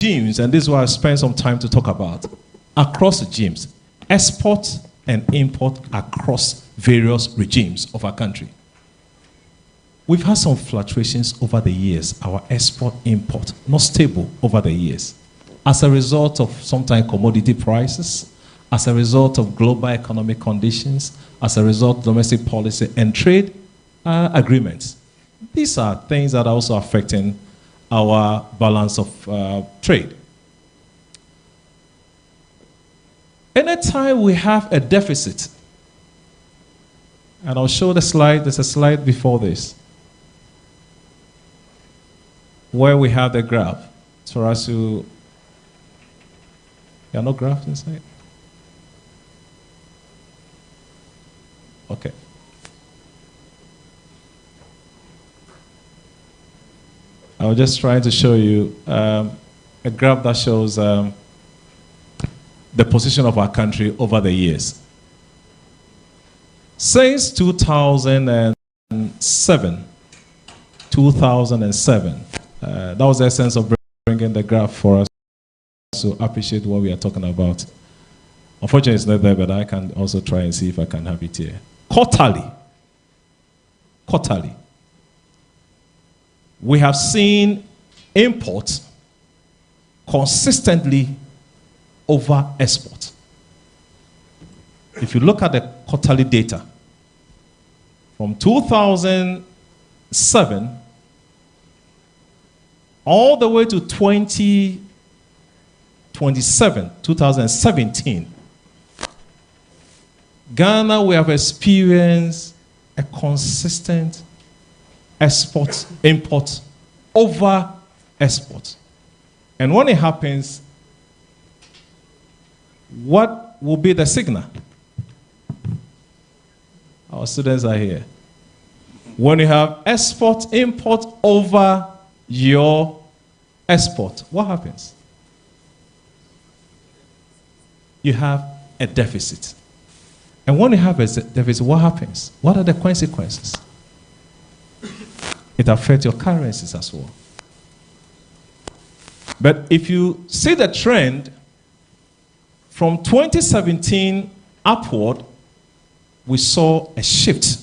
regimes, and this is what I spent some time to talk about, across regimes, export and import across various regimes of our country. We've had some fluctuations over the years, our export, import, not stable over the years, as a result of sometimes commodity prices, as a result of global economic conditions, as a result of domestic policy and trade agreements. These are things that are also affecting our balance of trade. Anytime we have a deficit, and I'll show the slide, there's a slide before this, where we have the graph. For us to, there are no graphs inside? Okay. I was just trying to show you a graph that shows the position of our country over the years. Since 2007, that was the essence of bringing the graph for us to appreciate what we are talking about. Unfortunately, it's not there, but I can also try and see if I can have it here. Quarterly, we have seen imports consistently over export. If you look at the quarterly data, from 2007 all the way to 2017, Ghana, we have experienced a consistent export, import over export. And when it happens, what will be the signal? Our students are here. When you have export, import over your export, what happens? You have a deficit. And when you have a deficit, what happens? What are the consequences? It affects your currencies as well. But if you see the trend, from 2017 upward, we saw a shift.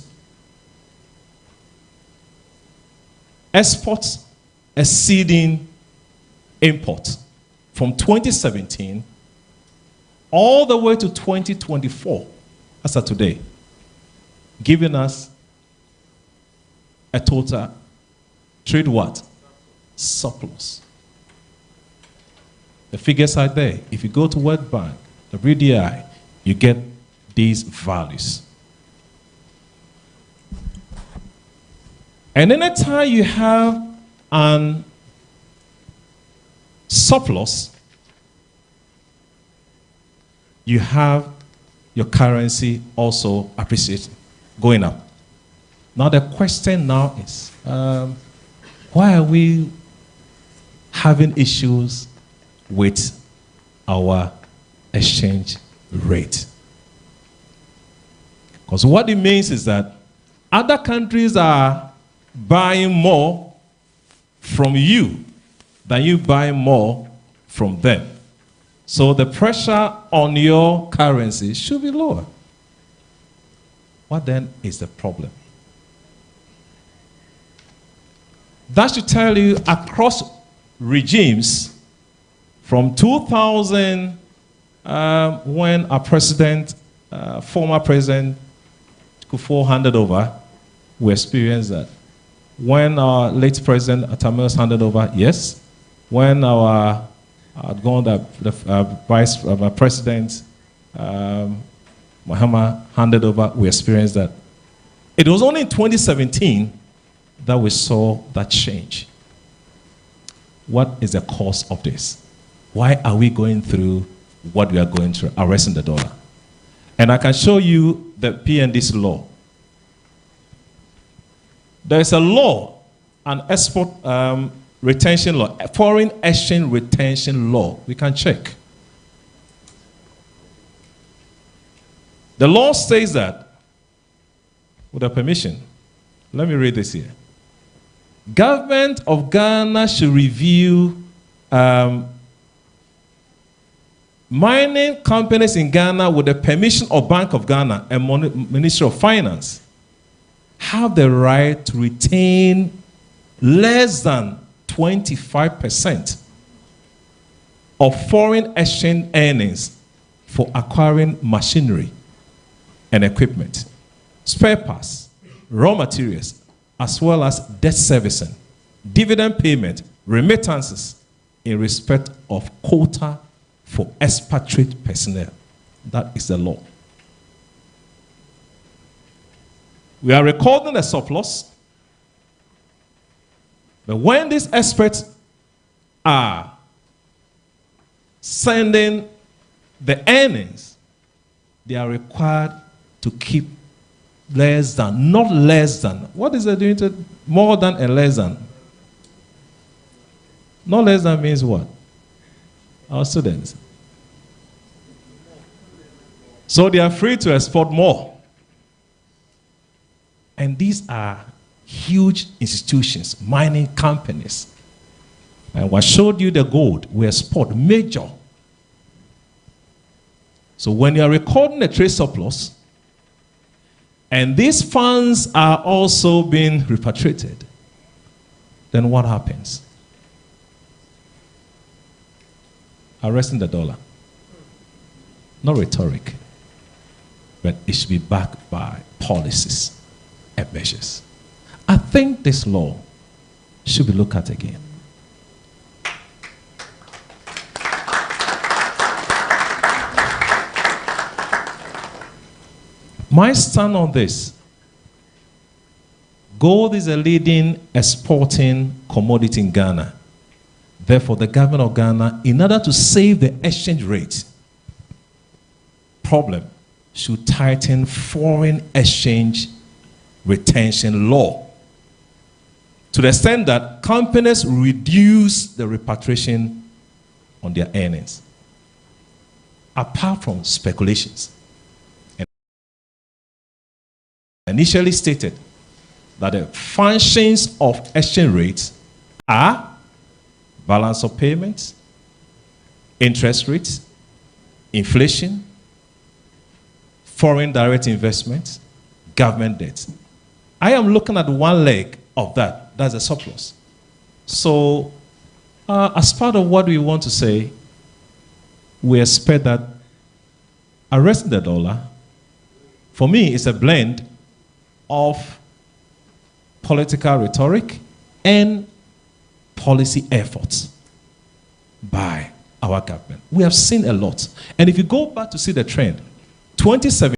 Exports exceeding import from 2017 all the way to 2024, as of today, giving us a total trade what? Surplus. The figures are there. If you go to World Bank, WDI, you get these values. And anytime you have an surplus, you have your currency also appreciating, going up. Now the question now is, why are we having issues with our exchange rate? Because what it means is that other countries are buying more from you than you buy more from them. So the pressure on your currency should be lower. What then is the problem? That should tell you across regimes, from 2000, when our president, former president Kufuor handed over, we experienced that. When our late president Atamils handed over, yes. When our vice president Mahama handed over, we experienced that. It was only in 2017 that we saw that change. What is the cause of this? Why are we going through what we are going through, arresting the dollar? And I can show you the PND's law. There is a law, an export retention law, a foreign exchange retention law. We can check. The law says that, with the permission, let me read this here. Government of Ghana should review mining companies in Ghana, with the permission of Bank of Ghana and Ministry of Finance, have the right to retain less than 25% of foreign exchange earnings for acquiring machinery and equipment, spare parts, raw materials, as well as debt servicing, dividend payment, remittances in respect of quota for expatriate personnel. That is the law. We are recording a surplus, but when these experts are sending the earnings, they are required to keep less than, not less than. What is it doing to more than and less than? Not less than means what? Our students. So they are free to export more. And these are huge institutions, mining companies. And what showed you the gold, we export major. So when you are recording a trade surplus, and these funds are also being repatriated, then what happens? Arresting the dollar. Not rhetoric, but it should be backed by policies and measures. I think this law should be looked at again. My stand on this: gold is a leading exporting commodity in Ghana. Therefore, the government of Ghana, in order to save the exchange rate problem, should tighten foreign exchange retention law to the extent that companies reduce the repatriation on their earnings, apart from speculations. Initially stated that the functions of exchange rates are balance of payments, interest rates, inflation, foreign direct investments, government debt. I am looking at one leg of that. That's a surplus. So, as part of what we want to say, we expect that arresting the dollar, for me, is a blend of political rhetoric and policy efforts by our government. We have seen a lot. And if you go back to see the trend, 2017,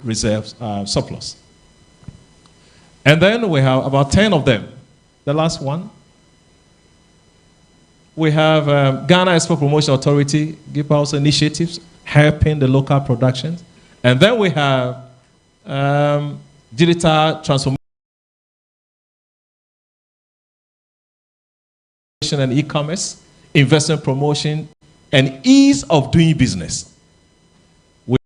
reserves surplus. And then we have about 10 of them. The last one, we have Ghana Export Promotion Authority, give us initiatives, helping the local productions. And then we have digital transformation and e-commerce, investment promotion, and ease of doing business. We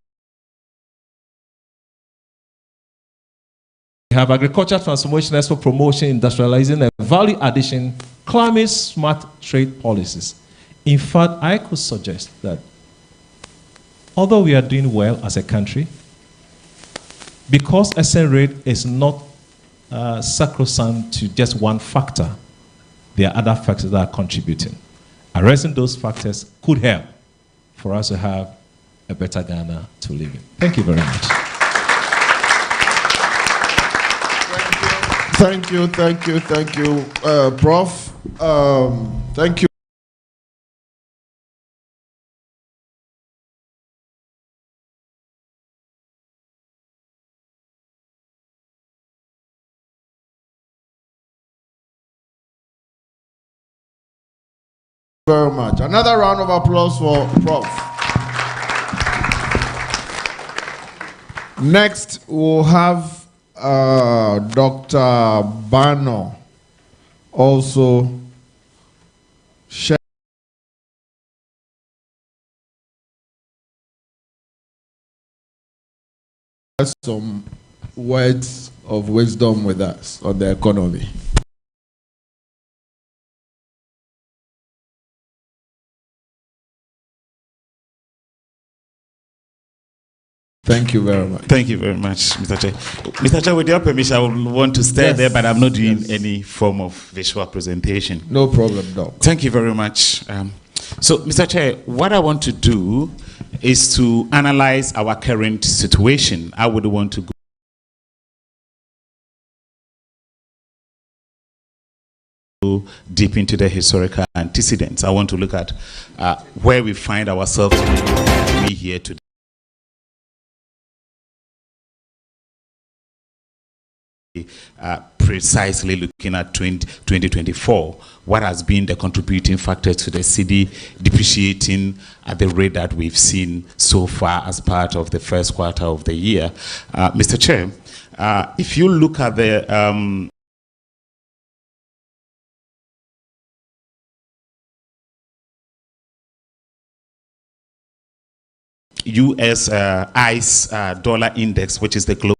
have agriculture transformation, export promotion, industrializing, and value addition, climate smart trade policies. In fact, I could suggest that although we are doing well as a country, because exchange rate is not sacrosanct to just one factor, there are other factors that are contributing. Addressing those factors could help for us to have a better Ghana to live in. Thank you very much. Thank you, Prof. Thank you. Very much. Another round of applause for Prof. Next, we'll have Dr. Bano also share some words of wisdom with us on the economy. Thank you very much. Thank you very much, Mr. Chair. Mr. Chair, with your permission, I would want to stay there, but I'm not doing any form of visual presentation. No problem, Doc. Thank you very much. So, Mr. Chair, what I want to do is to analyze our current situation. I would want to go deep into the historical antecedents. I want to look at where we find ourselves here today. Precisely looking at 2024, what has been the contributing factor to the cedi depreciating at the rate that we've seen so far as part of the first quarter of the year. Mr. Chair, if you look at the US ICE dollar index, which is the global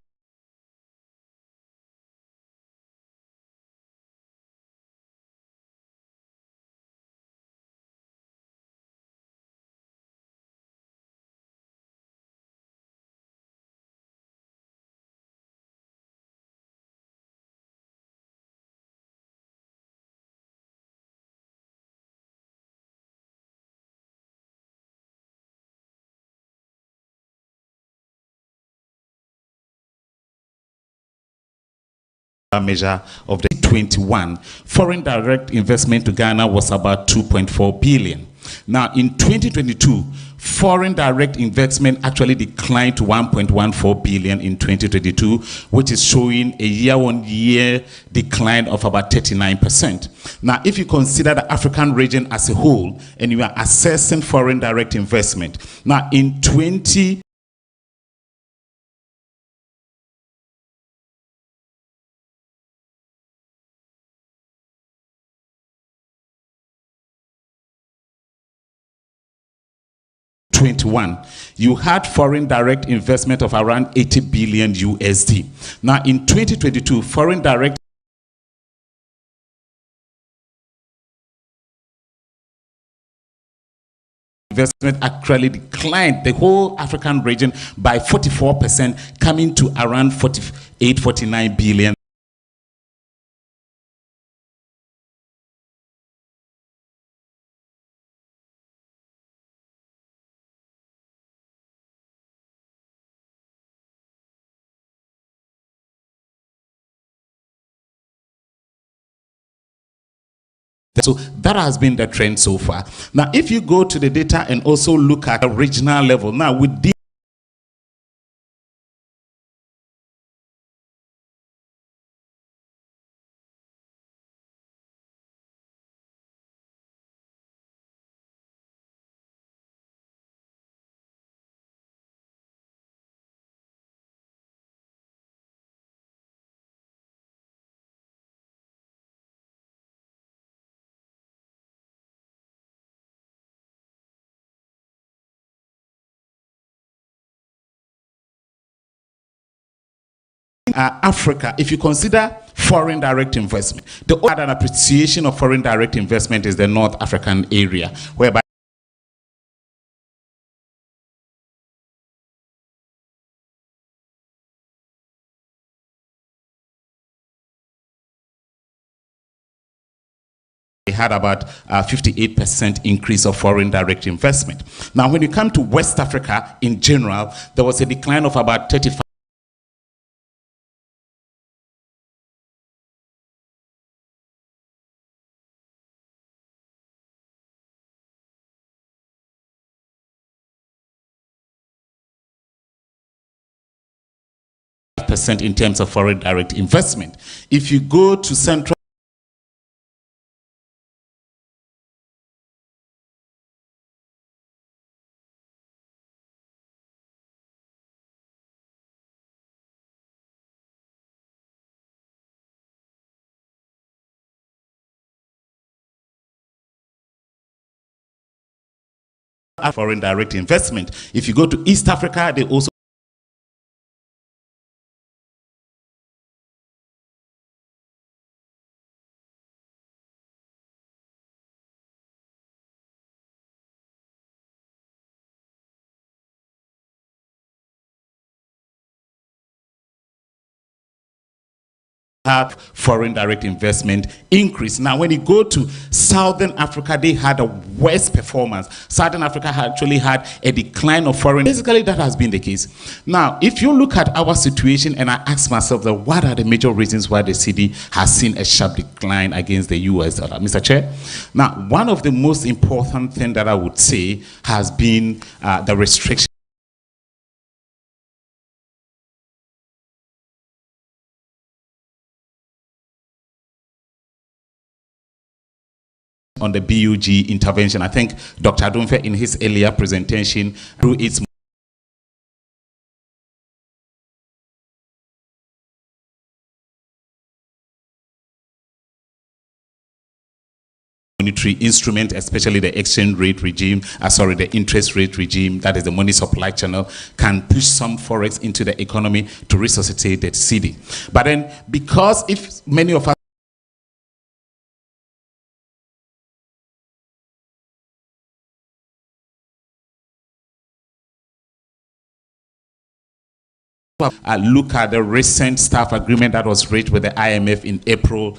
measure of the 21. Foreign direct investment to Ghana was about 2.4 billion. Now in 2022, foreign direct investment actually declined to 1.14 billion in 2022, which is showing a year-on-year decline of about 39%. Now, if you consider the African region as a whole, and you are assessing foreign direct investment, now in 2021, you had foreign direct investment of around 80 billion USD. Now in 2022, foreign direct investment actually declined the whole African region by 44%, coming to around 49 billion. So that has been the trend so far. Now, if you go to the data and also look at a regional level, now with the Africa, if you consider foreign direct investment, the other appreciation of foreign direct investment is the North African area, whereby they had about 58% increase of foreign direct investment. Now, when you come to West Africa in general, there was a decline of about 35%. In terms of foreign direct investment. If you go to Central foreign direct investment. If you go to East Africa, they also have foreign direct investment increase. Now, when you go to Southern Africa, they had a worse performance. Southern Africa actually had a decline of foreign. Basically, that has been the case. Now, if you look at our situation, and I ask myself that what are the major reasons why the cedi has seen a sharp decline against the US dollar, Mr. Chair? Now, one of the most important things that I would say has been the restriction on the BUG intervention. I think Dr. Adonfe in his earlier presentation through its monetary instrument, especially the exchange rate regime, the interest rate regime, that is the money supply channel, can push some forex into the economy to resuscitate the cedi. But then, because if many of us look at the recent staff agreement that was reached with the IMF in April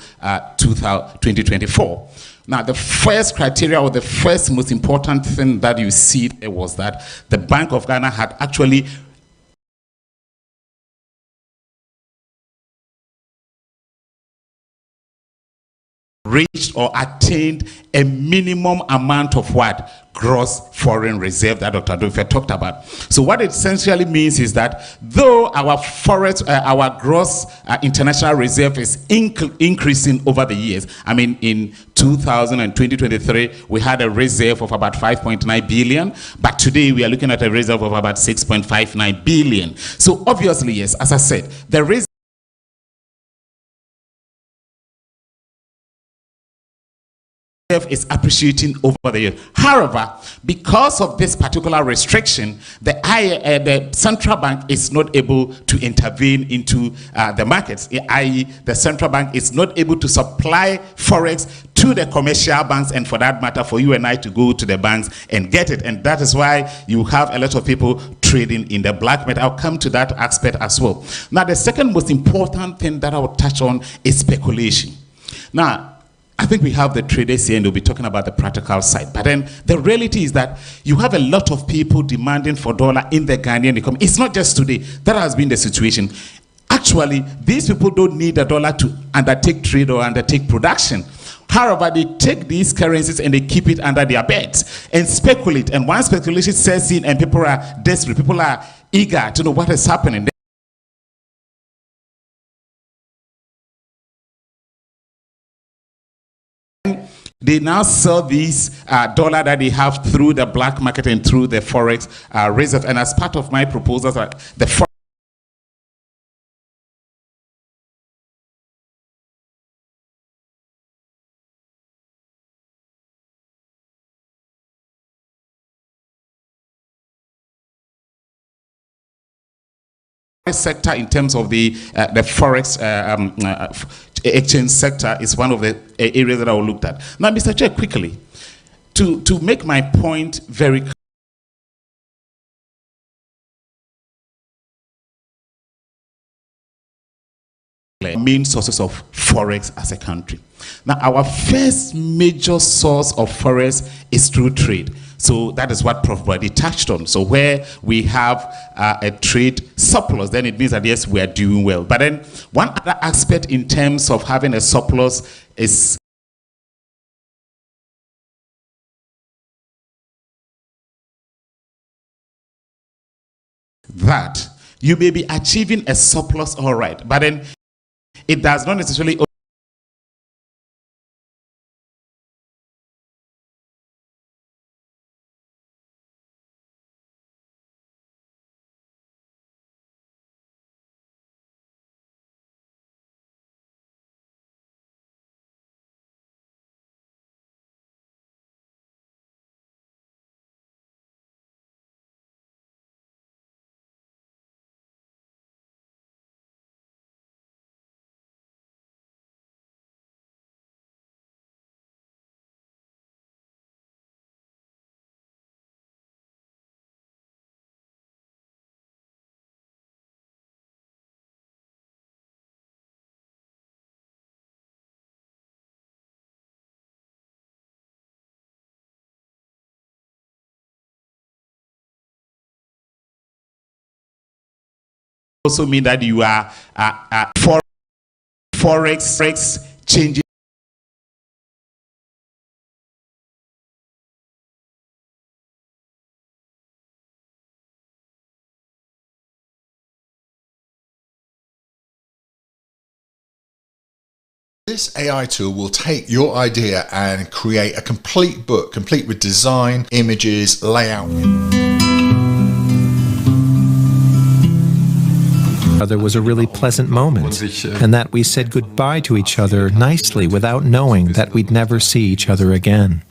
2024. Now, the first criteria, or the first most important thing that you see there, was that the Bank of Ghana had actually reached or attained a minimum amount of what? Gross foreign reserve that Dr. Adonfe talked about. So what it essentially means is that though our our gross international reserve is increasing over the years, I mean in 2023 we had a reserve of about 5.9 billion, but today we are looking at a reserve of about 6.59 billion. So obviously, yes, as I said, the reserve is appreciating over the years. However, because of this particular restriction, the central bank is not able to intervene into the markets, i.e. the central bank is not able to supply forex to the commercial banks, and for that matter for you and I to go to the banks and get it. And that is why you have a lot of people trading in the black market. I'll come to that aspect as well. Now, the second most important thing that I will touch on is speculation. Now, I think we have the traders here and they'll be talking about the practical side. But then the reality is that you have a lot of people demanding for dollar in the Ghanaian economy. It's not just today. That has been the situation. Actually, these people don't need a dollar to undertake trade or undertake production. However, they take these currencies and they keep it under their beds and speculate. And once speculation sets in and people are desperate, people are eager to know what is happening, they now sell these dollar that they have through the black market and through the forex reserve. And as part of my proposals, the forex sector in terms of the forex exchange sector is one of the areas that I will look at. Now, Mr. Chair, quickly, to make my point very clear, main sources of forex as a country. Now, our first major source of forex is through trade. So that is what Prof. Brady touched on. So where we have a trade surplus, then it means that yes, we are doing well. But then one other aspect in terms of having a surplus is that you may be achieving a surplus, all right, but then it does not necessarily also mean that you are forex changing. This AI tool will take your idea and create a complete book, complete with design, images, layout. There was a really pleasant moment, and that we said goodbye to each other nicely without knowing that we'd never see each other again.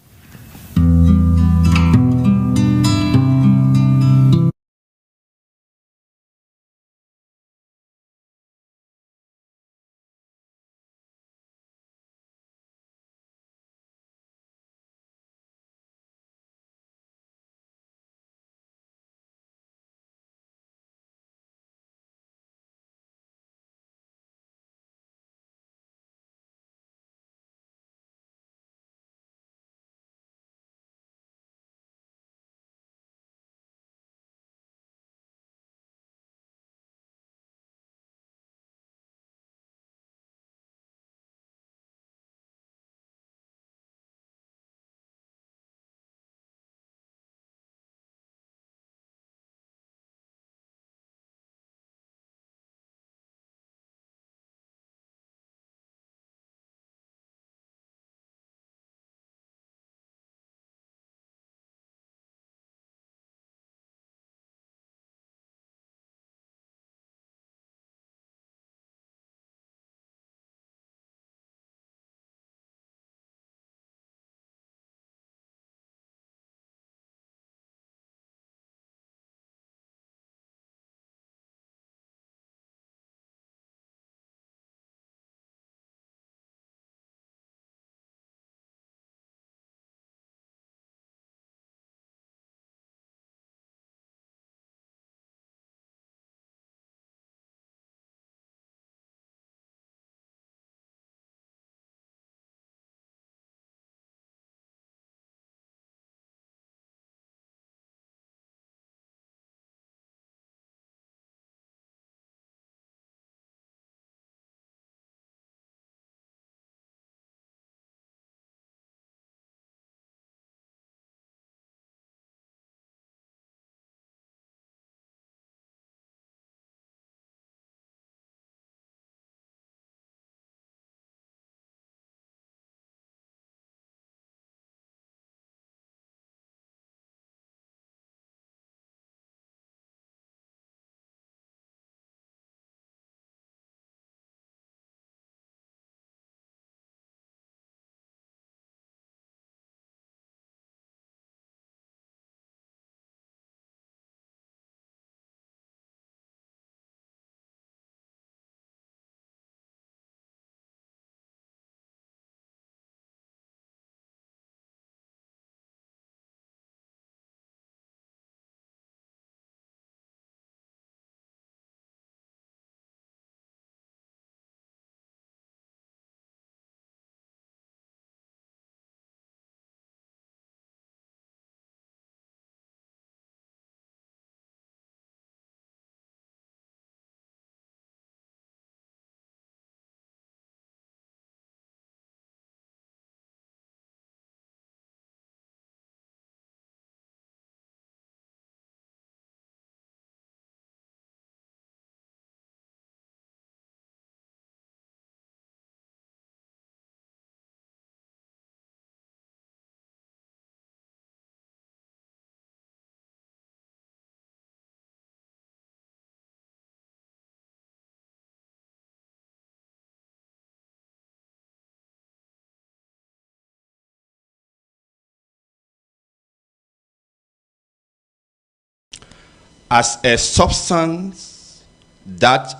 As a substance that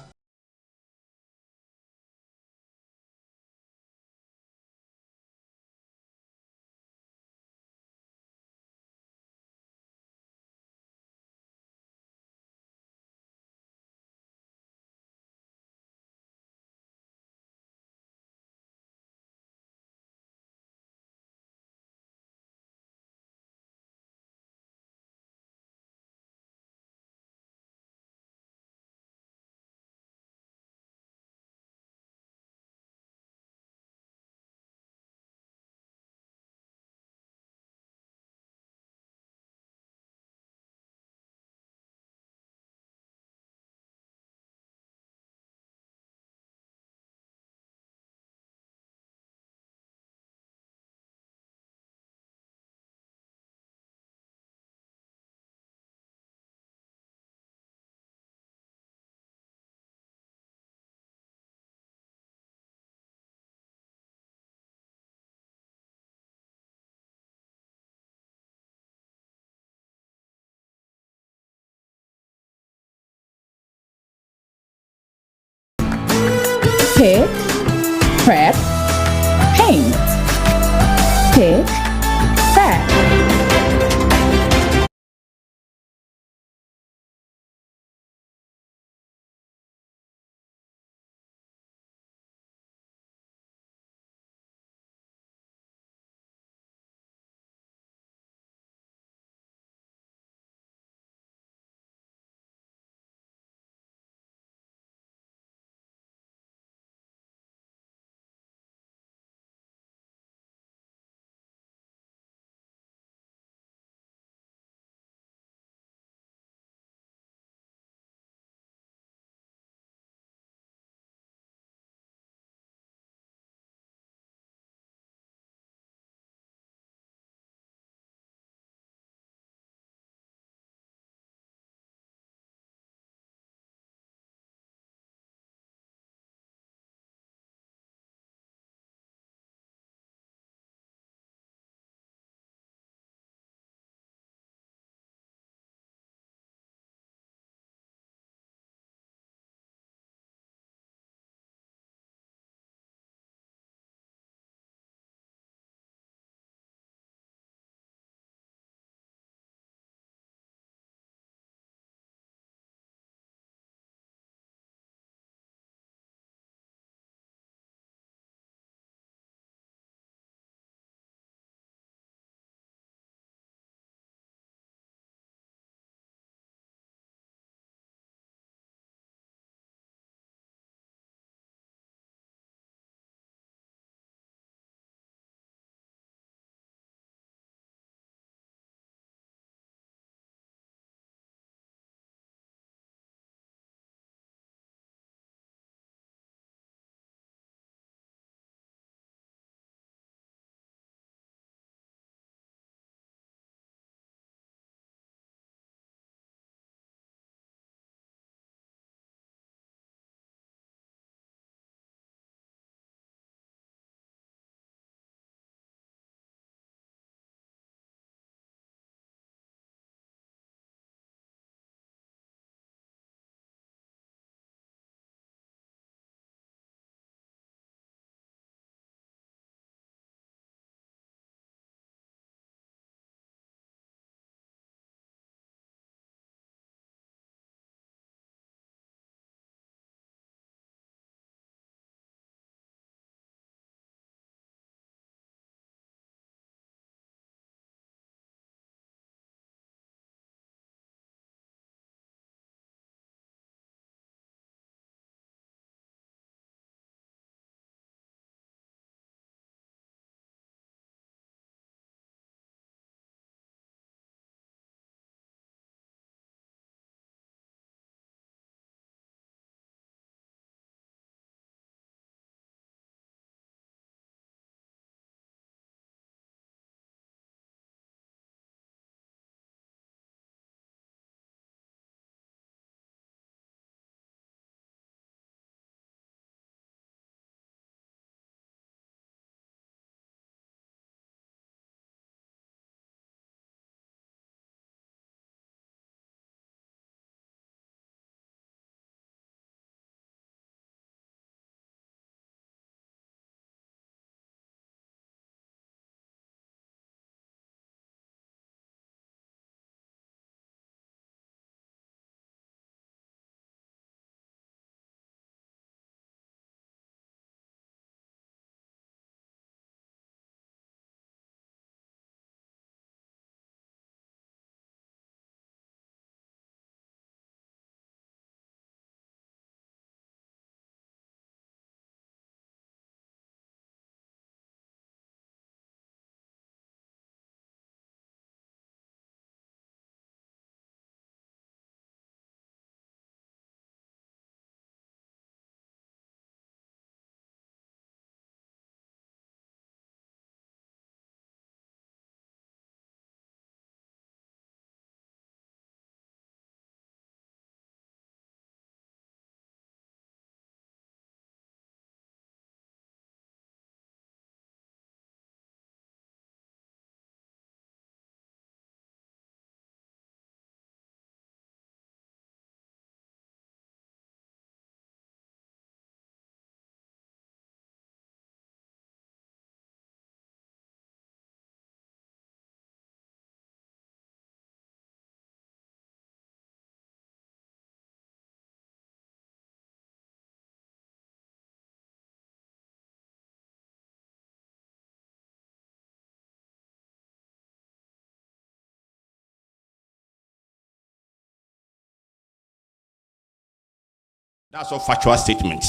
That's a factual statement.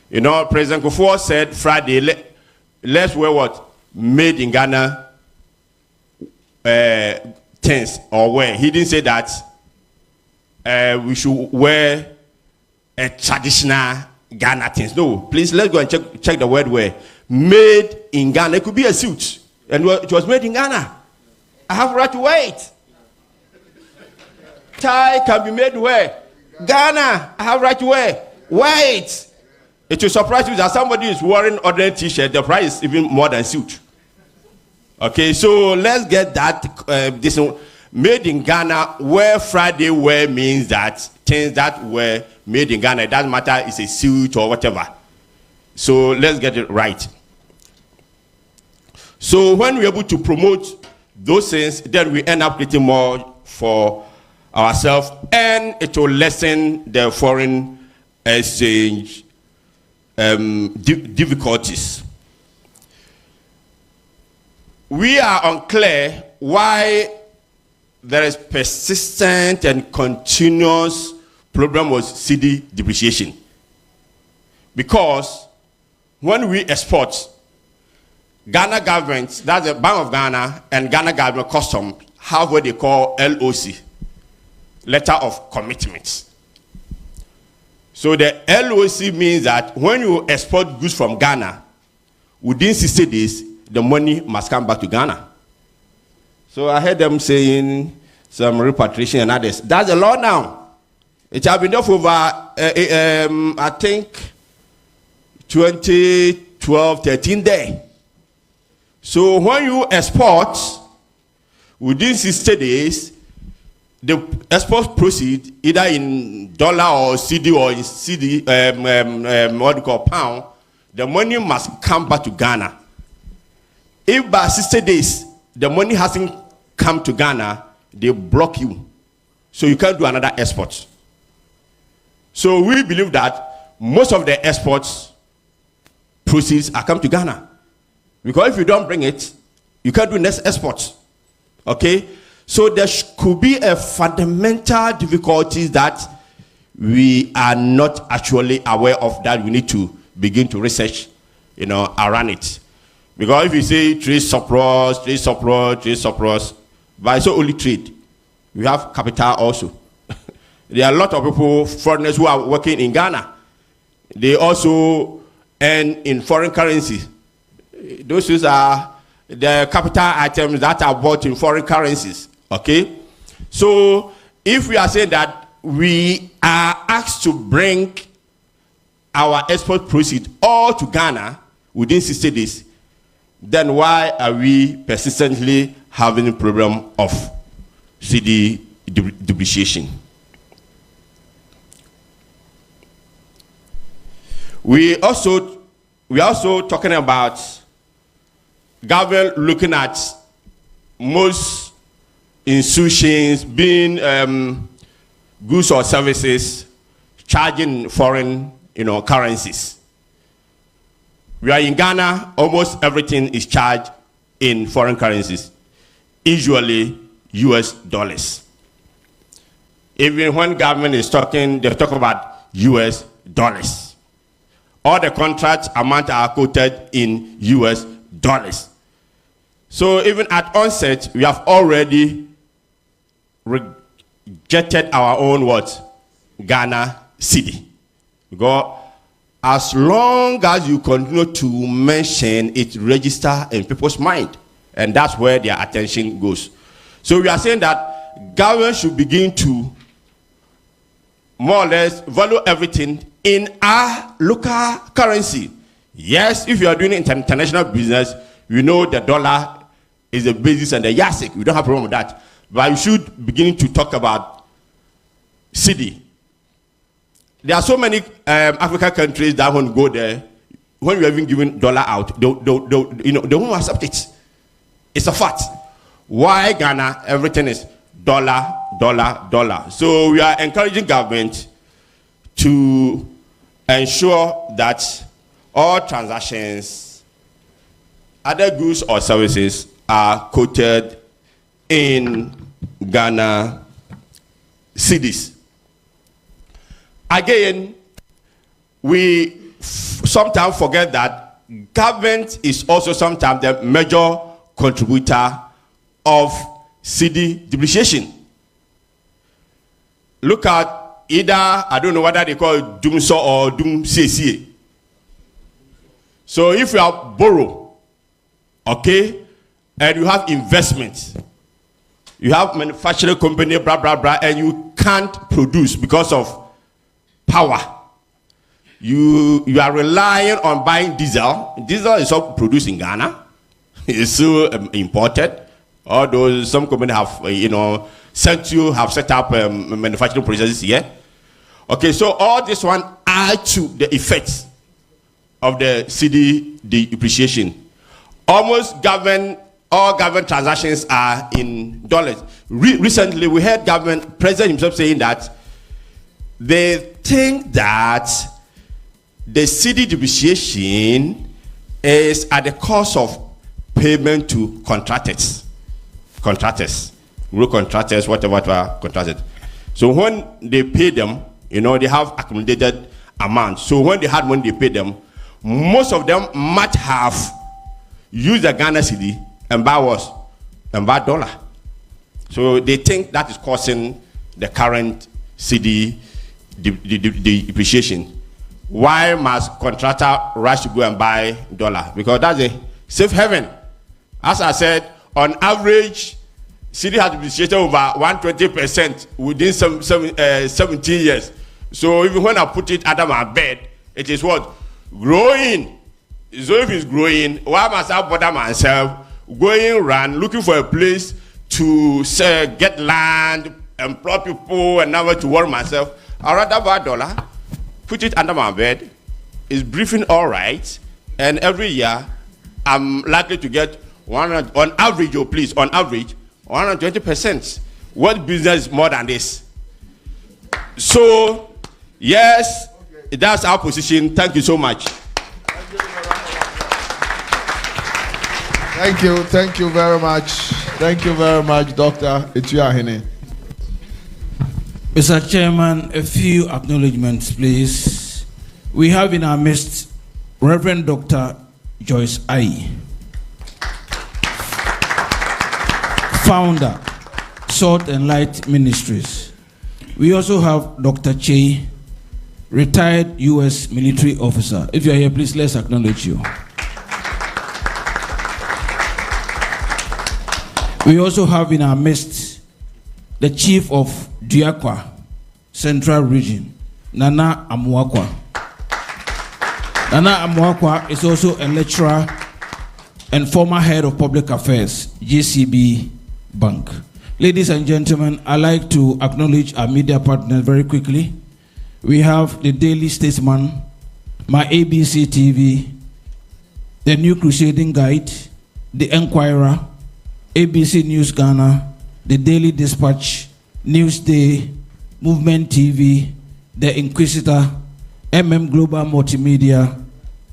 You know, President Kufuor said Friday, let's wear what? Made in Ghana things or wear. He didn't say that we should wear a traditional Ghana things. No, please, let's go and check the word wear. Made in Ghana. It could be a suit. And it was made in Ghana. I have right to wear it. Tie can be made where? Ghana. I have right to wear. Wear it. It will surprise you that somebody is wearing ordinary t-shirt. The price is even more than suit. Okay, so let's get that. This made in Ghana. Where Friday wear means that things that were made in Ghana. It doesn't matter. It's a suit or whatever. So let's get it right. So when we're able to promote those things, then we end up getting more for ourselves, and it will lessen the foreign exchange difficulties. We are unclear why there is persistent and continuous problem with CD depreciation. Because when we export, Ghana government, that's the Bank of Ghana and Ghana government custom, have what they call LOC, letter of commitment. So the LOC means that when you export goods from Ghana, within 60 days, the money must come back to Ghana. So I heard them saying some repatriation and others. That's the law now. It has been there for over, I think, 2012, 13 there. So when you export, within 60 days, the export proceed either in dollar or CD or in CD, what you call pound, the money must come back to Ghana. If by 60 days, the money hasn't come to Ghana, they block you. So you can't do another export. So we believe that most of the exports proceeds are come to Ghana. Because if you don't bring it, you can't do next export. Okay? So there could be a fundamental difficulty that we are not actually aware of, that we need to begin to research, around it. Because if you say trade surplus, but it's not only trade. We have capital also. There are a lot of people, foreigners who are working in Ghana. They also earn in foreign currency. Those are the capital items that are bought in foreign currencies. Okay? So if we are saying that we are asked to bring our export proceeds all to Ghana within 60 days, then why are we persistently having a problem of CD depreciation? We are also talking about government looking at most institutions being goods or services charging foreign currencies. We are in Ghana, almost everything is charged in foreign currencies, usually US dollars. Even when government is talking, they talk about US dollars. All the contract amounts are quoted in US dollars. So even at onset, we have already rejected our own Ghana cedi. Because as long as you continue to mention it, register in people's mind, and that's where their attention goes. So we are saying that government should begin to more or less value everything in our local currency. Yes, if you are doing international business, you know the dollar is the basis and the yardstick. We don't have a problem with that. But you should begin to talk about cedi. There are so many African countries that won't go there. When you're even giving dollar out, they won't accept it. It's a fact. Why Ghana? Everything is dollar, dollar, dollar. So we are encouraging government to ensure that all transactions, other goods or services, are quoted in Ghana cedis. Again, we sometimes forget that government is also sometimes the major contributor of cedi depreciation. Look at either, I don't know whether they call it Doomso or Doom CCA. So if you have borrow, okay, and you have investment, you have manufacturing company, blah, blah, blah, and you can't produce because of power. You are relying on buying diesel. Diesel is all produced in Ghana. It's still imported. Although some companies have, have set up manufacturing processes here. Okay, so all this one add to the effects of the cedi depreciation. Almost all government transactions are in dollars. Recently, we heard government president himself saying that they think that the cedi depreciation is at the cost of payment to contractors, road contractors, whatever contractors. So when they pay them, they have accumulated amounts. So when they had money, they pay them. Most of them might have used the Ghana cedi and buy dollar. So they think that is causing the current cedi depreciation. Why must contractor rush to go and buy dollar? Because that's a safe haven. As I said, on average, cedi has depreciated over 120% within 17 years. So even when I put it under my bed, it is what? Growing. So if it's growing, why must I bother myself going around looking for a place to get land, employ people, and never to worry myself? I'd rather buy dollar, put it under my bed, it's briefing all right, and every year I'm likely to get on average, 120%. What business is more than this? So, yes, that's our position. Thank you so much. Thank you very much. Thank you very much, Dr. Ituahene. Mr. Chairman, a few acknowledgements, please. We have in our midst Reverend Dr. Joyce Ai, founder, Salt and Light Ministries. We also have Dr. Che, retired U.S. military officer. If you are here, please let's acknowledge you. We also have in our midst the chief of Diakwa Central Region, Nana Amuakwa. Nana Amuakwa is also a lecturer and former head of public affairs, JCB Bank. Ladies and gentlemen, I'd like to acknowledge our media partners very quickly. We have the Daily Statesman, my ABC TV, the New Crusading Guide, the Enquirer, ABC News Ghana, the Daily Dispatch, Newsday, Movement TV, the Inquisitor, Global Multimedia,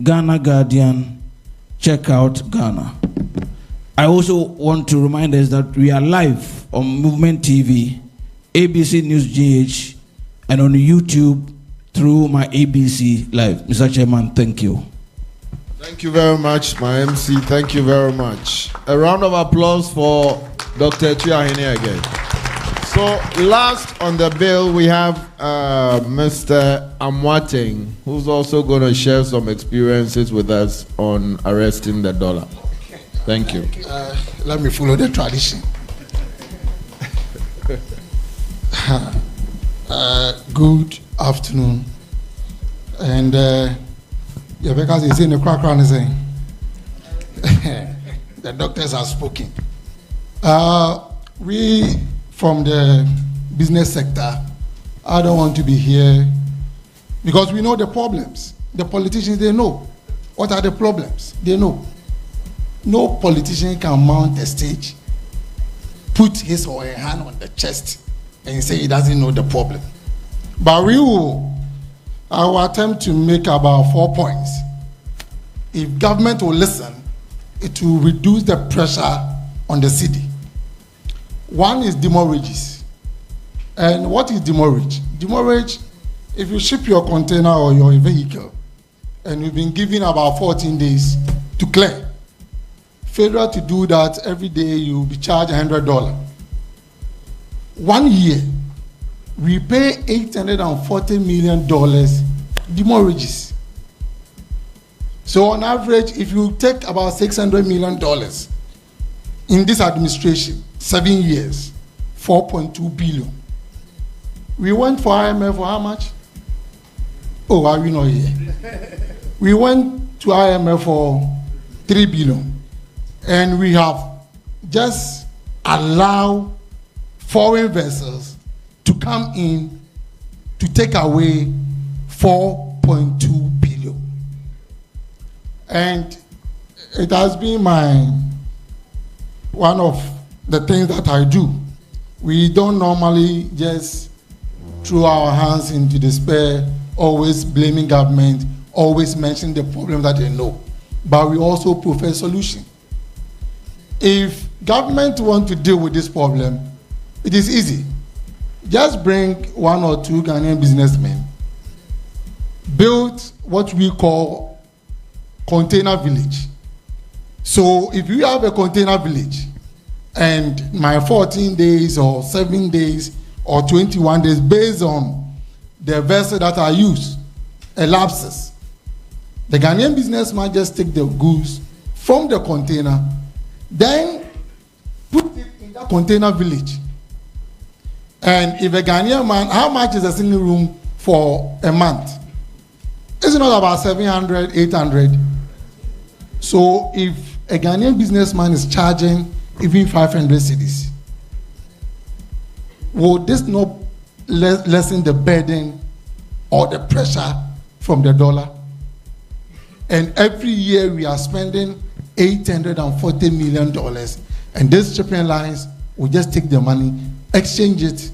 Ghana Guardian, Check Out Ghana. I also want to remind us that we are live on Movement TV, ABC News GH, and on YouTube through my ABC Live. Mr. Chairman, thank you. Thank you very much, my MC. Thank you very much. A round of applause for Dr. Ituahene again. So last on the bill, we have Mr. Amwateng, who's also going to share some experiences with us on arresting the dollar. Thank you. Let me follow the tradition. Good afternoon. And because he's in the crack around and saying, the doctors have spoken. We from the business sector, I don't want to be here because we know the problems. The politicians, they know. What are the problems? They know. No politician can mount a stage, put his or her hand on the chest, and say he doesn't know the problem. But I will attempt to make about 4 points. If government will listen, it will reduce the pressure on the city. One is demurrages. And what is demurrage? Demurrage if you ship your container or your vehicle and you've been given about 14 days to clear, failure to do that every day, you'll be charged $100. 1 year, we pay $840 million demurrages. So on average, if you take about $600 million in this administration, 7 years, 4.2 billion. We went for IMF for how much? Oh, are we not here? We went to IMF for 3 billion. And we have just allowed foreign vessels to come in to take away 4.2 billion. And it has been one of the things that I do. We don't normally just throw our hands into despair, always blaming government, always mentioning the problem that they know. But we also profess solution. If government want to deal with this problem, it is easy. Just bring 1 or 2 Ghanaian businessmen, build what we call container village. So if you have a container village and my 14 days or 7 days or 21 days based on the vessel that I use elapses, the Ghanaian businessman just take the goods from the container, then put it in that container village. And if a Ghanaian man, how much is a single room for a month? It's not about 700, 800. So if a Ghanaian businessman is charging even 500 cedis, will this not lessen the burden or the pressure from the dollar? And every year we are spending $840 million, and these shipping lines will just take the money, exchange it,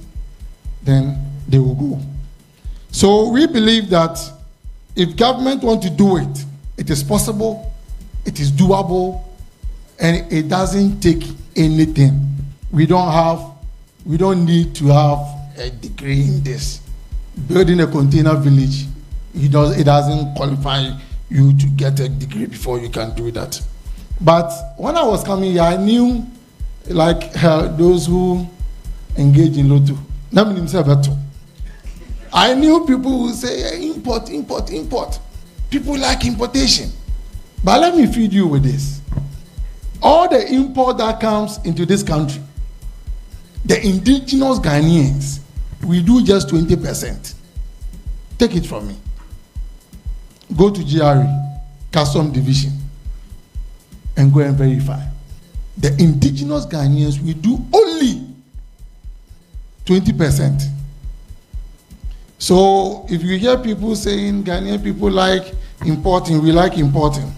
then they will go. So we believe that if government want to do it, it is possible, it is doable, and it doesn't take anything. We don't need to have a degree in this. Building a container village, it doesn't qualify you to get a degree before you can do that. But when I was coming here, I knew, like those who engage in Lotto, I knew people who say, hey, import, import, import. People like importation. But let me feed you with this. All the import that comes into this country, the indigenous Ghanaians, we do just 20%. Take it from me. Go to GRE, Custom Division, and go and verify. The indigenous Ghanaians, we do only 20%. So if you hear people saying Ghanaian people like importing, we like importing,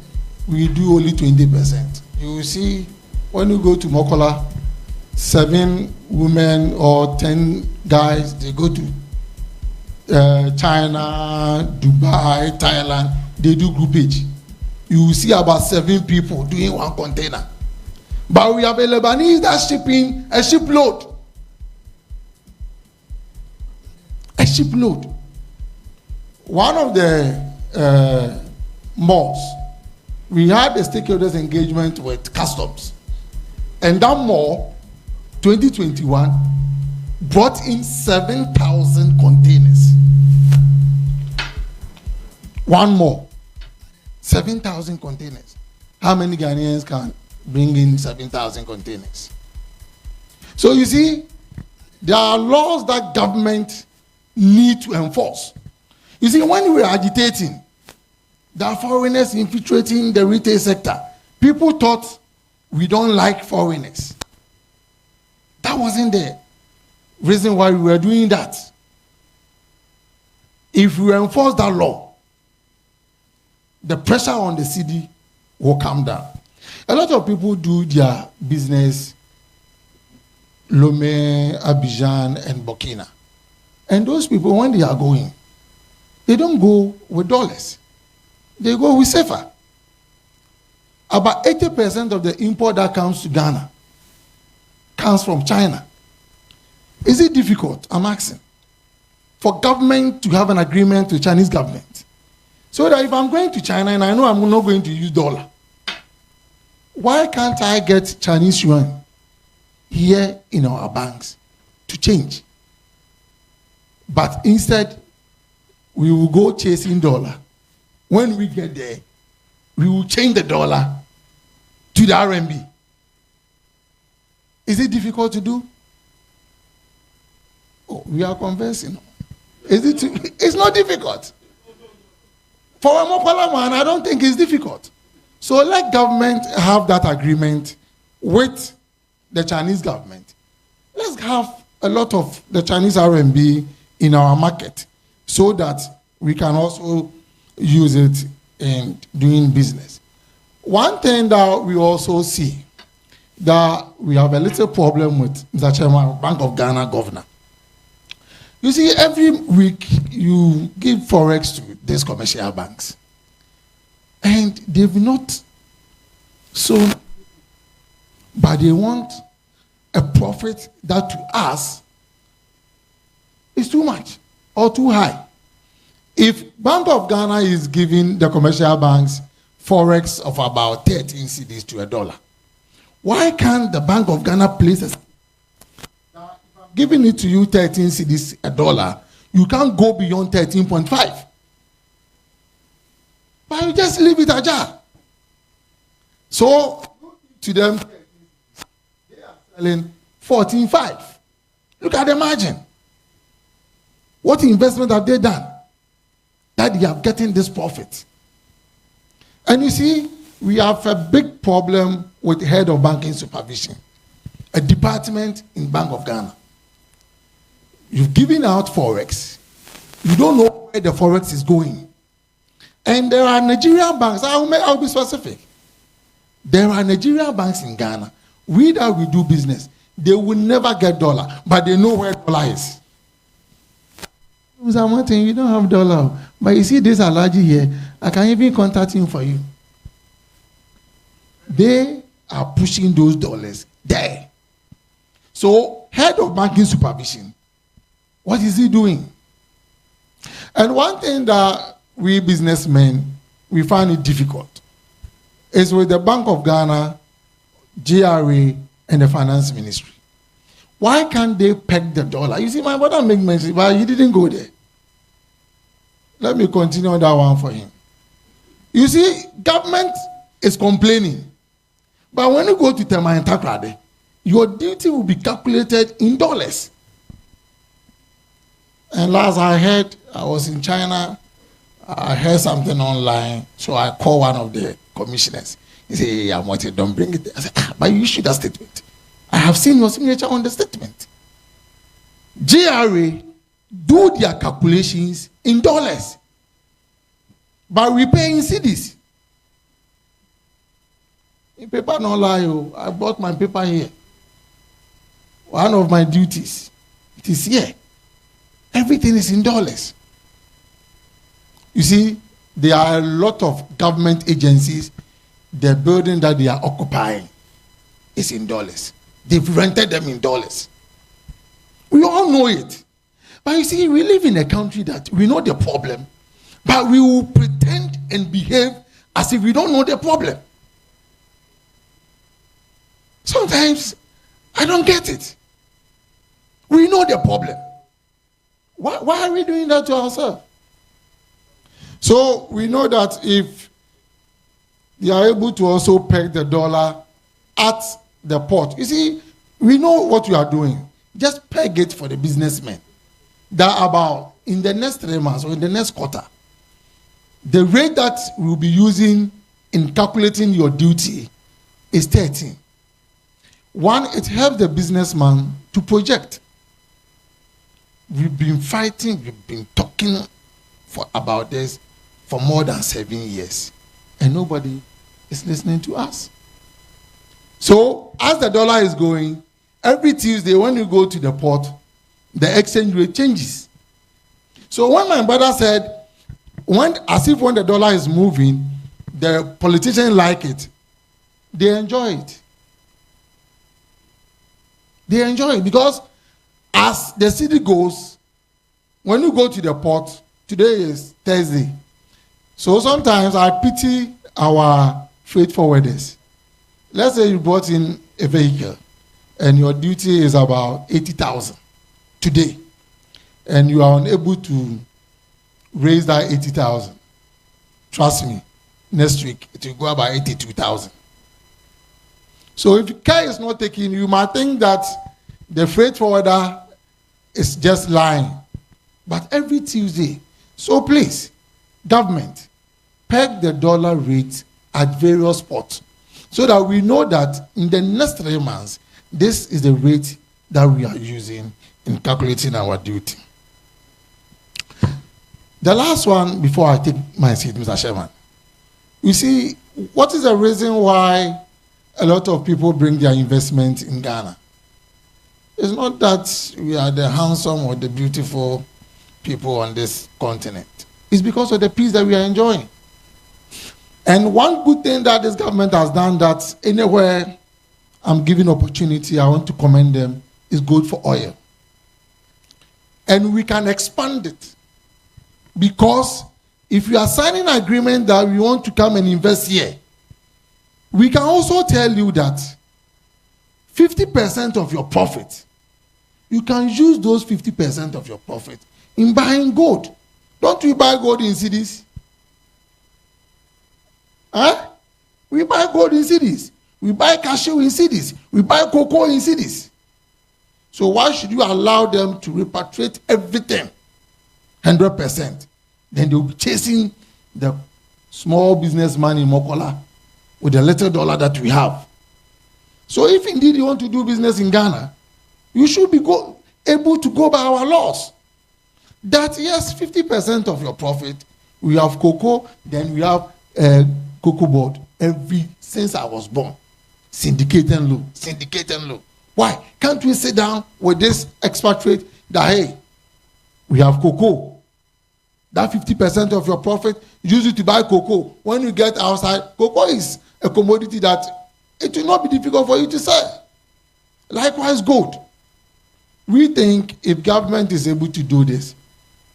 we do only 20%. You will see when you go to Mokola, 7 women or 10 guys, they go to China, Dubai, Thailand, they do groupage. You will see about 7 people doing 1 container. But we have a Lebanese that's shipping a shipload. A shipload. One of the malls, we had a stakeholders engagement with customs. And that mall, 2021, brought in 7,000 containers. One more, 7,000 containers. How many Ghanaians can bring in 7,000 containers? So you see, there are laws that government need to enforce. You see, when we were agitating, there are foreigners infiltrating the retail sector. People thought we don't like foreigners. That wasn't the reason why we were doing that. If we enforce that law, the pressure on the city will come down. A lot of people do their business, Lomé, Abidjan, and Burkina. And those people, when they are going, they don't go with dollars. They go with CFA. About 80% of the import that comes to Ghana comes from China. Is it difficult? I'm asking. for government to have an agreement with Chinese government. So that if I'm going to China and I know I'm not going to use dollar, why can't I get Chinese yuan here in our banks to change? But instead, we will go chasing dollar. When we get there, we will change the dollar to the RMB. Is it difficult to do? Oh, we are conversing. It's not difficult. For a Mopala man, I don't think it's difficult. So let government have that agreement with the Chinese government. Let's have a lot of the Chinese RMB in our market so that we can also use it in doing business. One thing that we also see, that we have a little problem with Mr. Chairman, Bank of Ghana governor. You see, every week you give forex to these commercial banks, and they've not sold, but they want a profit that to us is too much or too high. If Bank of Ghana is giving the commercial banks forex of about 13 cedis to $1, why can't the Bank of Ghana place a giving it to you 13 cedis $1, you can't go beyond 13.5. But you just leave it ajar. So to them, they are selling 14.5. Look at the margin. What investment have they done that they are getting this profit? And you see, we have a big problem with the head of banking supervision, a department in Bank of Ghana. You've given out forex. You don't know where the forex is going. And there are Nigerian banks. I'll be specific. There are Nigerian banks in Ghana. We do business. They will never get dollar, but they know where dollar is. Mr. Martin, you don't have dollar, but you see this allergy here. I can even contact him for you. They are pushing those dollars there. So, head of banking supervision, what is he doing? And one thing that we businessmen, we find it difficult is with the Bank of Ghana, GRA, and the Finance Ministry. Why can't they peg the dollar? You see, my brother make mention, but he didn't go there. Let me continue on that one for him. You see, government is complaining. But when you go to Tema and Takrade, your duty will be calculated in dollars. And last I heard, I was in China, I heard something online, so I called one of the commissioners. He said, hey, I want it, don't bring it there. I said, but you issued that statement. I have seen your signature on the statement. GRA do their calculations in dollars, but we pay in cedis. In paper, no lie, I brought my paper here. One of my duties, it is here. Everything is in dollars. You see, there are a lot of government agencies, the building that they are occupying is in dollars. They've rented them in dollars. We all know it. But you see, we live in a country that we know the problem, but we will pretend and behave as if we don't know the problem. Sometimes I don't get it. We know the problem. Why are we doing that to ourselves? So we know that if they are able to also peg the dollar at the port, you see, we know what you are doing. Just peg it for the businessmen. That about in the next 3 months or in the next quarter, the rate that we'll be using in calculating your duty is 13. One, it helps the businessman to project. We've been fighting, we've been talking about this for more than 7 years, and nobody is listening to us. So, as the dollar is going, every Tuesday when you go to the port, the exchange rate changes. So, when my brother said, as if when the dollar is moving, the politicians like it, they enjoy it. They enjoy it because as the city goes, when you go to the port, today is Thursday. So sometimes I pity our freight forwarders. Let's say you brought in a vehicle and your duty is about 80,000 today, and you are unable to raise that 80,000. Trust me, next week it will go about 82,000. So if care is not taken, you might think that the freight forwarder is just lying. But every Tuesday, so please, government, peg the dollar rate at various spots so that we know that in the next 3 months, this is the rate that we are using in calculating our duty. The last one, before I take my seat, Mr. Chairman. You see, what is the reason why a lot of people bring their investment in Ghana? It's not that we are the handsome or the beautiful people on this continent. It's because of the peace that we are enjoying. And one good thing that this government has done, that anywhere I'm giving opportunity, I want to commend them, is good for oil. And we can expand it. Because if you are signing an agreement that we want to come and invest here, we can also tell you that 50% of your profit, you can use those 50% of your profit in buying gold. Don't we buy gold in cities? Huh? We buy gold in cities. We buy cashew in cities. We buy cocoa in cities. So why should you allow them to repatriate everything 100%? Then they'll be chasing the small businessman in Mokola with the little dollar that we have. So if indeed you want to do business in Ghana, you should be able to go by our laws. That yes, 50% of your profit, we have cocoa, then we have cocoa board since I was born. Syndicating law. Why? Can't we sit down with this expatriate that, hey, we have cocoa. That 50% of your profit, use it to buy cocoa. When you get outside, cocoa is a commodity that it will not be difficult for you to sell. Likewise, gold. We think if government is able to do this,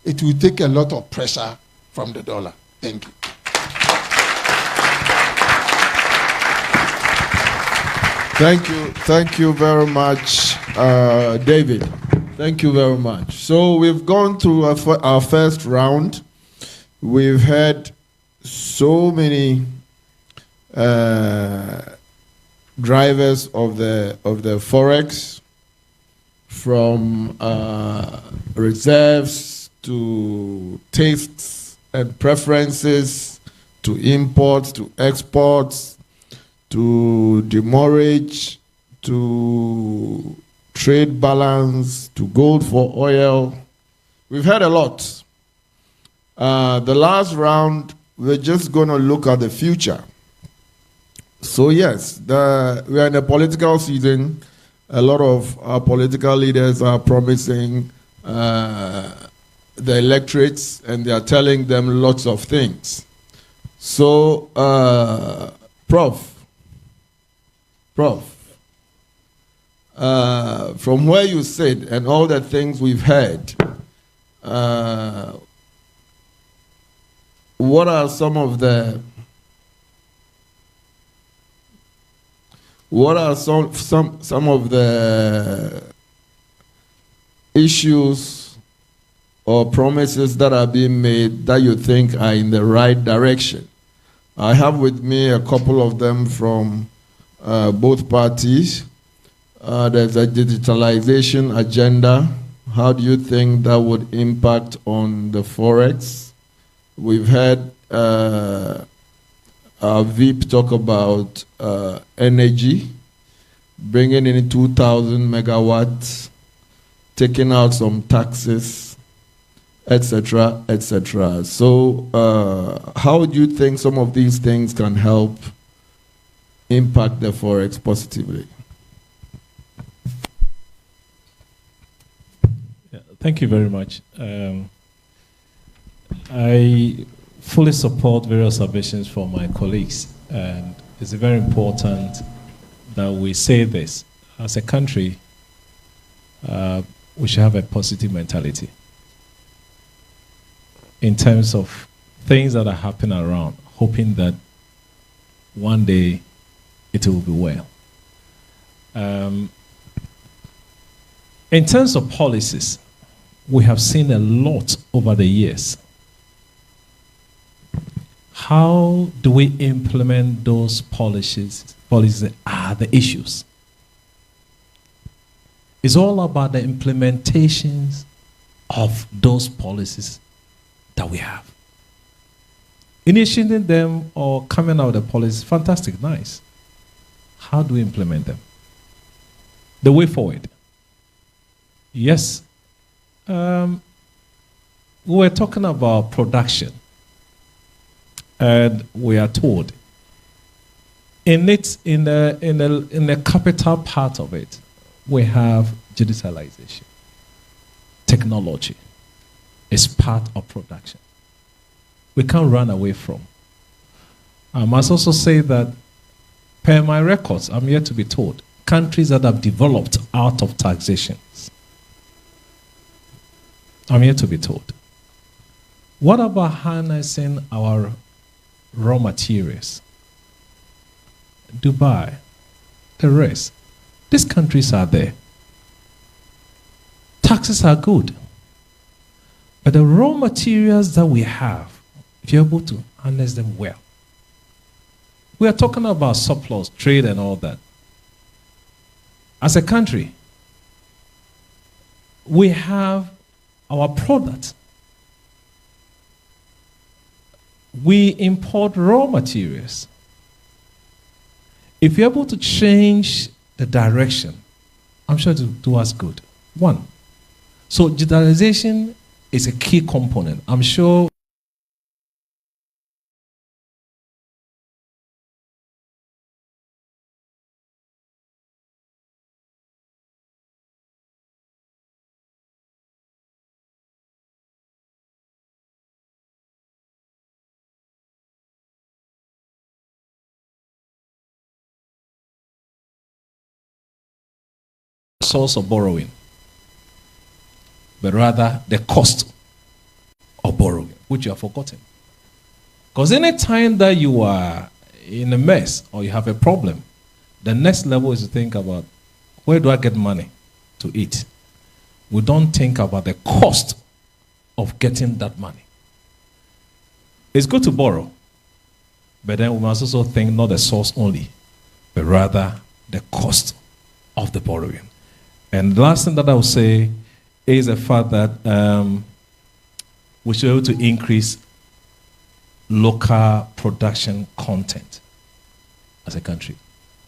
it will take a lot of pressure from the dollar. Thank you. Thank you very much, David. Thank you very much. So we've gone through our first round. We've had so many drivers of the forex, from reserves to tastes and preferences, to imports, to exports, to demurrage, to trade balance, to gold for oil. We've had a lot. The last round, we're just going to look at the future. So yes, we are in a political season. A lot of our political leaders are promising the electorates, and they are telling them lots of things. So, Prof, from where you sit and all the things we've heard, what are some of the issues or promises that are being made that you think are in the right direction? I have with me a couple of them from both parties. There's a digitalization agenda. How do you think that would impact on the forex? We've had our VIP talk about energy, bringing in 2,000 megawatts, taking out some taxes, etc., etc. So how do you think some of these things can help impact the forex positively? Yeah, thank you very much. I fully support various observations from my colleagues, and it's very important that we say this. As a country, we should have a positive mentality. in terms of things that are happening around, hoping that one day it will be well. In terms of policies, we have seen a lot over the years. How do we implement those policies? Policies are the issues. It's all about the implementations of those policies that we have. Initiating them or coming out of the policies, fantastic, nice. How do we implement them? The way forward. Yes. We were talking about production. And we are told in the capital part of it, we have digitalization. Technology is part of production. We can't run away from. I must also say that, per my records, I'm yet to be told, countries that have developed out of taxations. I'm yet to be told. What about harnessing our raw materials? Dubai, the rest. These countries are there. Taxes are good. But the raw materials that we have, if you're able to harness them well. We are talking about surplus, trade and all that. As a country, we have our product. We import raw materials. If you're able to change the direction, I'm sure it will do us good. One. So digitalization is a key component. I'm sure source of borrowing, but rather the cost of borrowing, which you have forgotten. Because any time that you are in a mess or you have a problem, the next level is to think about, where do I get money to eat? We don't think about the cost of getting that money. It's good to borrow, but then we must also think not the source only, but rather the cost of the borrowing. And the last thing that I will say is the fact that we should be able to increase local production content as a country.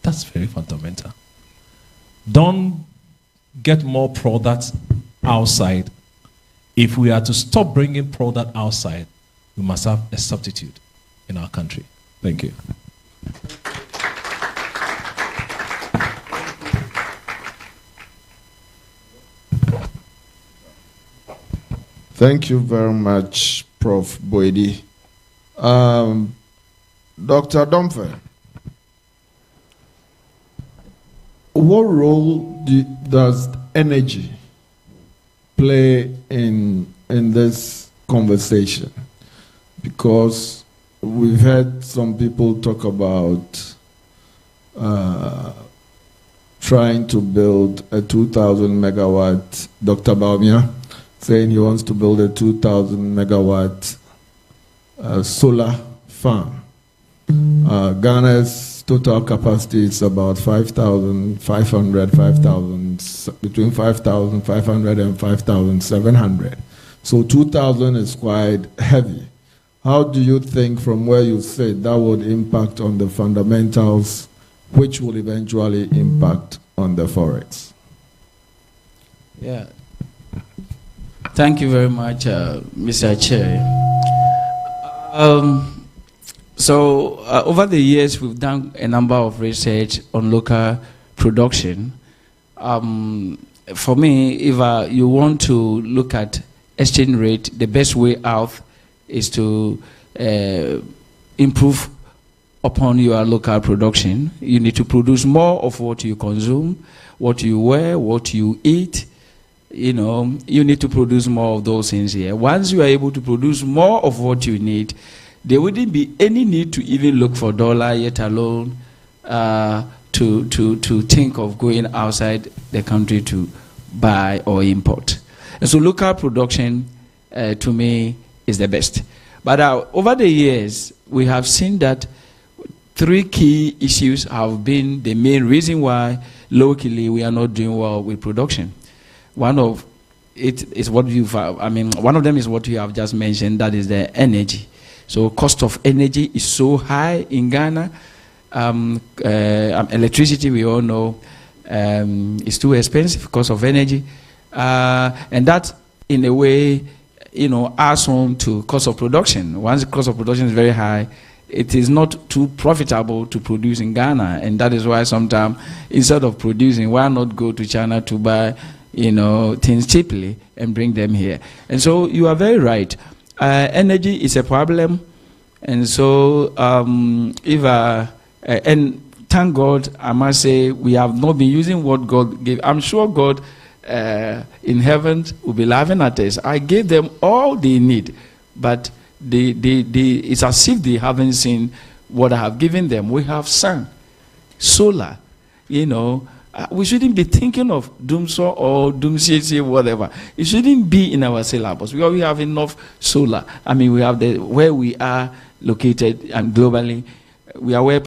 That's very fundamental. Don't get more products outside. If we are to stop bringing product outside, we must have a substitute in our country. Thank you. Thank you very much, Prof. Boedi. Dr. Domfe, what role does energy play in this conversation? Because we've heard some people talk about trying to build a 2,000 megawatt, Dr. Baumia saying he wants to build a 2,000 megawatt solar farm. Ghana's total capacity is about 5,500, between 5,500 and 5,700. So 2,000 is quite heavy. How do you think, from where you sit, that would impact on the fundamentals, which will eventually impact on the forex? Yeah. Thank you very much, Mr. Chair. Over the years, we've done a number of research on local production. For me, if you want to look at exchange rate, the best way out is to improve upon your local production. You need to produce more of what you consume, what you wear, what you eat, you know, you need to produce more of those things here. Once you are able to produce more of what you need, there wouldn't be any need to even look for dollar, yet alone to think of going outside the country to buy or import. And so local production, to me, is the best. But over the years, we have seen that 3 key issues have been the main reason why locally we are not doing well with production. One of it is what one of them is what you have just mentioned, that is the energy. So cost of energy is so high in Ghana. Electricity, we all know, is too expensive because of energy. And that, in a way, you know, adds on to cost of production. Once the cost of production is very high, it is not too profitable to produce in Ghana. And that is why sometimes, instead of producing, why not go to China to buy, you know, things cheaply and bring them here? And so you are very right. Energy is a problem. And so and thank God, I must say, we have not been using what God gave. I'm sure God in heaven will be laughing at us. I gave them all they need, but it's as if they haven't seen what I have given them. We have sun, solar, you know. We shouldn't be thinking of Doomso or Doomsay, whatever. It shouldn't be in our syllabus because we have enough solar. I mean, we have where we are located and globally, we are where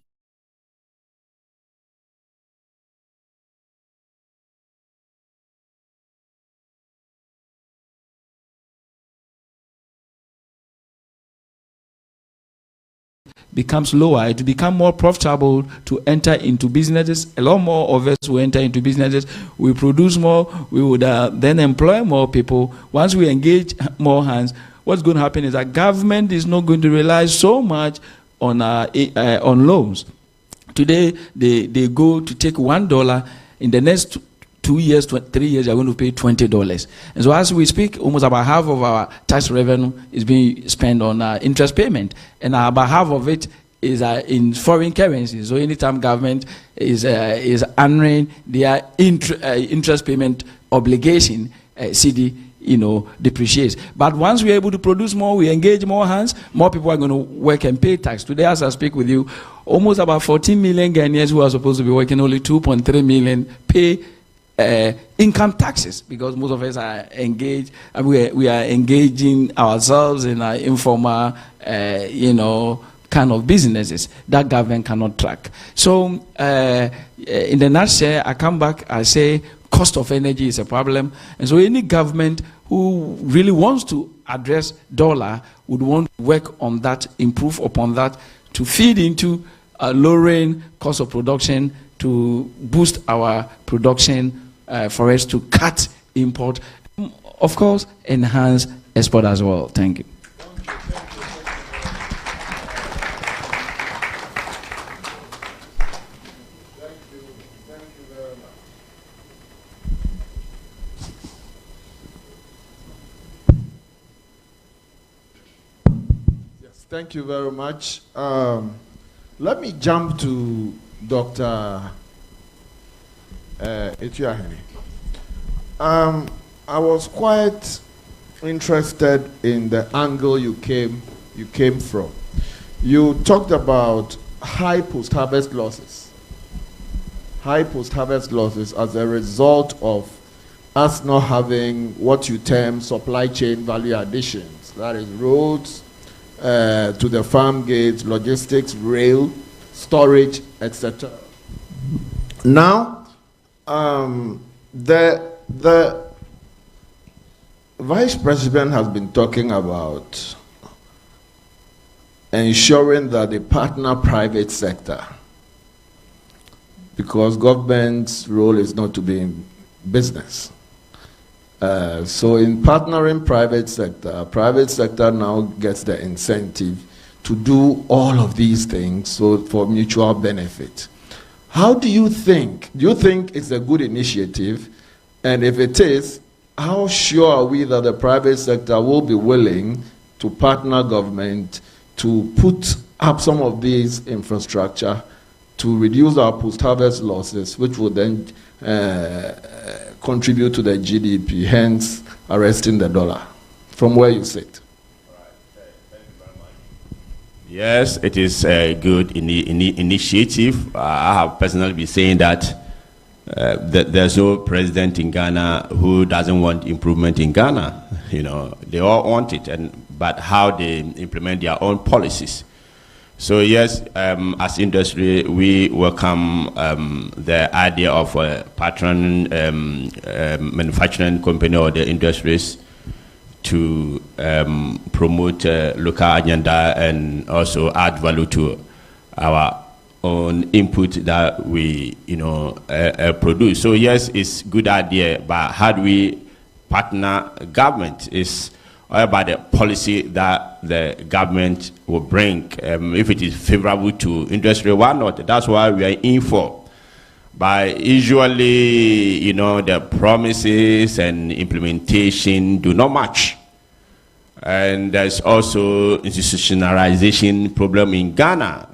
becomes lower, it will become more profitable to enter into businesses. A lot more of us will enter into businesses. We produce more, we would then employ more people. Once we engage more hands, what's going to happen is that government is not going to rely so much on loans. Today, they go to take $1. In the next 2 years, 3 years, they're going to pay $20. And so as we speak, almost about half of our tax revenue is being spent on interest payment. And about half of it is in foreign currency. So anytime government is honoring their interest payment obligation, CD, you know, depreciates. But once we're able to produce more, we engage more hands, more people are going to work and pay tax. Today, as I speak with you, almost about 14 million Ghanaians who are supposed to be working, only 2.3 million pay income taxes, because most of us are engaged, and we are engaging ourselves in informal, you know, kind of businesses that government cannot track. So, in the nutshell, I come back, I say cost of energy is a problem, and so any government who really wants to address dollar would want to work on that, improve upon that, to feed into lowering cost of production, to boost our production, for us to cut import, of course, enhance export as well. Thank you. Yes, thank you very much. Let me jump to Dr. Etuahene. I was quite interested in the angle you came from. You talked about high post-harvest losses. High post-harvest losses as a result of us not having what you term supply chain value additions. That is roads to the farm gates, logistics, rail, storage, etc. Now, the Vice President has been talking about ensuring that they partner private sector, because government's role is not to be in business. So in partnering private sector now gets the incentive to do all of these things, so for mutual benefit. How do you think it's a good initiative? And if it is, how sure are we that the private sector will be willing to partner government to put up some of these infrastructure to reduce our post-harvest losses, which will then contribute to the GDP, hence arresting the dollar, from where you sit? Yes, it is a good initiative. I have personally been saying that there's no president in Ghana who doesn't want improvement in Ghana. You know, they all want it, but how they implement their own policies. So yes, as industry, we welcome the idea of a patron manufacturing company or the industries to promote local agenda and also add value to our own input that we, produce. So yes, it's a good idea, but how do we partner government? Is all about the policy that the government will bring. If it is favorable to industry, why not? That's why we are in for. But usually, the promises and implementation do not match. And there's also institutionalization problem in Ghana.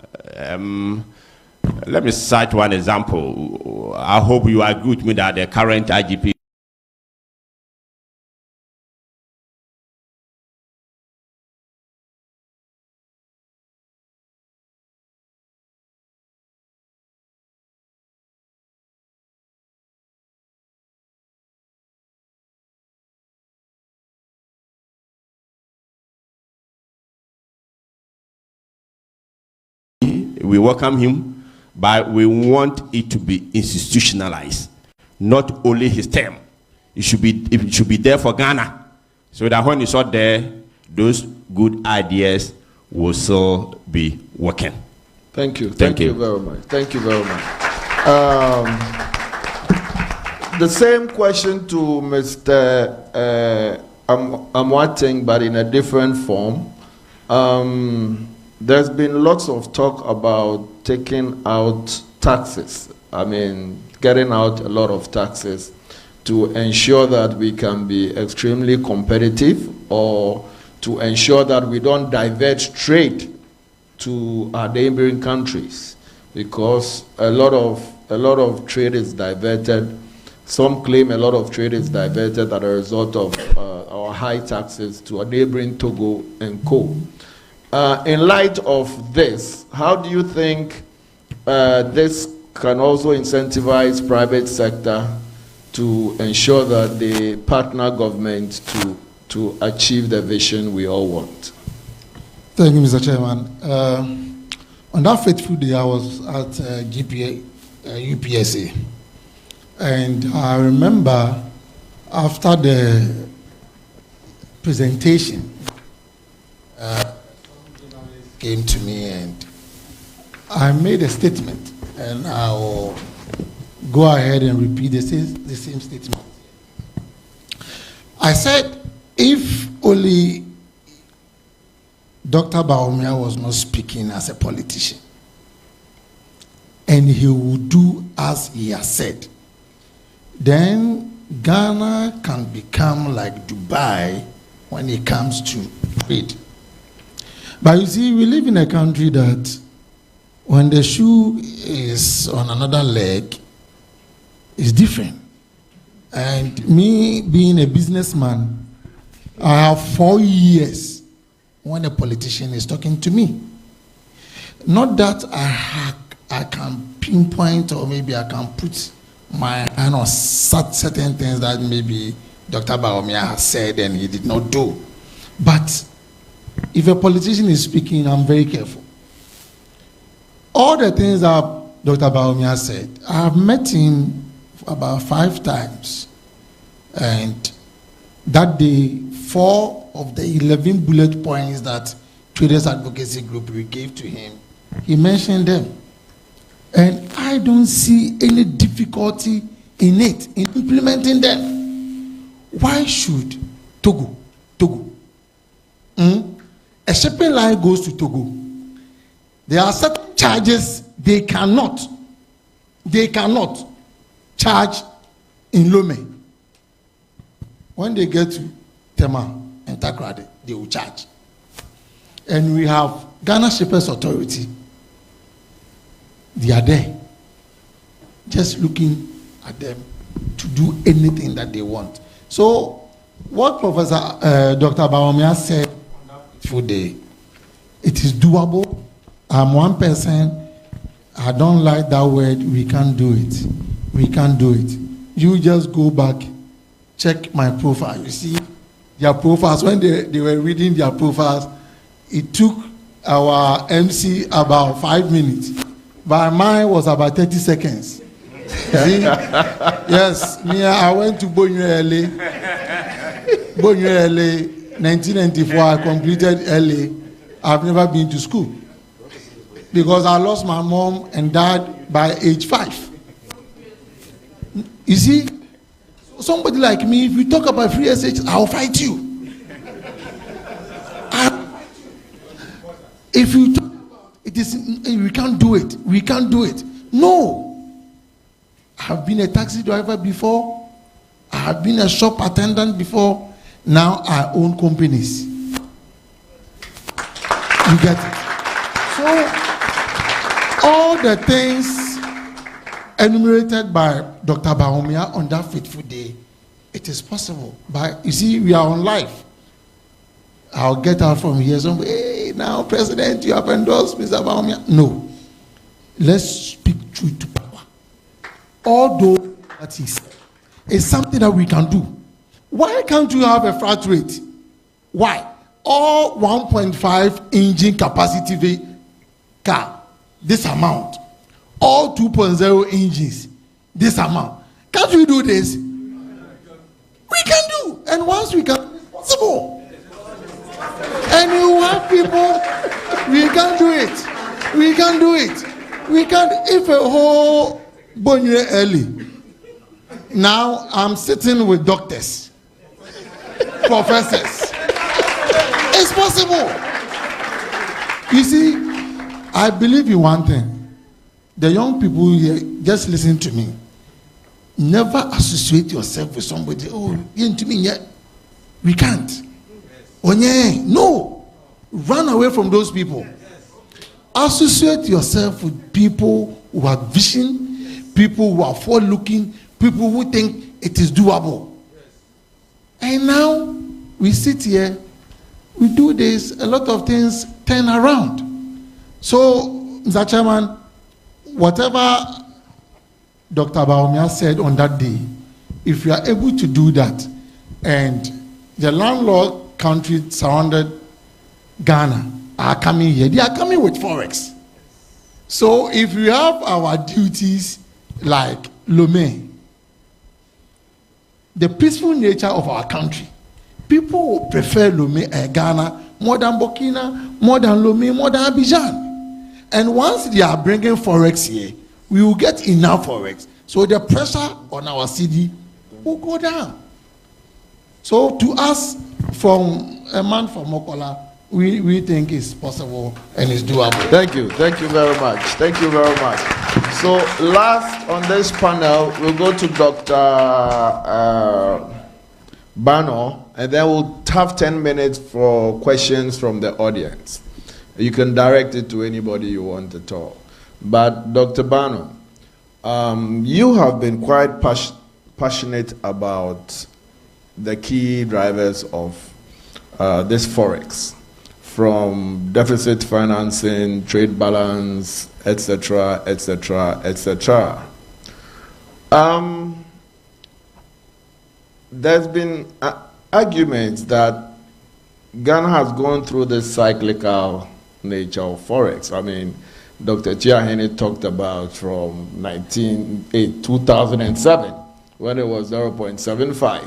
Let me cite one example. I hope you agree with me that the current IGP we welcome him, but we want it to be institutionalized, not only his term. It should be there for Ghana, so that when it's not there, those good ideas will still be working. Thank you. Thank you very much. Thank you very much. The same question to Mr. Amwating, but in a different form. There's been lots of talk about taking out taxes. I mean, getting out a lot of taxes to ensure that we can be extremely competitive, or to ensure that we don't divert trade to our neighboring countries, because a lot of trade is diverted. Some claim a lot of trade is diverted as a result of our high taxes to our neighboring Togo and Co. In light of this, how do you think this can also incentivize private sector to ensure that they partner government to achieve the vision we all want? Thank you, Mr. Chairman. On that fateful day, I was at UPSA, and I remember after the presentation, came to me and I made a statement, and I'll go ahead and repeat the same statement. I said, if only Dr. Bawumia was not speaking as a politician, and he would do as he has said, then Ghana can become like Dubai when it comes to trade. But you see, we live in a country that when the shoe is on another leg, it's different. And me being a businessman, I have 4 years when a politician is talking to me. Not that I can pinpoint, or maybe I can put my hand on certain things that maybe Dr. Bawumia has said and he did not do. But if a politician is speaking, I'm very careful. All the things that Dr. Bawumia said, I have met him about 5 times. And that day, 4 of the 11 bullet points that Traders Advocacy Group we gave to him, he mentioned them. And I don't see any difficulty in it, in implementing them. Why should Togo, a shipping line goes to Togo, there are certain charges they cannot charge in Lome. When they get to Tema and Takrade, they will charge. And we have Ghana Shippers Authority. They are there, just looking at them to do anything that they want. So, what Professor Dr. Bawumia said on that fateful day, it is doable. I'm one person. I don't like that word. We can't do it. We can't do it. You just go back, check my profile. You see their profiles. When they were reading their profiles, it took our MC about 5 minutes, but mine was about 30 seconds. See? Yes, me, I went to Bonyo LA. Bonyo LA, 1994, I completed LA. I've never been to school because I lost my mom and dad by age 5. You see, somebody like me, if you talk about free SH, I'll fight you. If you talk about it, we can't do it. We can't do it. No. I've been a taxi driver before. I have been a shop attendant before. Now I own companies. You get it? So, all the things enumerated by Dr. Bawumia on that fateful day, it is possible. But you see, we are on live. I'll get out from here. So, hey, now, President, you have endorsed Mr. Bawumia. No. Let's speak truth to power. Although that is something that we can do. Why can't you have a flat rate? Why? All 1.5 engine capacity car, this amount. All 2.0 engines, this amount. Can't we do this? We can do. And once we can, it's possible. And you have people, we can do it. We can do it. We can, if a whole Bonye early. Now I'm sitting with doctors, professors. It's possible. You see, I believe in one thing. The young people here, just listen to me. Never associate yourself with somebody. Oh, you into me yet? We can't. Oh, yeah. No. Run away from those people. Associate yourself with people who have vision, people who are forward-looking, people who think it is doable. And now we sit here, we do this, a lot of things turn around. So, Mr. Chairman, whatever Dr. Bawumia said on that day, if you are able to do that, and the landlord countries surrounded Ghana are coming here, they are coming with Forex. So if we have our duties like Lomé, the peaceful nature of our country, people will prefer Lomé and Ghana more than Burkina, more than Lomé, more than Abidjan. And once they are bringing Forex here, we will get enough Forex. So the pressure on our city will go down. So to us, from a man from Mokola, we think it's possible and it's doable. Thank you. Thank you very much. Thank you very much. So last on this panel, we'll go to Dr. Bano, and then we'll have 10 minutes for questions from the audience. You can direct it to anybody you want at all. But Dr. Bano, you have been quite passionate about the key drivers of this Forex, from deficit financing, trade balance, etc., etc., etc. There's been arguments that Ghana has gone through this cyclical nature of Forex. I mean, Dr. Chiahene talked about from 2007, when it was 0.75,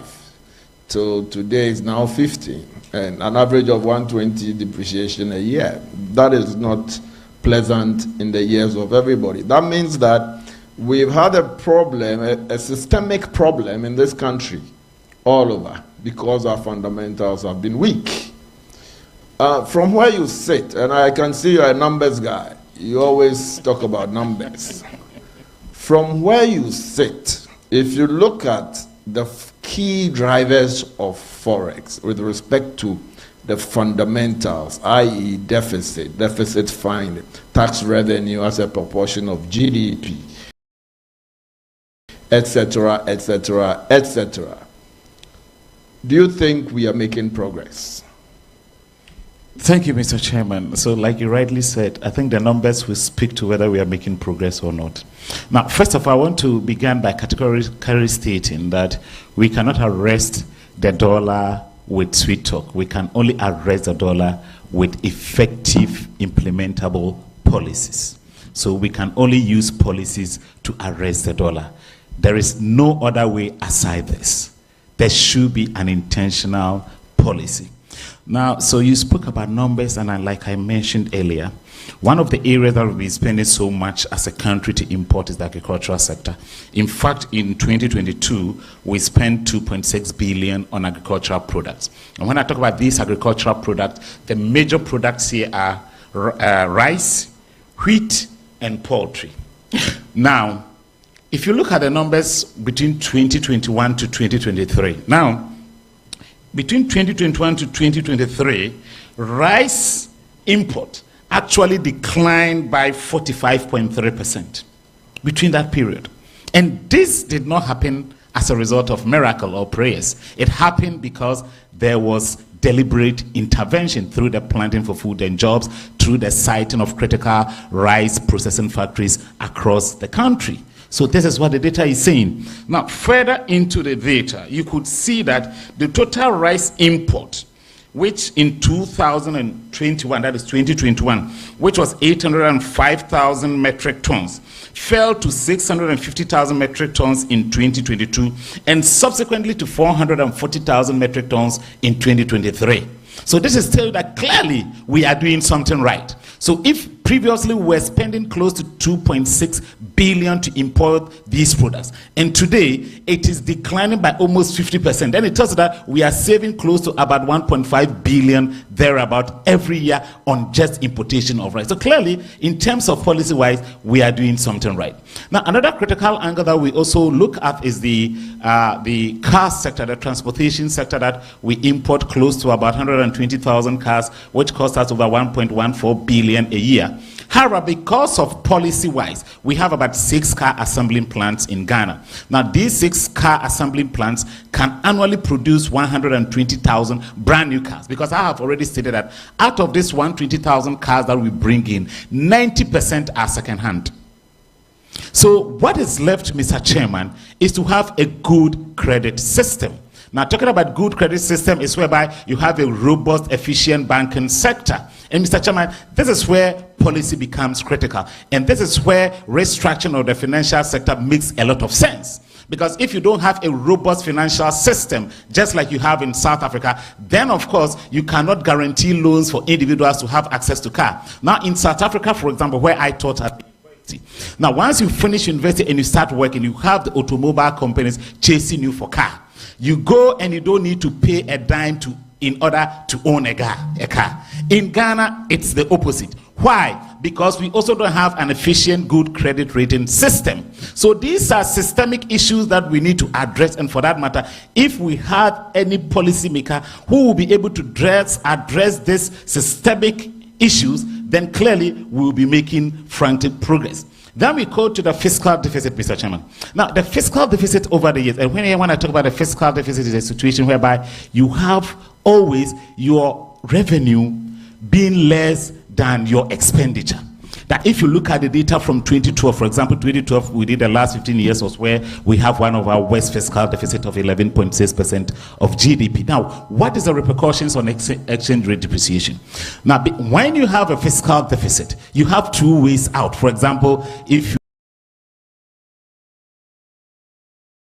till today is now 50, and an average of 120 depreciation a year. That is not pleasant in the years of everybody. That means that we've had a problem, a systemic problem in this country all over, because our fundamentals have been weak. From where you sit, and I can see you're a numbers guy, you always talk about numbers. From where you sit, if you look at the key drivers of Forex with respect to the fundamentals, i.e. deficit finding, tax revenue as a proportion of GDP, etc., etc., etc. Do you think we are making progress? Thank you, Mr. Chairman. So like you rightly said, I think the numbers will speak to whether we are making progress or not. Now, first of all, I want to begin by categorically stating that we cannot arrest the dollar with sweet talk. We can only arrest the dollar with effective implementable policies. So we can only use policies to arrest the dollar. There is no other way aside this. There should be an intentional policy. Now, so you spoke about numbers, and like I mentioned earlier, one of the areas that we've been spending so much as a country to import is the agricultural sector. In fact, in 2022, we spent 2.6 billion on agricultural products. And when I talk about these agricultural products, the major products here are rice, wheat, and poultry. Now, if you look at the numbers between 2021 to 2023, now, between 2021 to 2023, rice import actually declined by 45.3% between that period. And this did not happen as a result of miracle or prayers. It happened because there was deliberate intervention through the Planting for Food and Jobs, through the siting of critical rice processing factories across the country. So this is what the data is saying. Now, further into the data, you could see that the total rice import, which in 2021, that is 2021, which was 805,000 metric tons, fell to 650,000 metric tons in 2022, and subsequently to 440,000 metric tons in 2023. So this is telling that clearly we are doing something right. So if previously we were spending close to 2.6 billion to import these products, and today it is declining by almost 50%, then it tells us that we are saving close to about 1.5 billion thereabout every year on just importation of rice. So clearly, in terms of policy-wise, we are doing something right. Now, another critical angle that we also look at is the car sector, the transportation sector, that we import close to about 120,000 cars, which cost us over 1.14 billion a year. However, because of policy-wise, we have about 6 car assembling plants in Ghana. Now, these 6 car assembling plants can annually produce 120,000 brand new cars, because I have already stated that out of this 120,000 cars that we bring in, 90% are second-hand. So what is left, Mr. Chairman, is to have a good credit system. Now, talking about good credit system is whereby you have a robust, efficient banking sector. And Mr. Chairman, this is where policy becomes critical. And this is where restructuring of the financial sector makes a lot of sense. Because if you don't have a robust financial system, just like you have in South Africa, then of course you cannot guarantee loans for individuals to have access to car. Now in South Africa, for example, where I taught at university, now once you finish university and you start working, you have the automobile companies chasing you for car. You go and you don't need to pay a dime in order to own a car. In Ghana, it's the opposite. Why? Because we also don't have an efficient, good credit rating system. So these are systemic issues that we need to address. And for that matter, if we had any policymaker who will be able to address these systemic issues, then clearly we will be making frantic progress. Then we go to the fiscal deficit, Mr. Chairman. Now, the fiscal deficit over the years, and when I talk about the fiscal deficit, is a situation whereby you have always your revenue being less than your expenditure. That if you look at the data from 2012, for example, 2012, we did the last 15 years was where we have one of our worst fiscal deficit of 11.6% of GDP. Now, what is the repercussions on exchange rate depreciation? Now, when you have a fiscal deficit, you have 2 ways out. For example, if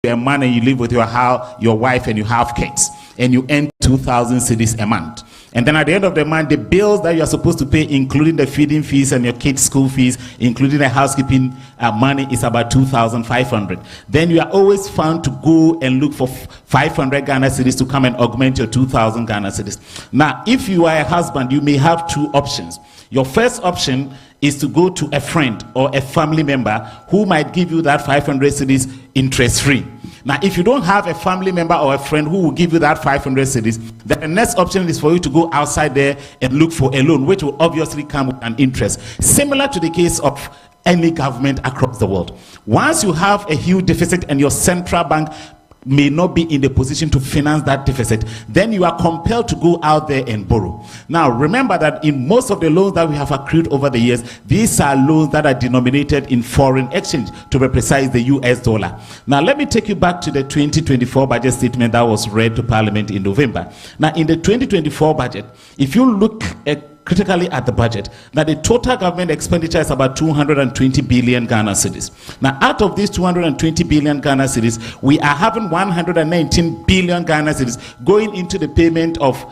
you're a man and you live with your wife and you have kids, and you earn 2,000 cedis a month. And then at the end of the month, the bills that you are supposed to pay, including the feeding fees and your kids' school fees, including the housekeeping money, is about 2,500. Then you are always found to go and look for 500 Ghana cedis to come and augment your 2,000 Ghana cedis. Now, if you are a husband, you may have 2 options. Your first option is to go to a friend or a family member who might give you that 500 cedis interest-free. Now, if you don't have a family member or a friend who will give you that 500 cedis, then the next option is for you to go outside there and look for a loan, which will obviously come with an interest. Similar to the case of any government across the world. Once you have a huge deficit and your central bank may not be in the position to finance that deficit, then you are compelled to go out there and borrow. Now, remember that in most of the loans that we have accrued over the years, these are loans that are denominated in foreign exchange, to be precise, the US dollar. Now, let me take you back to the 2024 budget statement that was read to Parliament in November. Now, in the 2024 budget, if you look critically at the budget, that the total government expenditure is about 220 billion Ghana cedis. Now, out of these 220 billion Ghana cedis, we are having 119 billion Ghana cedis going into the payment of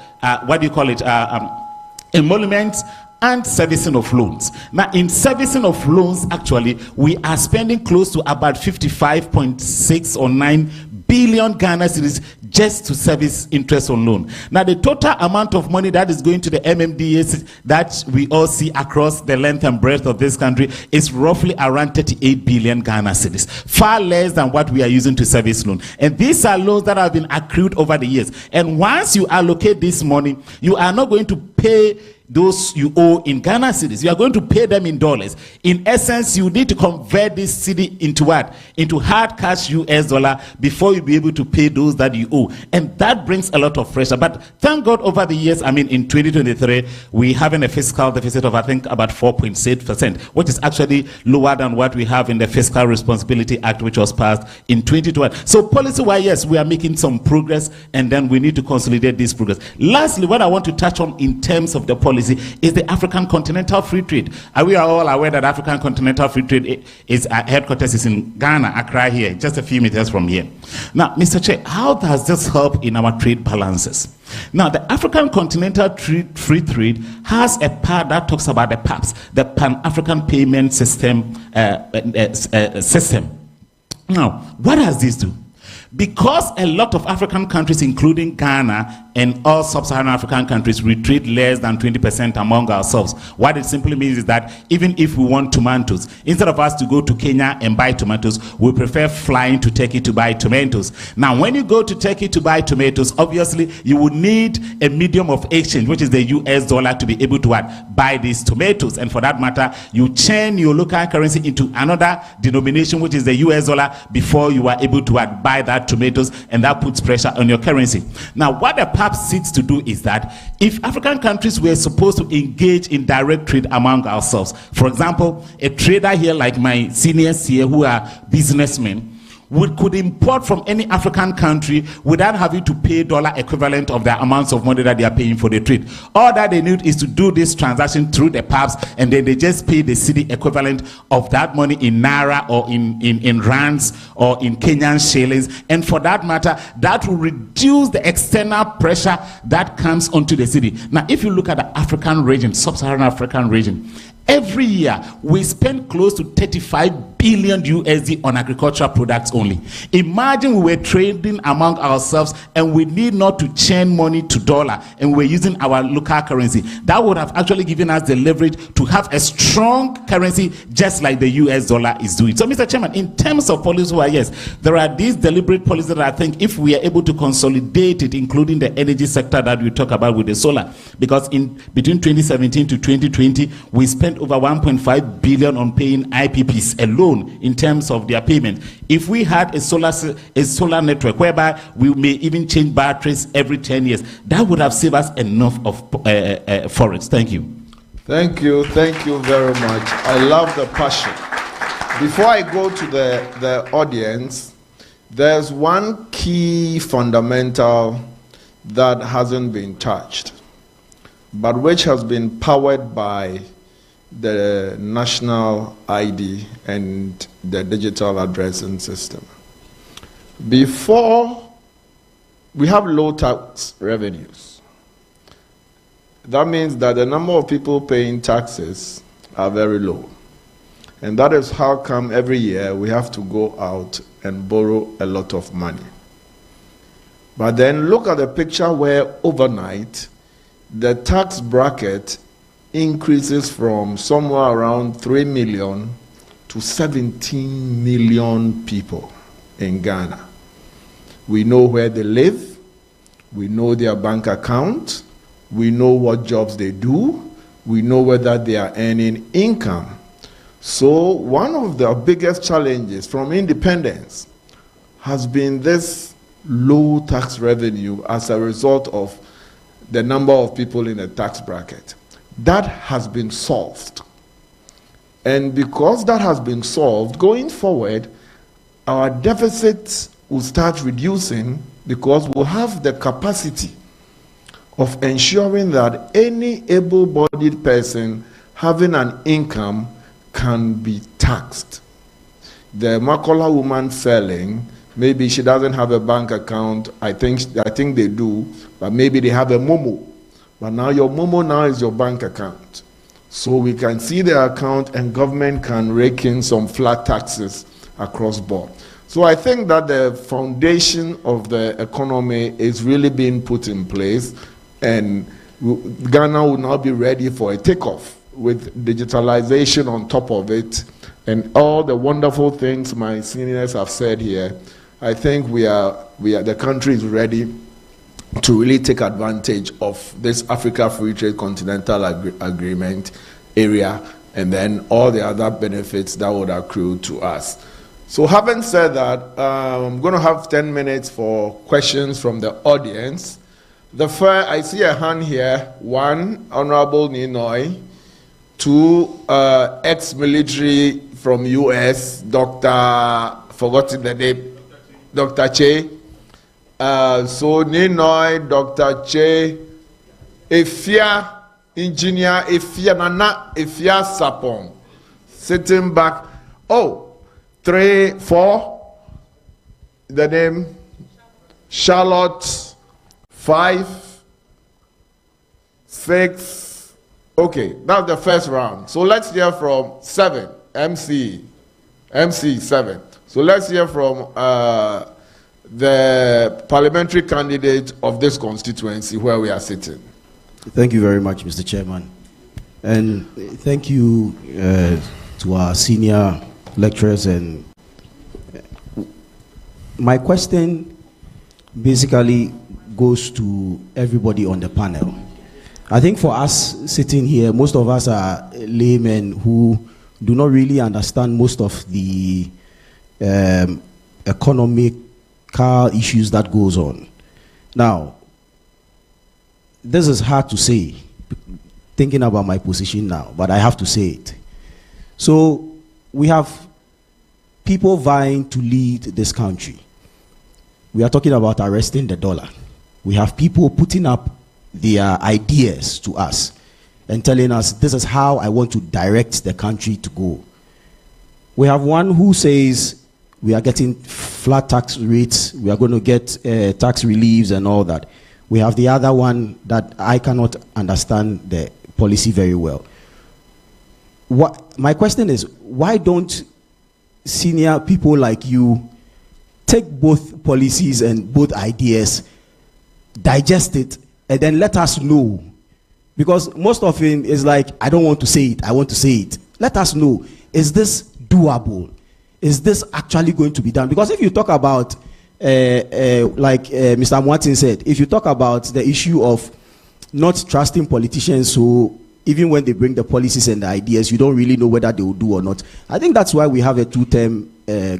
emoluments and servicing of loans. Now, in servicing of loans, actually, we are spending close to about 55.6 or 9 billion Ghana cedis just to service interest on loan. Now, the total amount of money that is going to the MMDAs that we all see across the length and breadth of this country is roughly around 38 billion Ghana cedis, far less than what we are using to service loan. And these are loans that have been accrued over the years. And once you allocate this money, you are not going to pay those you owe in Ghana cedis. You are going to pay them in dollars. In essence, you need to convert this cedi into what? Into hard cash US dollar before you be able to pay those that you owe. And that brings a lot of pressure. But thank God over the years, I mean, in 2023, we having a fiscal deficit of, I think, about 4.6%, which is actually lower than what we have in the Fiscal Responsibility Act, which was passed in 2021. So policy-wise, yes, we are making some progress, and then we need to consolidate this progress. Lastly, what I want to touch on in terms of the policy is the African Continental Free Trade. We are all aware that African Continental Free Trade headquarters is in Ghana, Accra here, just a few meters from here. Now, Mr. Chair, how does this help in our trade balances? Now, the African Continental Free Trade has a part that talks about the PAPS, the Pan-African Payment System. Now, what does this do? Because a lot of African countries, including Ghana and all sub-Saharan African countries, we trade less than 20% among ourselves. What it simply means is that even if we want tomatoes, instead of us to go to Kenya and buy tomatoes, we prefer flying to Turkey to buy tomatoes. Now, when you go to Turkey to buy tomatoes, obviously you would need a medium of exchange, which is the US dollar, to be able to buy these tomatoes. And for that matter, you change your local currency into another denomination, which is the US dollar, before you are able to buy that tomatoes, and that puts pressure on your currency. Now, what the PAPS seeks to do is that if African countries were supposed to engage in direct trade among ourselves, for example, a trader here like my seniors here who are businessmen, could import from any African country without having to pay dollar equivalent of the amounts of money that they are paying for the trade. All that they need is to do this transaction through the PAPS, and then they just pay the cedi equivalent of that money in Naira or in rands or in Kenyan shillings. And for that matter, that will reduce the external pressure that comes onto the cedi. Now, if you look at the African region, sub-Saharan African region, every year we spend close to 35 billion USD on agricultural products only. Imagine we were trading among ourselves and we need not to change money to dollar, and we're using our local currency. That would have actually given us the leverage to have a strong currency, just like the US dollar is doing. So, Mr. Chairman, in terms of policy, yes, there are these deliberate policies that I think if we are able to consolidate it, including the energy sector that we talk about with the solar, because in between 2017 to 2020, we spent over 1.5 billion on paying IPPs alone in terms of their payment. If we had a solar network whereby we may even change batteries every 10 years, that would have saved us enough of forex. Thank you. Thank you very much. I love the passion. Before I go to the audience, there's one key fundamental that hasn't been touched, but which has been powered by the national ID and the digital addressing system. Before, we have low tax revenues. That means that the number of people paying taxes are very low. And that is how come every year we have to go out and borrow a lot of money. But then look at the picture where overnight the tax bracket increases from somewhere around 3 million to 17 million people in Ghana. We know where they live, we know their bank account, we know what jobs they do, we know whether they are earning income. So one of the biggest challenges from independence has been this low tax revenue as a result of the number of people in the tax bracket. That has been solved. And because that has been solved, going forward, our deficits will start reducing because we'll have the capacity of ensuring that any able-bodied person having an income can be taxed. The Makola woman selling, maybe she doesn't have a bank account. I think they do, but maybe they have a Momo. But now your Momo now is your bank account. So we can see the account and government can rake in some flat taxes across board. So I think that the foundation of the economy is really being put in place, and Ghana will now be ready for a takeoff with digitalization on top of it and all the wonderful things my seniors have said here. I think the country is ready to really take advantage of this Africa Free Trade Continental Agreement area and then all the other benefits that would accrue to us. So having said that, I'm going to have 10 minutes for questions from the audience. The first, I see a hand here. One, Honorable Ninoy. Two, ex-military from US, forgotten the name, Dr. Che. So Ninoy, Dr. Che, Efia, Engineer Efia Nana, Efia Sapong, sitting back. Oh, 3, 4, the name, Charlotte, 5, 6, okay, that's the first round. So let's hear from 7, MC 7. So let's hear from the parliamentary candidate of this constituency where we are sitting. Thank you very much, Mr. Chairman. And thank you to our senior lecturers. And my question basically goes to everybody on the panel. I think for us sitting here, most of us are laymen who do not really understand most of the economical issues that goes on. Now, this is hard to say, thinking about my position now, but I have to say it. So we have people vying to lead this country. We are talking about arresting the dollar. We have people putting up their ideas to us and telling us, this is how I want to direct the country to go. We have one who says we are getting flat tax rates, we are going to get tax reliefs and all that. We have the other one that I cannot understand the policy very well. My question is, why don't senior people like you take both policies and both ideas, digest it, and then let us know? Because most of it is like, I don't want to say it, I want to say it. Let us know, is this doable? Is this actually going to be done? Because if you talk about, like Mr. Martin said, if you talk about the issue of not trusting politicians, so even when they bring the policies and the ideas, you don't really know whether they will do or not. I think that's why we have a two-term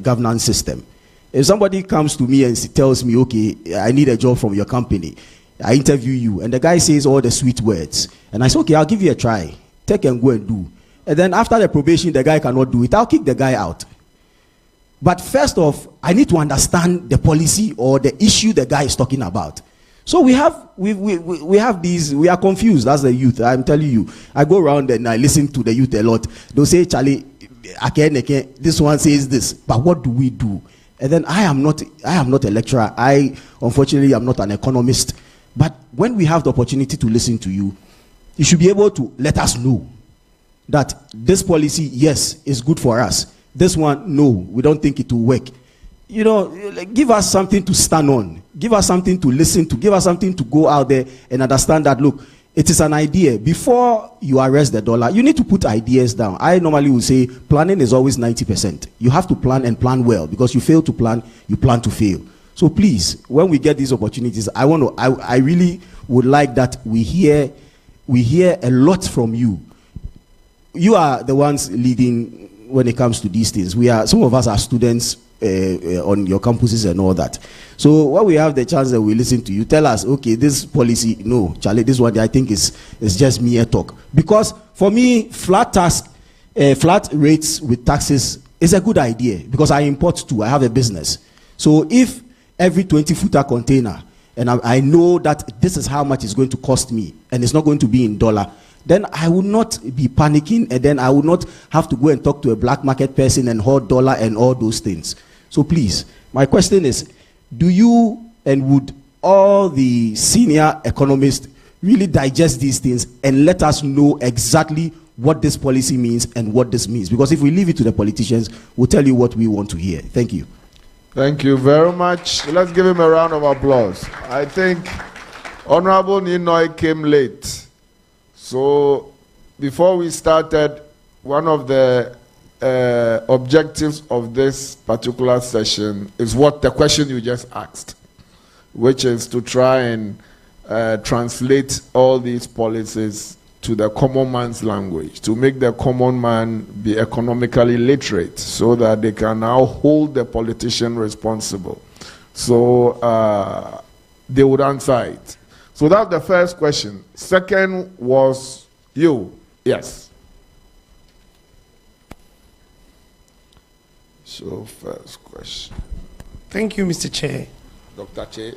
governance system. If somebody comes to me and tells me, okay, I need a job from your company, I interview you, and the guy says all the sweet words, and I say, okay, I'll give you a try. Take and go and do. And then after the probation, the guy cannot do it. I'll kick the guy out. But first off, I need to understand the policy or the issue the guy is talking about. So we have these, we are confused as the youth. I'm telling you, I go around and I listen to the youth a lot. They'll say, Charlie, again, this one says this, but what do we do? And then I am not a lecturer. I, unfortunately, am not an economist. But when we have the opportunity to listen to you, you should be able to let us know that this policy, yes, is good for us. This one, no, we don't think it will work. You know, give us something to stand on. Give us something to listen to. Give us something to go out there and understand that, look, it is an idea. Before you arrest the dollar, you need to put ideas down. I normally would say planning is always 90%. You have to plan and plan well, because you fail to plan, you plan to fail. So please, when we get these opportunities, I really would like that we hear a lot from you. You are the ones leading when it comes to these things. Some of us are students on your campuses and all that. So when we have the chance that we listen to you, tell us, okay, this policy, no, Charlie, this one I think is just mere talk. Because for me, flat rates with taxes is a good idea, because I import too, I have a business. So if every 20-footer container, and I know that this is how much it's going to cost me, and it's not going to be in dollar, then I will not be panicking, and then I will not have to go and talk to a black market person and hold dollar and all those things. So please, my question is, do you and would all the senior economists really digest these things and let us know exactly what this policy means and what this means? Because if we leave it to the politicians, we'll tell you what we want to hear. Thank you. Thank you very much. Let's give him a round of applause. I think Honorable Ninoy came late. So before we started, one of the objectives of this particular session is what the question you just asked, which is to try and translate all these policies to the common man's language, to make the common man be economically literate so that they can now hold the politician responsible. So they would answer it. So that's the first question. Second was you. Yes. So first question. Thank you, Mr. Chair. Dr. Che?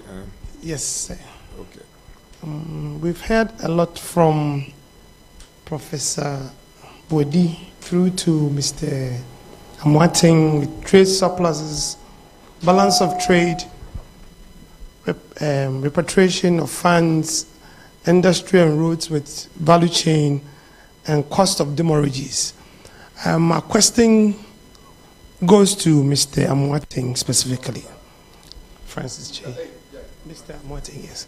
Yes, sir. Okay. We've heard a lot from Professor Bodi through to Mr. Amwating with trade surpluses, balance of trade, repatriation of funds, industry and roads with value chain, and cost of demurrages. My question goes to Mr. Amwating specifically. Francis J. Mr. Amwating, yes.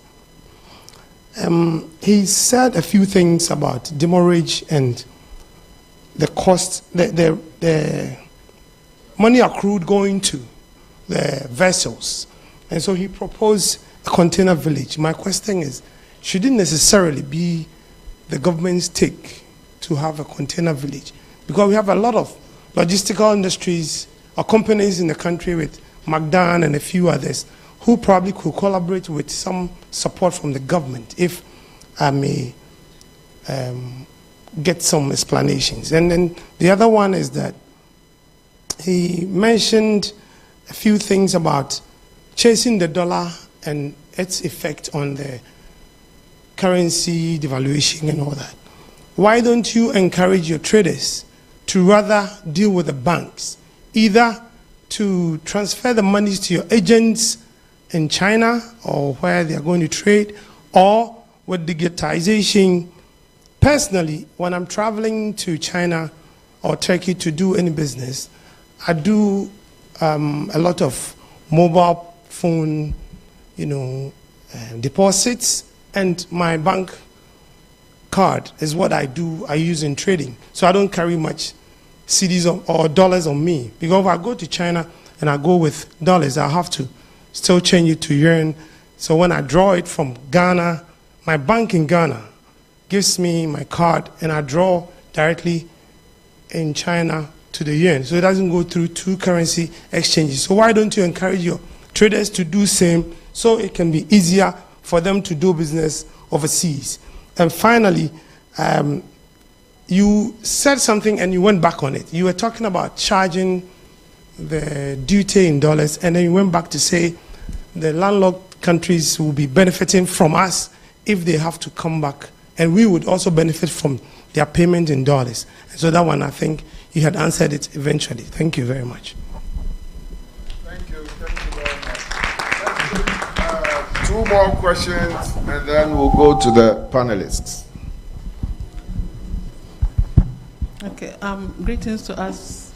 He said a few things about demurrage and the cost, the money accrued going to the vessels. And so he proposed a container village. My question is, should it necessarily be the government's take to have a container village? Because we have a lot of logistical industries or companies in the country with McDan and a few others who probably could collaborate with some support from the government, if I may get some explanations. And then the other one is that he mentioned a few things about chasing the dollar and its effect on the currency devaluation and all that. Why don't you encourage your traders to rather deal with the banks, either to transfer the monies to your agents in China or where they are going to trade, or with digitization? Personally, when I'm traveling to China or Turkey to do any business, I do a lot of mobile phone, deposits, and my bank card is what I use in trading. So I don't carry much cedis or dollars on me, because if I go to China and I go with dollars, I have to still change it to yuan. So when I draw it from Ghana, my bank in Ghana gives me my card, and I draw directly in China to the yuan. So it doesn't go through two currency exchanges. So why don't you encourage your traders to do same, so it can be easier for them to do business overseas? And finally, you said something and you went back on it. You were talking about charging the duty in dollars, and then you went back to say the landlocked countries will be benefiting from us if they have to come back, and we would also benefit from their payment in dollars. And so that one, I think you had answered it eventually. Thank you very much. Thank you very much. Two more questions, and then we'll go to the panelists. Okay, greetings to us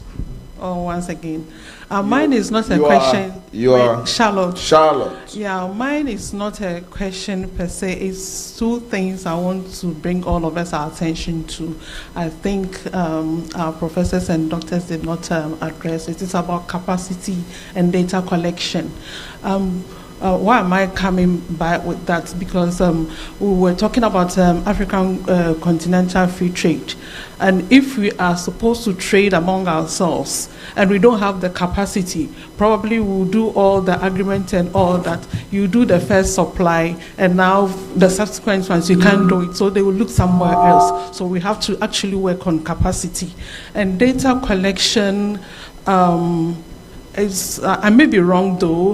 all once again. Mine is not a question. You are Charlotte. Charlotte. Yeah, mine is not a question per se. It's two things I want to bring all of us our attention to. I think our professors and doctors did not address it. It's about capacity and data collection. why am I coming by with that? Because we were talking about African continental free trade. And if we are supposed to trade among ourselves and we don't have the capacity, probably we'll do all the agreement and all that. You do the first supply and now the subsequent ones, you can't do it. So they will look somewhere else. So we have to actually work on capacity. And data collection, I may be wrong though,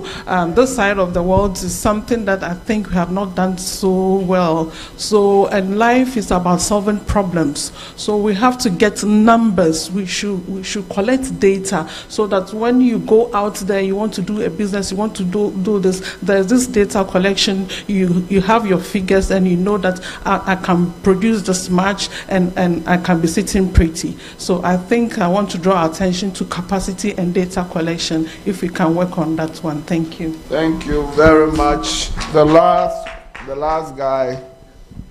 this side of the world is something that I think we have not done so well. So, and life is about solving problems. So we have to get numbers. We should collect data so that when you go out there, you want to do a business, you want to do this, there's this data collection, you have your figures and you know that I can produce this much and I can be sitting pretty. So I think I want to draw attention to capacity and data collection. If we can work on that one. Thank you. Thank you very much. The last guy,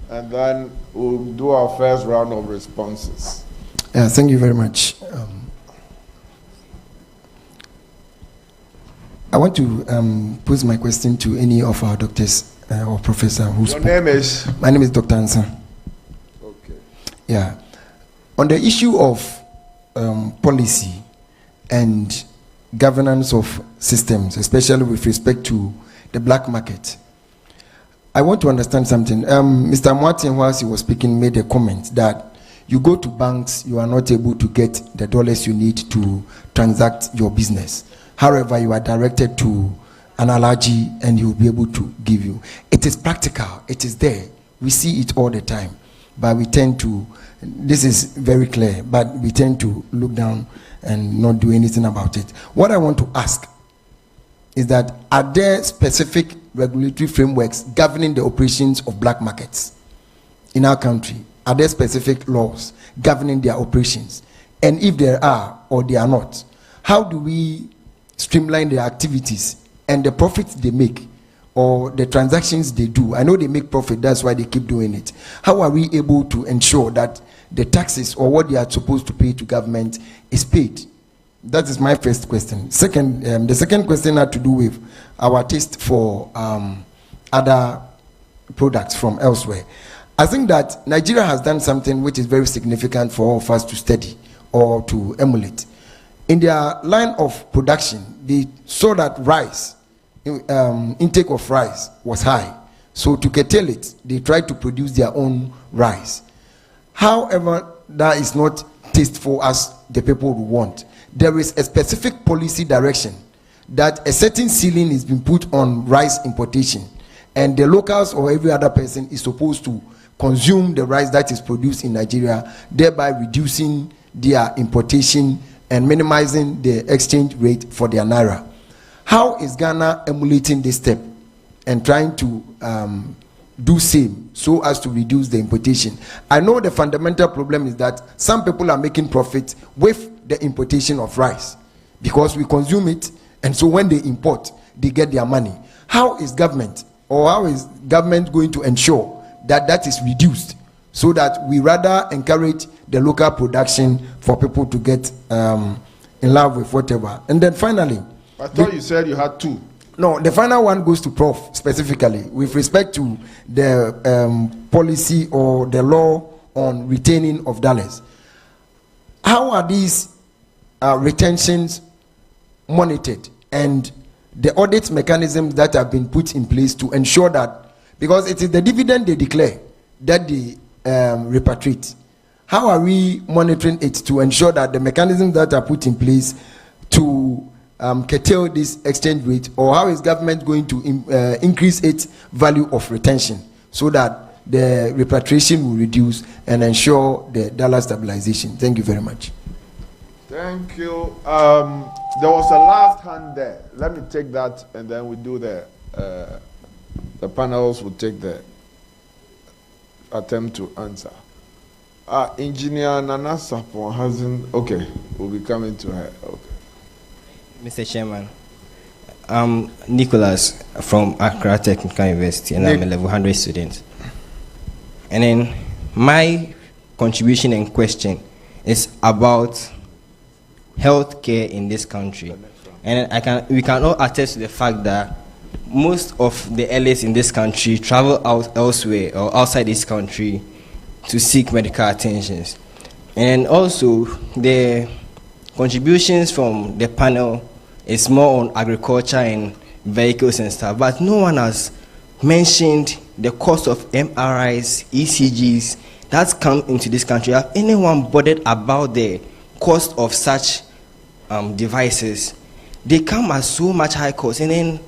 and then we'll do our first round of responses. Thank you very much. I want to pose my question to any of our doctors or professor who spoke. Your name is? My name is Dr. Ansa. Okay. Yeah. On the issue of policy and governance of systems, especially with respect to the black market, I want to understand something. Mr. Martin, whilst he was speaking, made a comment that you go to banks, you are not able to get the dollars you need to transact your business. However, you are directed to an allergy and he will be able to give you. It is practical. It is there. We see it all the time. But we tend to, this is very clear, but we tend to look down and not do anything about it. What I want to ask is that, are there specific regulatory frameworks governing the operations of black markets in our country? Are there specific laws governing their operations? And if there are or they are not, how do we streamline their activities and the profits they make or the transactions they do? I know they make profit, that's why they keep doing it. How are we able to ensure that the taxes or what they are supposed to pay to government is paid? That is my first question. Second, the second question had to do with our taste for other products from elsewhere. I think that Nigeria has done something which is very significant for all of us to study or to emulate. In their line of production, they saw that rice, intake of rice was high. So to curtail it, they tried to produce their own rice. However, that is not tasteful as the people would want. There is a specific policy direction that a certain ceiling is being put on rice importation, and the locals or every other person is supposed to consume the rice that is produced in Nigeria, thereby reducing their importation and minimizing the exchange rate for their naira. How is Ghana emulating this step and trying to do same so as to reduce the importation? I know the fundamental problem is that some people are making profit with the importation of rice because we consume it, and so when they import, they get their money. How is government going to ensure that that is reduced so that we rather encourage the local production for people to get in love with whatever? And then finally, I thought you said you had two. No, the final one goes to Prof specifically with respect to the policy or the law on retaining of dollars. How are these retentions monitored and the audit mechanisms that have been put in place to ensure that, because it is the dividend they declare that they repatriate. How are we monitoring it to ensure that the mechanisms that are put in place to curtail this exchange rate, or how is government going to increase its value of retention so that the repatriation will reduce and ensure the dollar stabilization? Thank you very much. Thank you. There was a last hand there. Let me take that, and then we do the panels will take the attempt to answer. Engineer Nana Sapon hasn't. Okay, we'll be coming to her. Okay. Mr. Chairman, I'm Nicholas from Accra Technical University, and I'm a level 100 student. And then my contribution and question is about healthcare in this country. And we can all attest to the fact that most of the elites in this country travel out elsewhere or outside this country to seek medical attentions. And also, the contributions from the panel is more on agriculture and vehicles and stuff, but no one has mentioned the cost of MRIs, ECGs that's come into this country. Have anyone bothered about the cost of such devices? They come at so much high cost. And then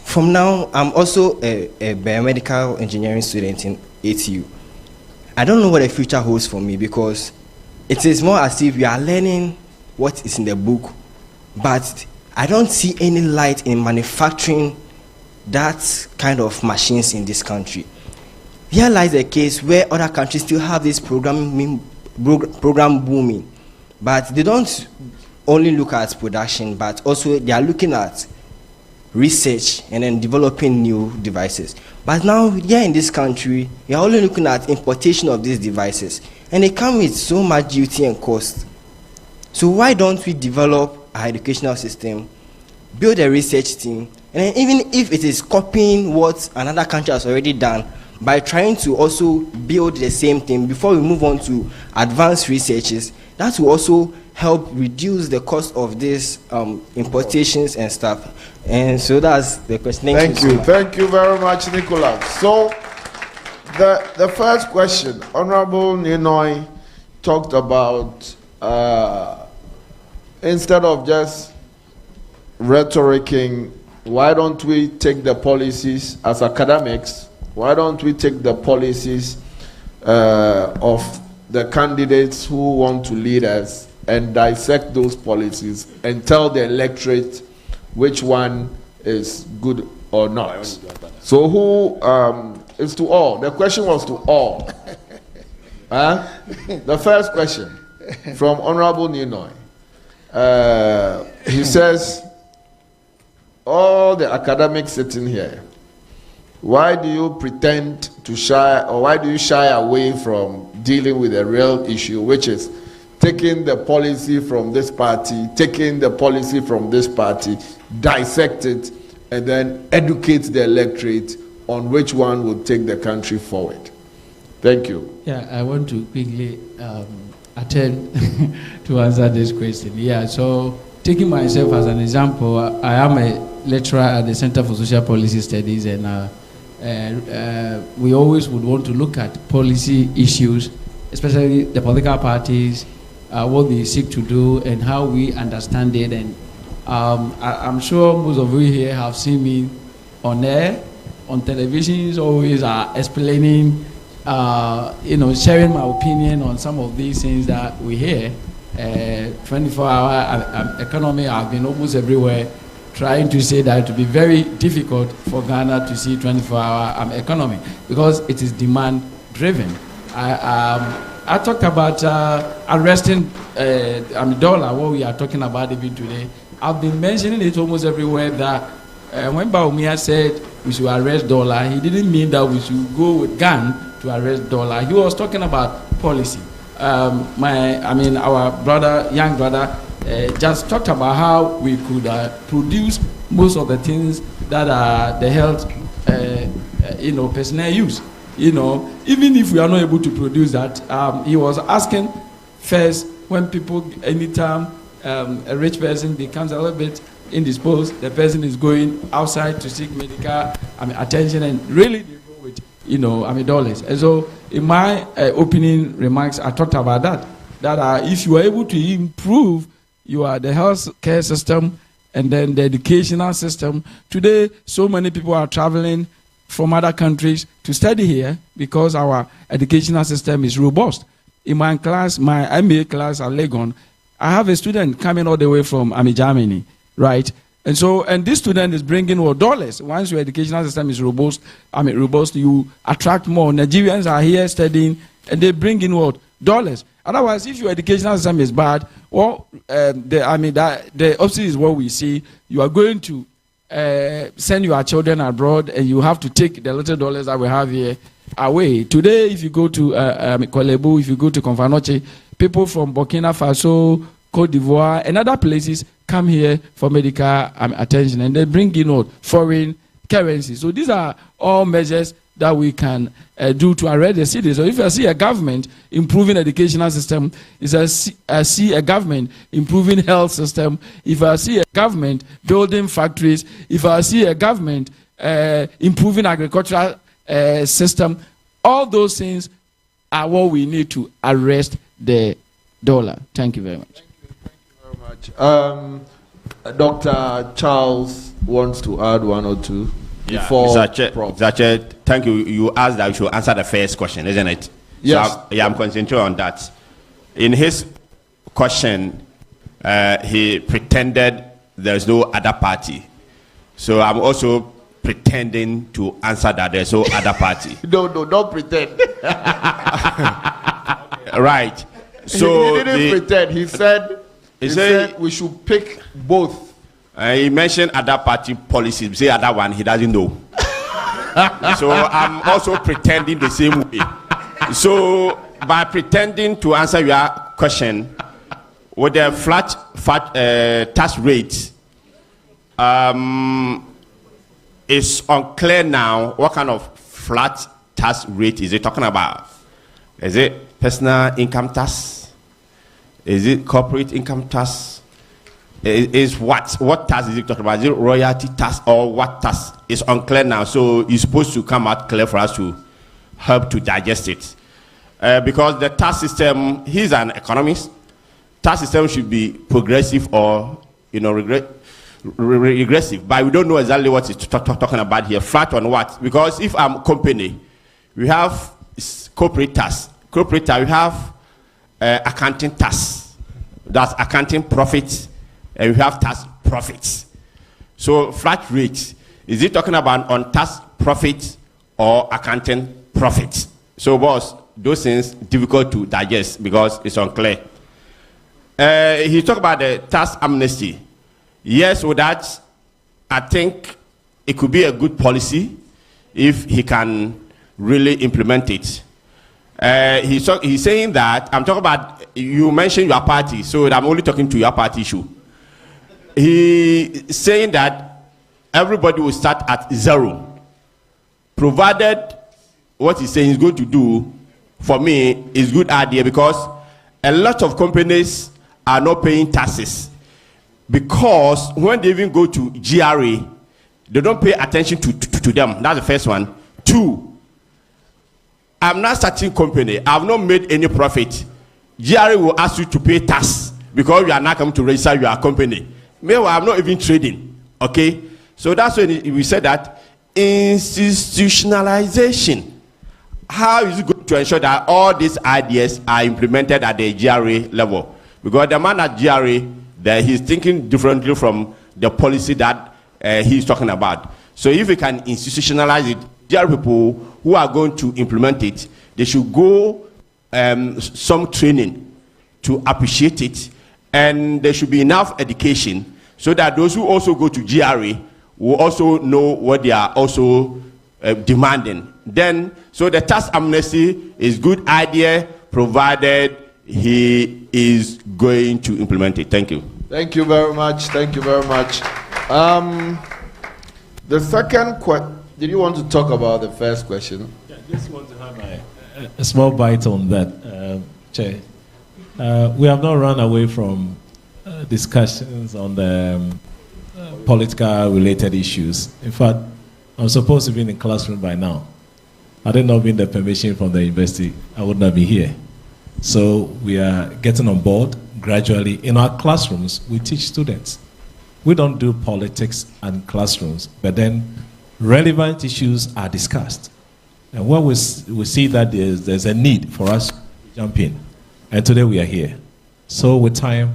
from now, I'm also a biomedical engineering student in ATU. I don't know what the future holds for me, because it is more as if we are learning what is in the book, but I don't see any light in manufacturing that kind of machines in this country. Here lies a case where other countries still have this program booming, but they don't only look at production, but also they are looking at research and then developing new devices. But now here in this country, we are only looking at importation of these devices, and they come with so much duty and cost. So why don't we develop our educational system, build a research team, and then even if it is copying what another country has already done, by trying to also build the same thing before we move on to advanced researches, that will also help reduce the cost of these importations and stuff. And so that's the question. Thank you. Thank you very much, Nicholas. So the first question, Honorable Ninoy talked about instead of just rhetoricing, why don't we take the policies as academics? Why don't we take the policies of the candidates who want to lead us and dissect those policies and tell the electorate which one is good or not? So who is to all? The question was to all. The first question from Honorable Ninoy. He says, all the academics sitting here, why do you pretend to shy, or why do you shy away from dealing with a real issue, which is taking the policy from this party, taking the policy from this party, dissect it, and then educate the electorate on which one will take the country forward? Thank you. Yeah, I want to quickly attempt to answer this question. Yeah, so taking myself as an example, I am a lecturer at the Center for Social Policy Studies, and we always would want to look at policy issues, especially the political parties, what they seek to do and how we understand it. And I'm sure most of you here have seen me on air, on television, always explaining, sharing my opinion on some of these things that we hear. 24-hour economy, I've been almost everywhere trying to say that it will be very difficult for Ghana to see 24-hour economy because it is demand driven. I talked about arresting dollar, what we are talking about even today. I've been mentioning it almost everywhere that when Bawumia said we should arrest dollar, he didn't mean that we should go with gun to arrest dollar. He was talking about policy. Our brother, young brother, just talked about how we could produce most of the things that the health, personnel use. Even if we are not able to produce that, he was asking first when people, anytime a rich person becomes a little bit indisposed, the person is going outside to seek medical attention, and really they go with dollars. And so in my opening remarks, I talked about that if you are able to improve the health care system and then the educational system. Today, so many people are traveling from other countries to study here because our educational system is robust. In my class, my MBA class at Legon, I have a student coming all the way from Germany, right? And so, and this student is bringing dollars. Once your educational system is robust, you attract more. Nigerians are here studying, and they bring in dollars. Otherwise, if your educational system is bad, the opposite is what we see. You are going to send your children abroad, and you have to take the little dollars that we have here away. Today, if you go to Kolebu, if you go to Konfanoche, people from Burkina Faso, Cote d'Ivoire, and other places come here for medical attention, and they bring in foreign currency. So these are all measures that we can do to arrest the cities. So if I see a government improving educational system, if I see a government improving health system, if I see a government building factories, if I see a government improving agricultural system, all those things are what we need to arrest the dollar. Thank you very much. Thank you very much. Dr. Charles wants to add one or two. Before thank you. You asked that we should answer the first question, isn't it? Yes. So I'm concentrating on that. In his question, he pretended there's no other party. So I'm also pretending to answer that there's no other party. No, don't pretend. Right. So he didn't pretend. He said we should pick both. He mentioned other party policies. Say other one, he doesn't know. So I'm also pretending the same way. So by pretending to answer your question with the flat tax rate, it's unclear now what kind of flat tax rate is it talking about. Is it personal income tax? Is it corporate income tax? Is what tax is it talking about? Is it royalty tax or what tax? It's unclear now, so it's supposed to come out clear for us to help to digest it. Because the tax system, he's an economist. Tax system should be progressive or regressive, but we don't know exactly what it's talking about here. Flat on what? Because if I'm a company, we have corporate tax. Corporate tax, we have accounting tax. That's accounting profits. And we have tax profits. So flat rate, is it talking about on tax profits or accounting profits? So boss, those things difficult to digest because it's unclear. He talked about the tax amnesty. Yes, with that, I think it could be a good policy if he can really implement it. He's saying that, I'm talking about, you mentioned your party, so I'm only talking to your party issue. He's saying that everybody will start at zero, provided what he's saying is going to do, for me, is good idea, because a lot of companies are not paying taxes, because when they even go to GRA, they don't pay attention to them. That's the first one. Two, I'm not starting company, I've not made any profit. GRA will ask you to pay tax because you are not coming to register your company. Meanwhile, I'm not even trading. Okay? So that's when we said that institutionalization. How is it going to ensure that all these ideas are implemented at the GRA level? Because the man at GRA, he's thinking differently from the policy that he's talking about. So if we can institutionalize it, GRA people who are going to implement it, they should go some training to appreciate it, and there should be enough education so that those who also go to GRA will also know what they are also demanding. Then, so the tax amnesty is good idea, provided he is going to implement it. Thank you. Thank you very much. Thank you very much. The second question, did you want to talk about the first question? Yeah, I just want to have a small bite on that, Chair. We have not run away from discussions on the political related issues. In fact, I'm supposed to be in the classroom by now. Had it not been the permission from the university, I would not be here. So we are getting on board gradually. In our classrooms, we teach students. We don't do politics and classrooms, but then relevant issues are discussed. And when we see that there's a need for us to jump in, and today we are here. So with time,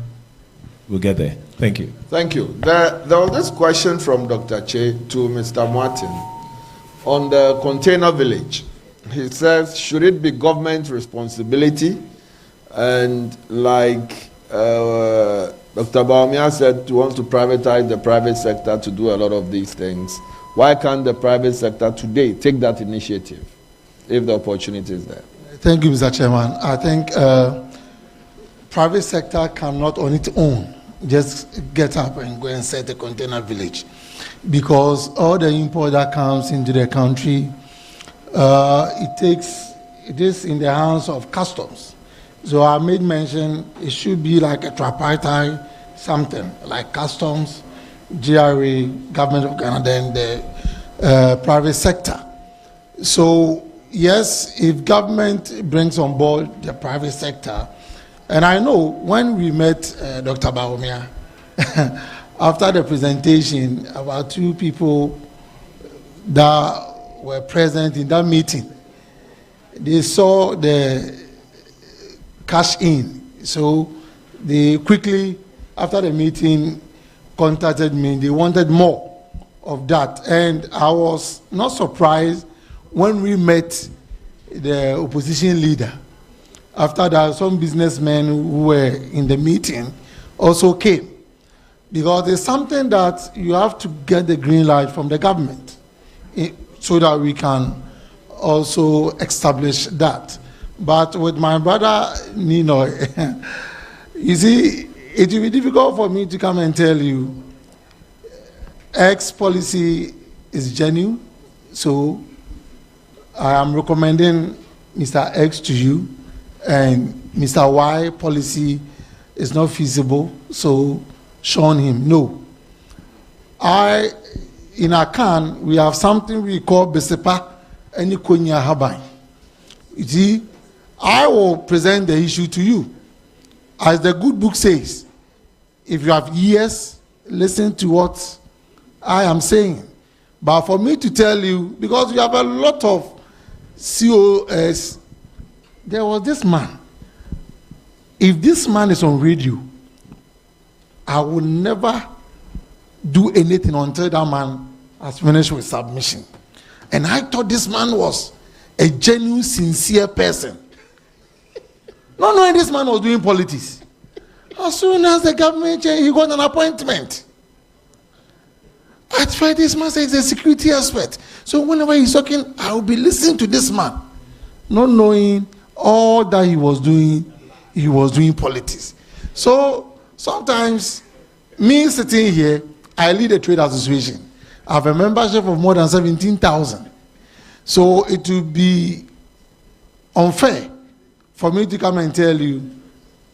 we'll get there. Thank you. Thank you. There was this question from Dr. Che to Mr. Martin on the container village. He says, should it be government responsibility? And like Dr. Baumia said, he wants to privatize the private sector to do a lot of these things. Why can't the private sector today take that initiative if the opportunity is there? Thank you, Mr. Chairman. I think private sector cannot on its own just get up and go and set a container village. because all the import that comes into the country, it is in the hands of customs. So I made mention it should be like a tripartite something, like customs, GRA, government of Ghana, then the private sector. So yes, if government brings on board the private sector, and I know when we met Dr. Bawumia, after the presentation, about 2 people that were present in that meeting, they saw the cash in. So they quickly, after the meeting, contacted me. They wanted more of that. And I was not surprised when we met the opposition leader. After that, some businessmen who were in the meeting also came. Because it's something that you have to get the green light from the government so that we can also establish that. But with my brother Nino, you see, it will be difficult for me to come and tell you X policy is genuine, so I am recommending Mr. X to you, and Mr. Y policy is not feasible, so shun him. No. In Akan, we have something we call Besepa and Konya Habai. You see, I will present the issue to you. As the good book says, if you have ears, listen to what I am saying. But for me to tell you, because we have a lot of COS, there was this man. If this man is on radio, I will never do anything until that man has finished with submission. And I thought this man was a genuine, sincere person. Not knowing this man was doing politics. As soon as the government changed, he got an appointment. I tried this man says he's a security expert. So whenever he's talking, I will be listening to this man. Not knowing all that he was doing politics. So sometimes, me sitting here, I lead a trade association. I have a membership of more than 17,000. So it would be unfair for me to come and tell you,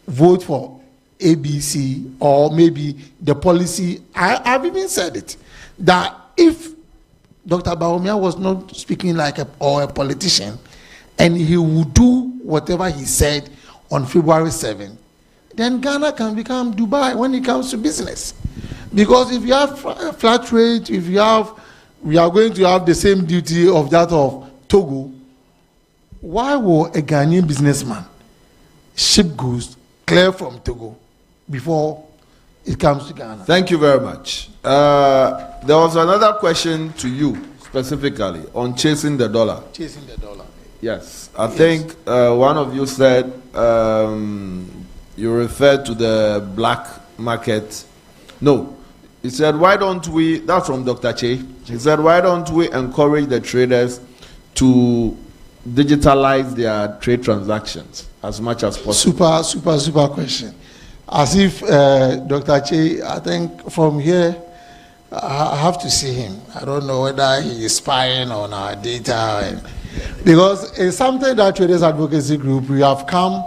vote for ABC, or maybe the policy. I've even said it, that if Dr. Bawumia was not speaking like a politician, and he would do whatever he said on February 7th, then Ghana can become Dubai when it comes to business. Because if you have flat rate, we are going to have the same duty of that of Togo, why will a Ghanaian businessman ship goods clear from Togo before it comes to Ghana? Thank you very much. There was another question to you specifically on chasing the dollar. Chasing the dollar. Yes. I think one of you said you referred to the black market. No. He said, why don't we, that's from Dr. Che. He said, why don't we encourage the traders to digitalize their trade transactions as much as possible? Super question. As if Dr. Che, I think from here, I have to see him. I don't know whether he is spying on our data. Because it's something that Traders Advocacy Group, we have come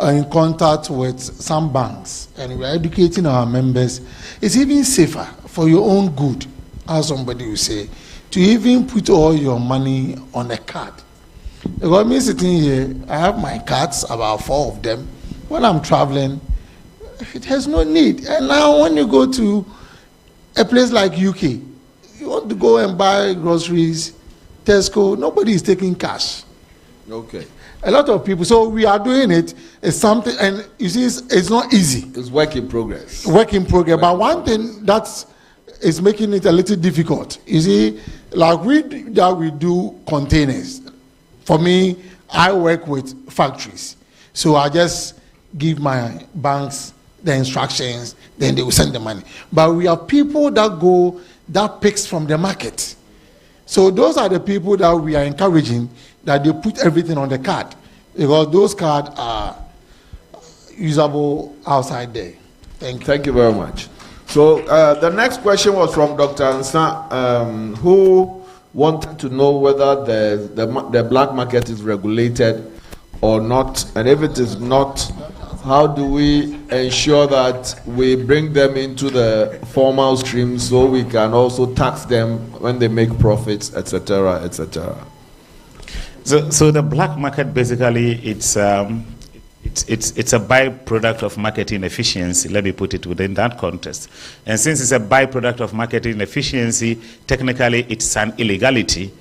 in contact with some banks, and we are educating our members. It's even safer for your own good, as somebody will say, to even put all your money on a card. Because me sitting here, I have my cards, about 4 of them. When I'm traveling, it has no need. And now when you go to a place like UK, you want to go and buy groceries, Tesco, nobody is taking cash. Okay. A lot of people, so we are doing it. It's something, and you see, it's not easy. It's work in progress. Work in progress. But one thing that is making it a little difficult, you see, like we do containers. For me, I work with factories. So I just give my banks the instructions, then they will send the money. But we have people that picks from the market. So those are the people that we are encouraging, that they put everything on the card, because those cards are usable outside there. Thank you very much. So the next question was from Dr. Ansa, who wanted to know whether the black market is regulated or not, and if it is not, how do we ensure that we bring them into the formal stream so we can also tax them when they make profits, etc., etc.? So the black market basically it's a byproduct of marketing efficiency. Let me put it within that context. And since it's a byproduct of marketing efficiency, technically it's an illegality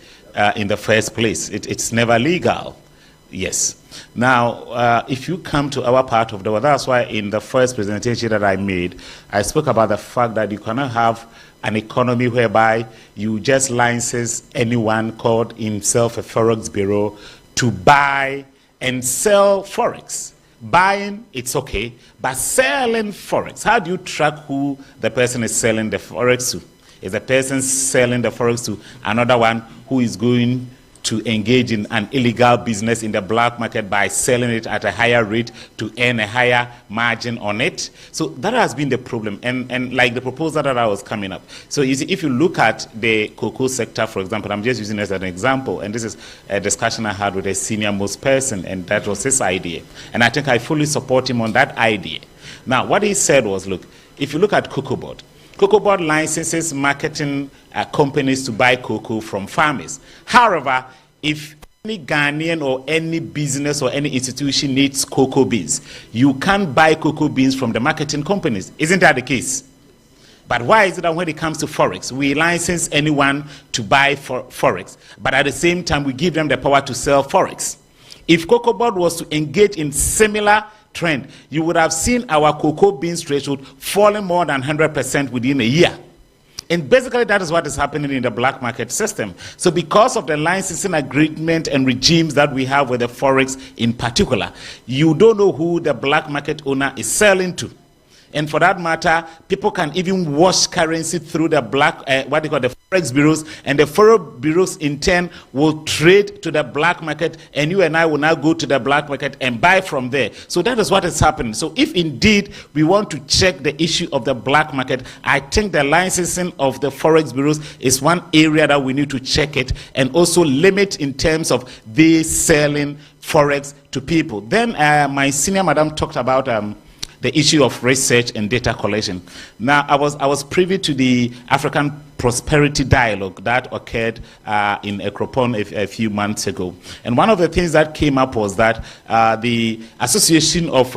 in the first place. It's never legal. Yes. Now, if you come to our part of the world, that's why in the first presentation that I made, I spoke about the fact that you cannot have an economy whereby you just license anyone called himself a forex bureau to buy and sell forex. Buying, it's okay, but selling forex, how do you track who the person is selling the forex to? Is the person selling the forex to another one who is going to engage in an illegal business in the black market by selling it at a higher rate to earn a higher margin on it? So that has been the problem, and like the proposal that I was coming up. So you see, if you look at the cocoa sector, for example, I'm just using this as an example, and this is a discussion I had with a senior most person, and that was his idea. And I think I fully support him on that idea. Now, what he said was, look, if you look at Cocoa Board licenses marketing companies to buy cocoa from farmers. However, if any Ghanaian or any business or any institution needs cocoa beans, you can't buy cocoa beans from the marketing companies. Isn't that the case? But why is it that when it comes to forex, we license anyone to buy forex, but at the same time we give them the power to sell forex? If Cocoa Board was to engage in similar trend, you would have seen our cocoa beans threshold falling more than 100% within a year. And basically that is what is happening in the black market system. So because of the licensing agreement and regimes that we have with the forex in particular, you don't know who the black market owner is selling to. And for that matter, people can even wash currency through the black, what they call the forex bureaus, and the forex bureaus in turn will trade to the black market, and you and I will now go to the black market and buy from there. So that is what is happening. So if indeed we want to check the issue of the black market, I think the licensing of the forex bureaus is one area that we need to check it, and also limit in terms of they selling forex to people. Then my senior madam talked about the issue of research and data collection. Now, I was privy to the African Prosperity Dialogue that occurred in Ekropon a few months ago. And one of the things that came up was that the Association of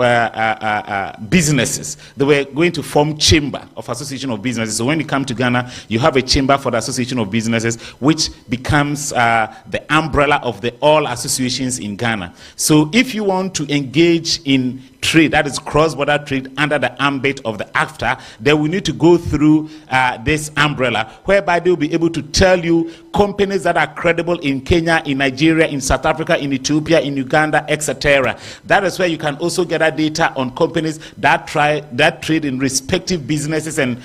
Businesses, they were going to form Chamber of Association of Businesses. So when you come to Ghana, you have a Chamber for the Association of Businesses, which becomes the umbrella of the all associations in Ghana. So if you want to engage in trade, that is cross-border trade under the ambit of the AFTA, then we need to go through this umbrella, whereby they will be able to tell you companies that are credible in Kenya, in Nigeria, in South Africa, in Ethiopia, in Uganda, etc. That is where you can also gather data on companies that trade in respective businesses and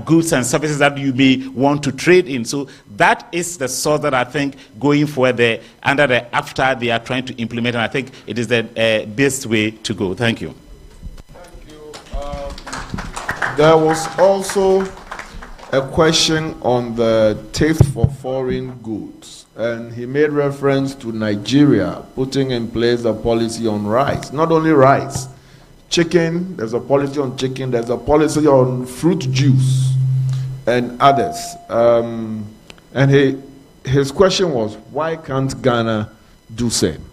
goods and services that you may want to trade in. So that is the source that I think going forward under the AFTA they are trying to implement, and I think it is the best way to go. Thank you. Thank you. There was also a question on the taste for foreign goods, and he made reference to Nigeria putting in place a policy on rice. Not only rice, chicken, there's a policy on chicken, there's a policy on fruit juice and others. And his question was, why can't Ghana do same?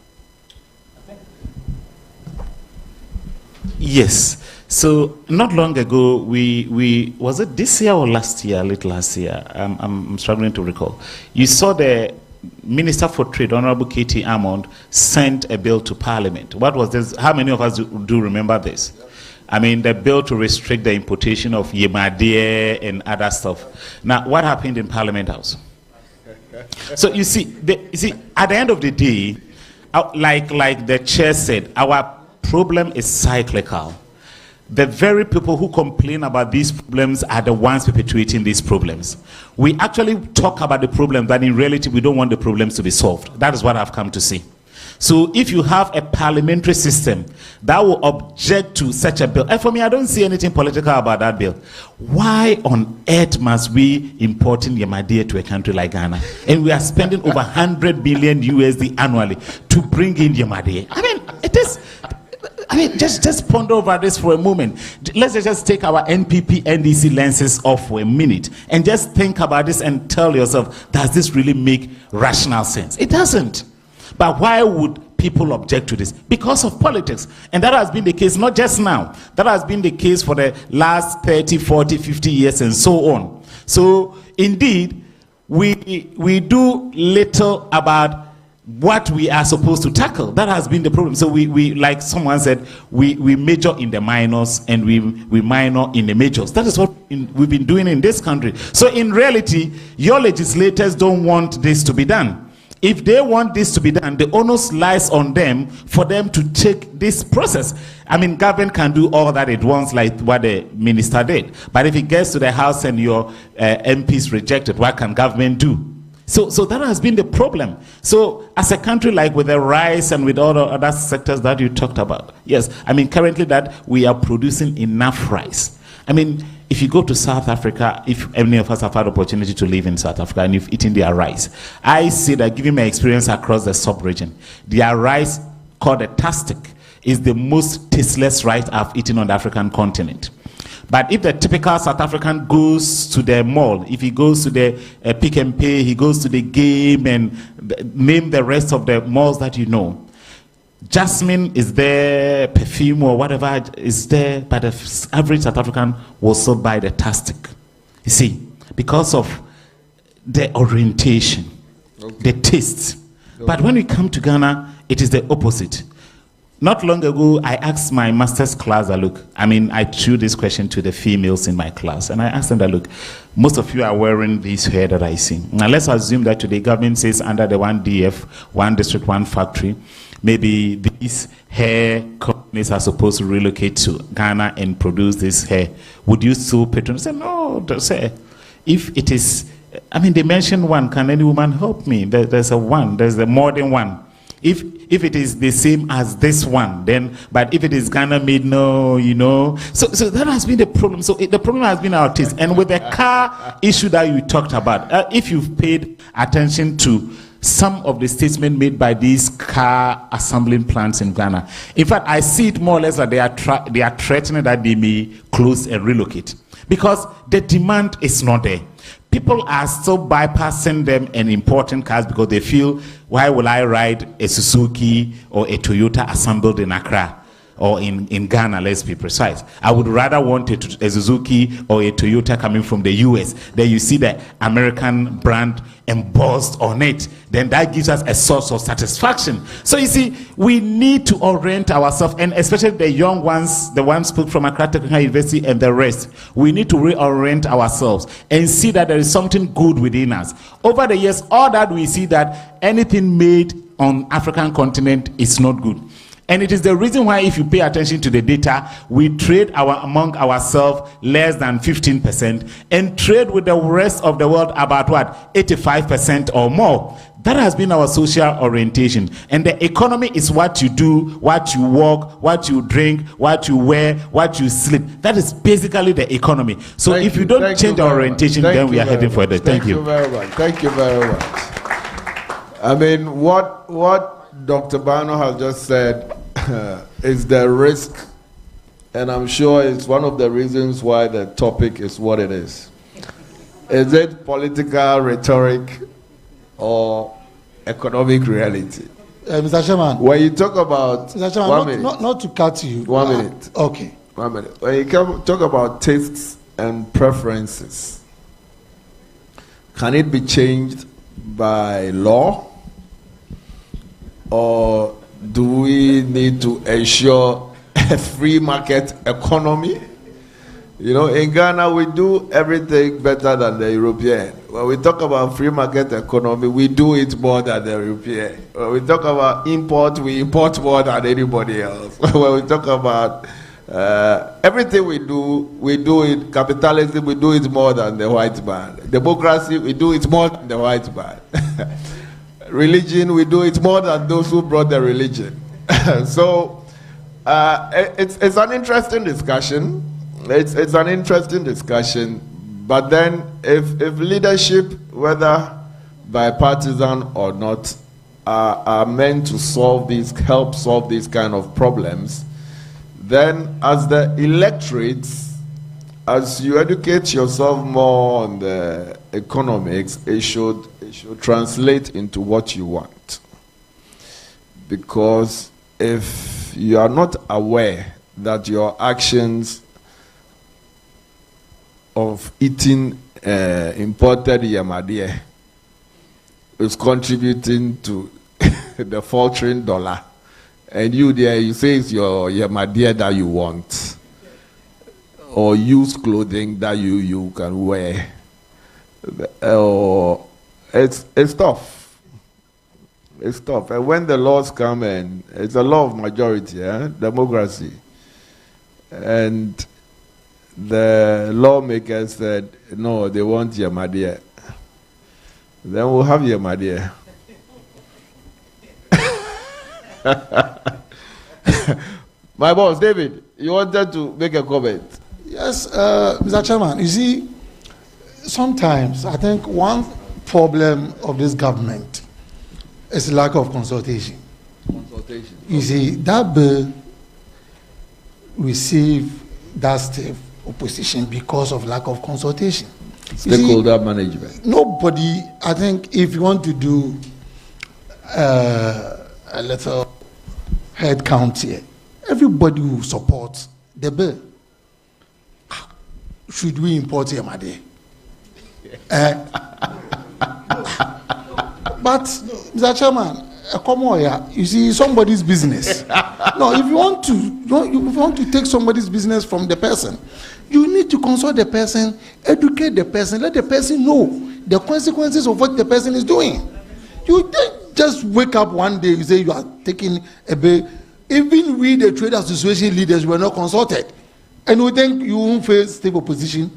Yes. So not long ago, we was it this year or last year, late last year? I'm struggling to recall. You saw the Minister for Trade, Honorable Katie Amond, sent a bill to Parliament. What was this? How many of us do remember this? I mean, the bill to restrict the importation of yemade and other stuff. Now, what happened in Parliament House? So you see, at the end of the day, like the chair said, our problem is cyclical. The very people who complain about these problems are the ones perpetuating these problems. We actually talk about the problem, but in reality, we don't want the problems to be solved. That is what I've come to see. So if you have a parliamentary system that will object to such a bill, and for me, I don't see anything political about that bill. Why on earth must we import Yamadiya to a country like Ghana? And we are spending over 100 billion USD annually to bring in Yamadiya. I mean, it is... I mean, just ponder over this for a moment. Let's just take our NPP, NDC lenses off for a minute and just think about this and tell yourself, does this really make rational sense? It doesn't. But why would people object to this? Because of politics. And that has been the case not just now. That has been the case for the last 30, 40, 50 years and so on. So, indeed, we do little about what we are supposed to tackle. That has been the problem. So we like someone said, we major in the minors and we minor in the majors. That is what we've been doing in this country. So in reality, your legislators don't want this to be done. If they want this to be done, the onus lies on them for them to take this process. I mean, government can do all that it wants, like what the minister did. But if it gets to the House and your MPs reject it, what can government do? So that has been the problem. So as a country like with the rice and with all the other sectors that you talked about, yes, I mean currently that we are producing enough rice. I mean, if you go to South Africa, if any of us have had opportunity to live in South Africa and you've eaten their rice, I see that given my experience across the sub-region, their rice called a tastic is the most tasteless rice I've eaten on the African continent. But if the typical South African goes to the mall, if he goes to the Pick and Pay, he goes to the game and name the rest of the malls that you know, jasmine is there, perfume or whatever is there, but the average South African will still buy the tastic. You see, because of the orientation, the taste. But when we come to Ghana, it is the opposite. Not long ago, I asked my master's class, I threw this question to the females in my class, and I asked them that, look, most of you are wearing this hair that I see. Now, let's assume that today government says under the 1DF, one district, one factory, maybe these hair companies are supposed to relocate to Ghana and produce this hair. Would you still patronize? Say, no, say, if it is, they mentioned one, can any woman help me? There's a one, there's a more than one. If it is the same as this one, then, but if it is Ghana made, no, you know. So that has been the problem. So the problem has been our taste. And with the car issue that you talked about, if you've paid attention to some of the statements made by these car assembling plants in Ghana, in fact, I see it more or less that they are threatening that they may close and relocate because the demand is not there. People are still bypassing them and importing cars because they feel, why will I ride a Suzuki or a Toyota assembled in Accra or in Ghana, let's be precise. I would rather want a Suzuki or a Toyota coming from the US. Then you see the American brand embossed on it. Then that gives us a source of satisfaction. So you see, we need to orient ourselves, and especially the young ones, the ones put from Accra Technical University and the rest, we need to reorient ourselves and see that there is something good within us. Over the years, all that we see that anything made on African continent is not good. And it is the reason why, if you pay attention to the data, we trade among ourselves less than 15% and trade with the rest of the world about what? 85% or more. That has been our social orientation. And the economy is what you do, what you walk, what you drink, what you wear, what you sleep. That is basically the economy. So if you don't change our orientation, then we are heading for it. Thank you. Very much. Thank you very much. I mean, what Dr. Bano has just said is the risk, and I'm sure it's one of the reasons why the topic is what it is. Is it political rhetoric or economic reality? Mr. Chairman. When you talk about... Mr. Chairman, not to cut you. 1 minute. Okay. 1 minute. When you talk about tastes and preferences, can it be changed by law? Or do we need to ensure a free market economy? You know, in Ghana, we do everything better than the European. When we talk about free market economy, we do it more than the European. When we talk about import, we import more than anybody else. When we talk about everything we do it, capitalism, we do it more than the white man. Democracy, we do it more than the white man. religion, we do it more than those who brought the religion. So it's an interesting discussion. It's an interesting discussion. But then if leadership, whether bipartisan or not, are meant to help solve these kind of problems, then as the electorates, as you educate yourself more on the economics, it should translate into what you want. Because if you are not aware that your actions of eating imported yamadieh is contributing to the faltering dollar, and you there, you say it's your yamadieh that you want, or used clothing that you can wear, it's tough. It's tough. And when the laws come in, it's a law of majority, democracy. And the lawmakers said, no, they want yamadieh. Then we'll have yamadieh. My boss, David, you wanted to make a comment? Yes, Mr. Chairman, you see, sometimes I think one problem of this government is lack of consultation. You see, that bill received that stiff opposition because of lack of consultation. Stakeholder management. Nobody, I think, if you want to do a little head count here, everybody will support the bill. Should we import Yamade? But, Mr. Chairman, come on here. You see, somebody's business. No, if you want to take somebody's business from the person, you need to consult the person, educate the person, let the person know the consequences of what the person is doing. You don't just wake up one day, you say you are taking a bill. Even we, the trade association leaders, were not consulted. And we think you won't face stiff opposition.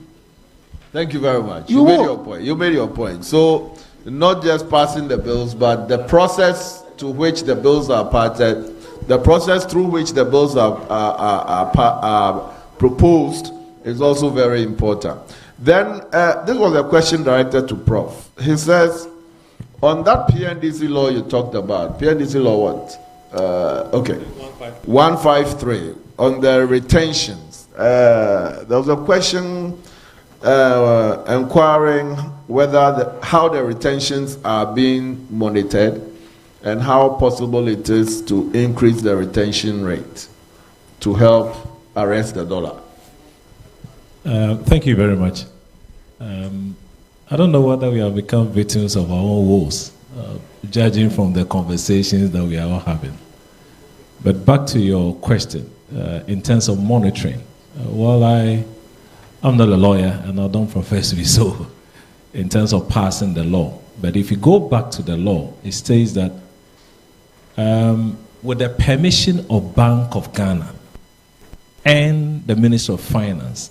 Thank you very much. You made your point. You made your point. So, not just passing the bills, but the process to which the bills are parted, the process through which the bills are proposed is also very important. Then, this was a question directed to Prof. He says, on that PNDC law you talked about, PNDC law what? Okay. 153, on the retentions. There was a question inquiring whether how the retentions are being monitored and how possible it is to increase the retention rate to help arrest the dollar. Thank you very much. I don't know whether we have become victims of our own woes, judging from the conversations that we are all having. But back to your question, in terms of monitoring, well, I'm not a lawyer and I don't profess to be so in terms of passing the law. But if you go back to the law, it states that with the permission of Bank of Ghana and the Minister of Finance,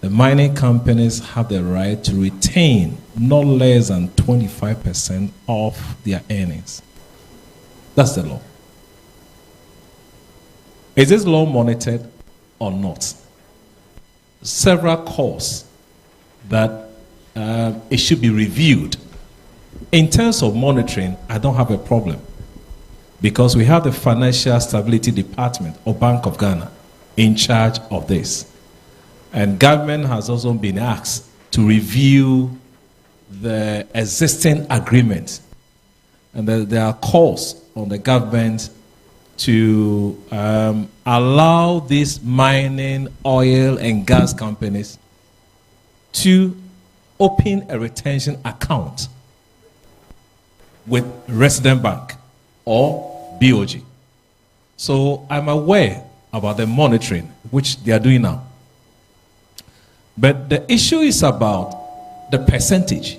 the mining companies have the right to retain not less than 25% of their earnings. That's the law. Is this law monitored or not? Several calls that it should be reviewed. In terms of monitoring, I don't have a problem because we have the Financial Stability Department or Bank of Ghana in charge of this. And government has also been asked to review the existing agreement. And there are calls on the government to allow these mining, oil, and gas companies to open a retention account with Resident Bank or BOG. So I'm aware about the monitoring, which they are doing now. But the issue is about the percentage.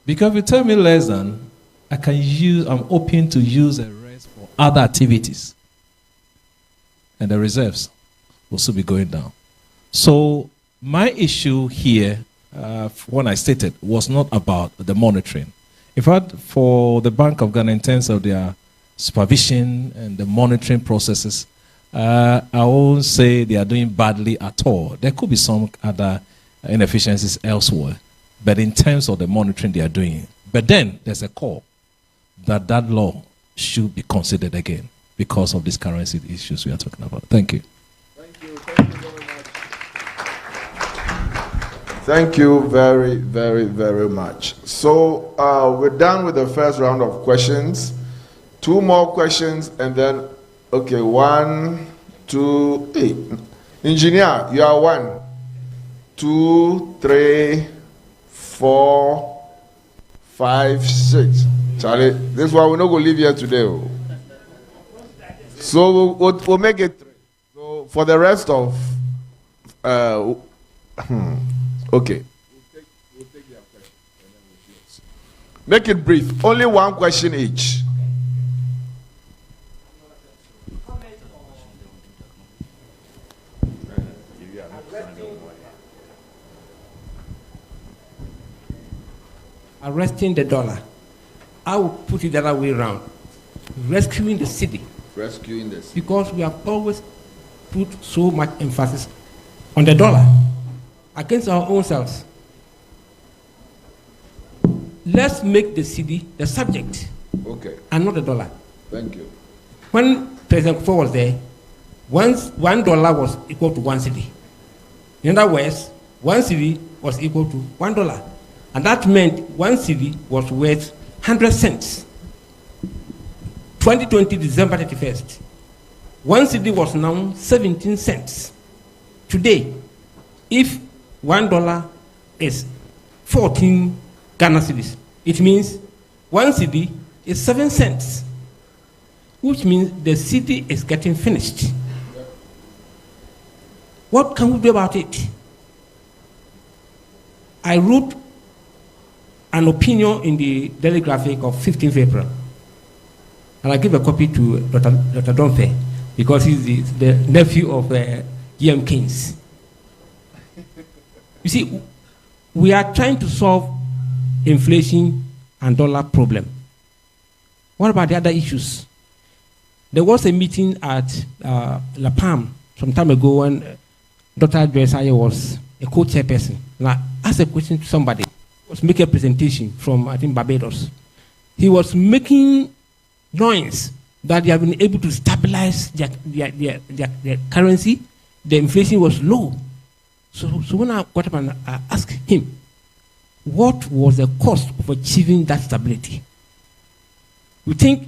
Because if you tell me less than, I'm open to use the rest for other activities. And the reserves will still be going down. So my issue here, when I stated, was not about the monitoring. In fact, for the Bank of Ghana, in terms of their supervision and the monitoring processes, I won't say they are doing badly at all. There could be some other inefficiencies elsewhere, but in terms of the monitoring they are doing. But then there's a call that that law should be considered again because of these currency issues we are talking about. Thank you. Thank you. Thank you very much. Thank you very, very, very much. So we're done with the first round of questions. 2 more questions and then, okay, 1, 2, 8. Engineer, you are 1, 2, 3, 4, 5, 6. Charlie, this one we're not going to leave here today. So we'll make it 3. So for the rest of, okay. We'll take their question and then we'll close. Make it brief. Only 1 question each. Arresting the dollar. I will put it the other way around. Rescuing the city. Rescuing the city. Because we have always put so much emphasis on the dollar against our own selves. Let's make the city the subject. Okay. And not the dollar. Thank you. When President Kufuor was there, $1 was equal to 1 cedi. In other words, 1 cedi was equal to $1. And that meant 1 cedi was worth 100 cents. 2020, December 31st. 1 cedi was now 17 cents. Today, if $1 is 14 Ghana cedis, it means 1 cedi is 7 cents. Which means the city is getting finished. What can we do about it? I wrote an opinion in the Daily Graphic of 15th April. And I give a copy to Dr. Domfe because he's the nephew of E.M. Keynes. You see, we are trying to solve inflation and dollar problem. What about the other issues? There was a meeting at La Palm some time ago when Dr. Dresaya was a co-chairperson. And I asked a question to somebody. Was making a presentation from, I think, Barbados. He was making noise that they have been able to stabilize their currency. The inflation was low. So when I got up and I asked him, what was the cost of achieving that stability? You think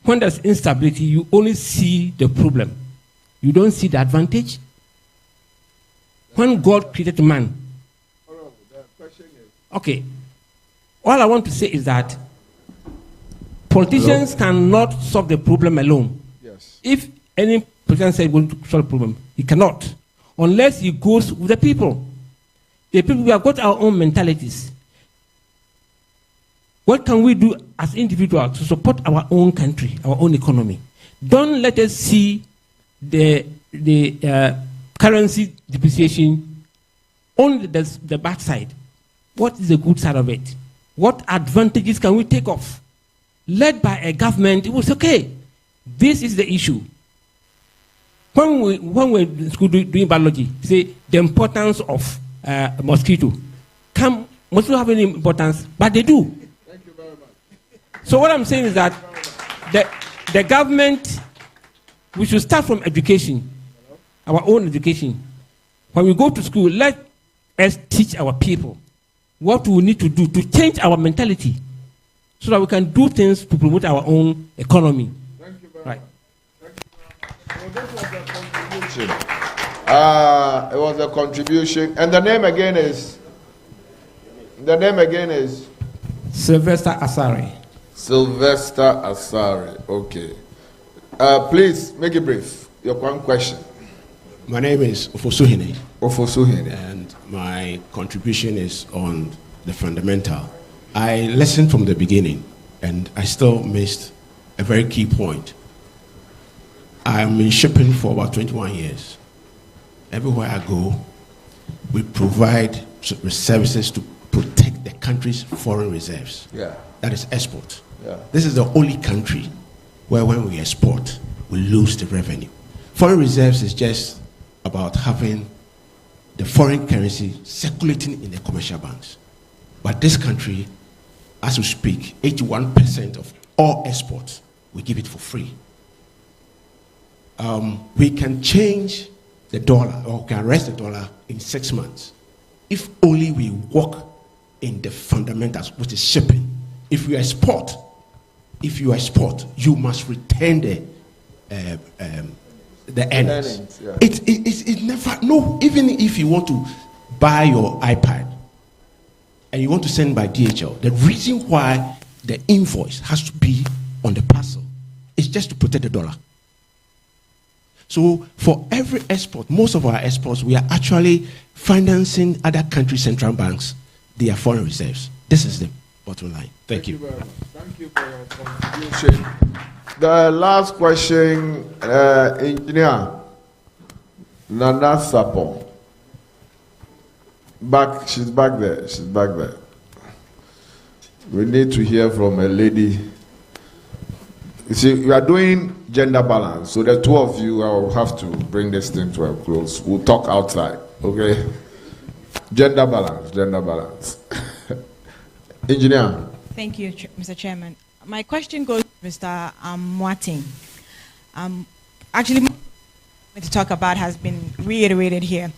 when there's instability, you only see the problem. You don't see the advantage. When God created man, okay, all I want to say is that politicians cannot solve the problem alone. Yes. If any politician says he wants to solve the problem, he cannot, unless he goes with the people. The people, we have got our own mentalities. What can we do as individuals to support our own country, our own economy? Don't let us see the currency depreciation only the bad side. What is the good side of it? What advantages can we take off? Led by a government, it was okay. This is the issue. When we're in school doing biology, say the importance of mosquito. Can mosquito have any importance? But they do. Thank you very much. So what I'm saying is that the government, we should start from education, our own education. When we go to school, let us teach our people what we need to do to change our mentality so that we can do things to promote our own economy. Thank you very right. much. Thank you very much. So this was a contribution. It was a contribution. And the name again is? Sylvester Asare. Sylvester Asare. Okay. Please, make it brief. Your one question. My name is Ofosuhene. Ofosuhene. And my contribution is on the fundamental. I listened from the beginning, and I still missed a very key point. I'm in shipping for about 21 years. Everywhere I go, we provide services to protect the country's foreign reserves. Yeah. That is export. Yeah. This is the only country where when we export, we lose the revenue. Foreign reserves is just about having the foreign currency circulating in the commercial banks. But this country, as we speak, 81% of all exports, we give it for free. We can change the dollar, or can arrest the dollar in 6 months, if only we work in the fundamentals, which is shipping. If you export, you must return the earnings. Yeah. It never, no, even if you want to buy your iPad and you want to send by DHL, the reason why the invoice has to be on the parcel is just to protect the dollar. So for every export, most of our exports, we are actually financing other countries' central banks, their foreign reserves. This is the bottom line. Thank you. Very much. Thank you for your contribution. The last question, Engineer Nana Sapon. She's back there. She's back there. We need to hear from a lady. You see, we are doing gender balance, so the two of you, I will have to bring this thing to a close. We'll talk outside, okay? Gender balance. Engineer. Thank you, Mr. Chairman. My question goes to Mr. Moating. Actually, what to talk about has been reiterated here.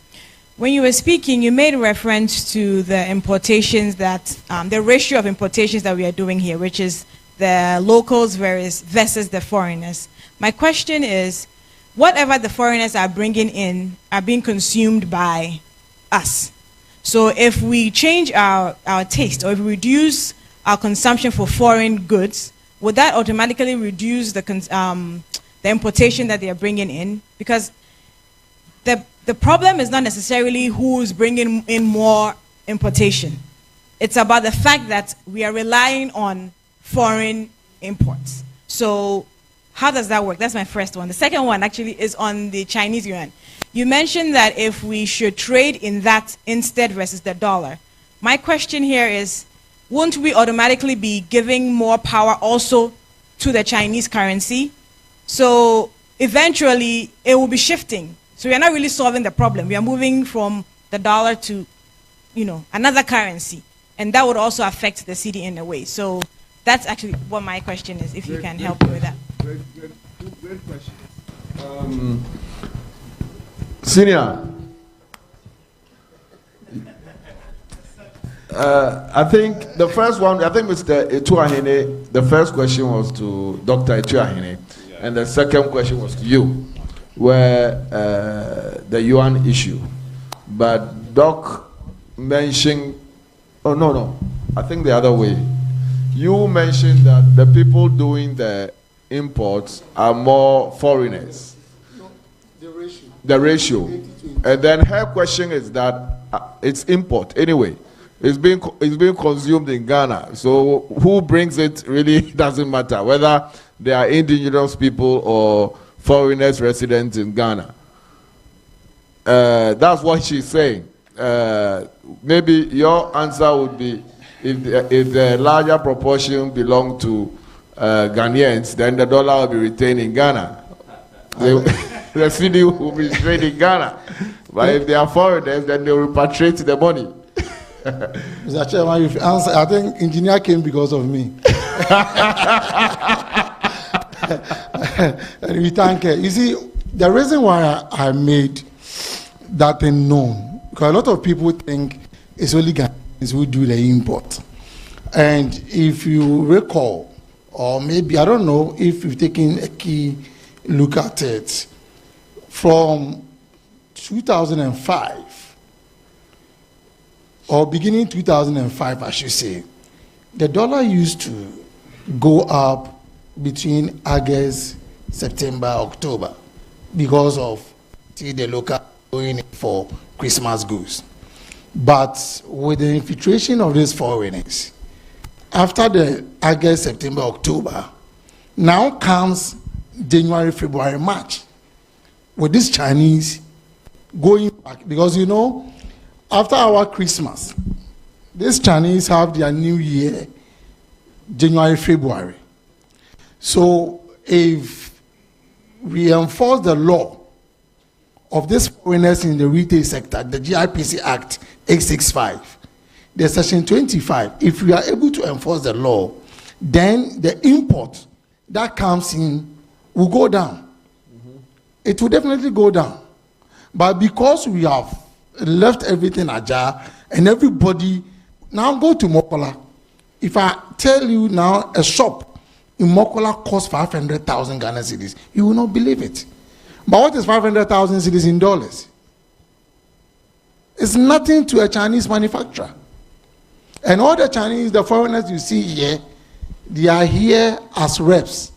When you were speaking, you made reference to the importations that, the ratio of importations that we are doing here, which is the locals versus the foreigners. My question is, whatever the foreigners are bringing in are being consumed by us. So if we change our taste, or if we reduce our consumption for foreign goods, would that automatically reduce the importation that they are bringing in? Because the problem is not necessarily who's bringing in more importation. It's about the fact that we are relying on foreign imports. So how does that work? That's my first one. The second one actually is on the Chinese yuan. You mentioned that if we should trade in that instead versus the dollar. My question here is, won't we automatically be giving more power also to the Chinese currency? So eventually it will be shifting. So we are not really solving the problem. We are moving from the dollar to, another currency. And that would also affect the cedi in a way. So that's actually what my question is, if you can help me with that. Great question. Senior, I think the first one, Mr. Etuahene, the first question was to Dr. Etuahene, and the second question was to you, where the yuan issue. But Doc mentioned, no, I think the other way. You mentioned that the people doing the imports are more foreigners. The ratio. And then her question is that it's import anyway. It's being consumed in Ghana. So who brings it really doesn't matter, whether they are indigenous people or foreigners residents in Ghana. That's what she's saying. Maybe your answer would be, if the larger proportion belong to Ghanaians, then the dollar will be retained in Ghana. The cedi will be retained in Ghana. But if they are foreigners, then they will repatriate the money. Mr. Chairman, if you answer, I think engineer came because of me. And we thank her. You see, the reason why I made that thing known, because a lot of people think it's only Ghanaians who do the import. And if you recall, or maybe, I don't know if you've taken a key look at it, from 2005, or beginning 2005, I should say, the dollar used to go up between August, September, October, because of the local going in for Christmas goods. But with the infiltration of these foreigners, after the August, September, October, now comes January, February, March, with this Chinese going back, because after our Christmas, these Chinese have their new year January, February. So if we enforce the law of these foreigners in the retail sector, the GIPC Act 865, the Section 25, if we are able to enforce the law, then the import that comes in will go down. It will definitely go down. But because we have left everything ajar and everybody, now go to Mokola. If I tell you now a shop in Mokola costs 500,000 Ghana cedis, you will not believe it. But what is 500,000 cedis in dollars? It's nothing to a Chinese manufacturer. And all the Chinese, the foreigners you see here, they are here as reps.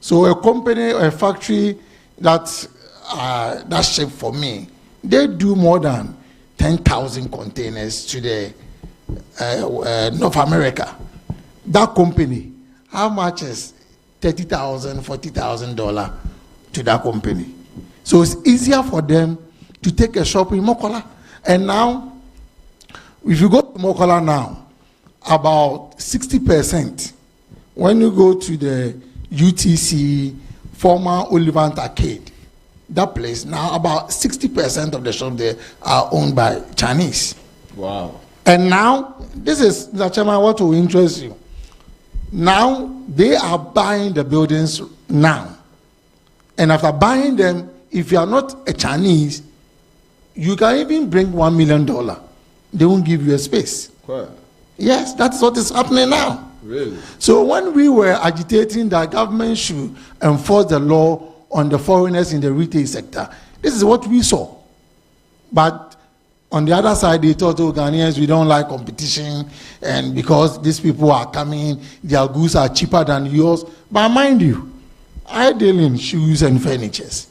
So a company or a factory that's shipped for me, they do more than 10,000 containers to the North America. That company, how much is $30,000, $40,000 to that company? So it's easier for them to take a shop in Mokola. And now, if you go to Mokola now, about 60%, when you go to the UTC, former Olivant Arcade, that place, now about 60% of the shops there are owned by Chinese. Wow. And now, this is, Mr. Chairman, what will interest you. Now, they are buying the buildings now. And after buying them, if you are not a Chinese, you can even bring $1 million. They won't give you a space. Quite. Yes, that's what is happening now. Really? So when we were agitating that government should enforce the law on the foreigners in the retail sector, this is what we saw. But on the other side, they thought, oh, Ghanaians, we don't like competition, and because these people are coming, their goods are cheaper than yours. But mind you, I deal in shoes and furnitures.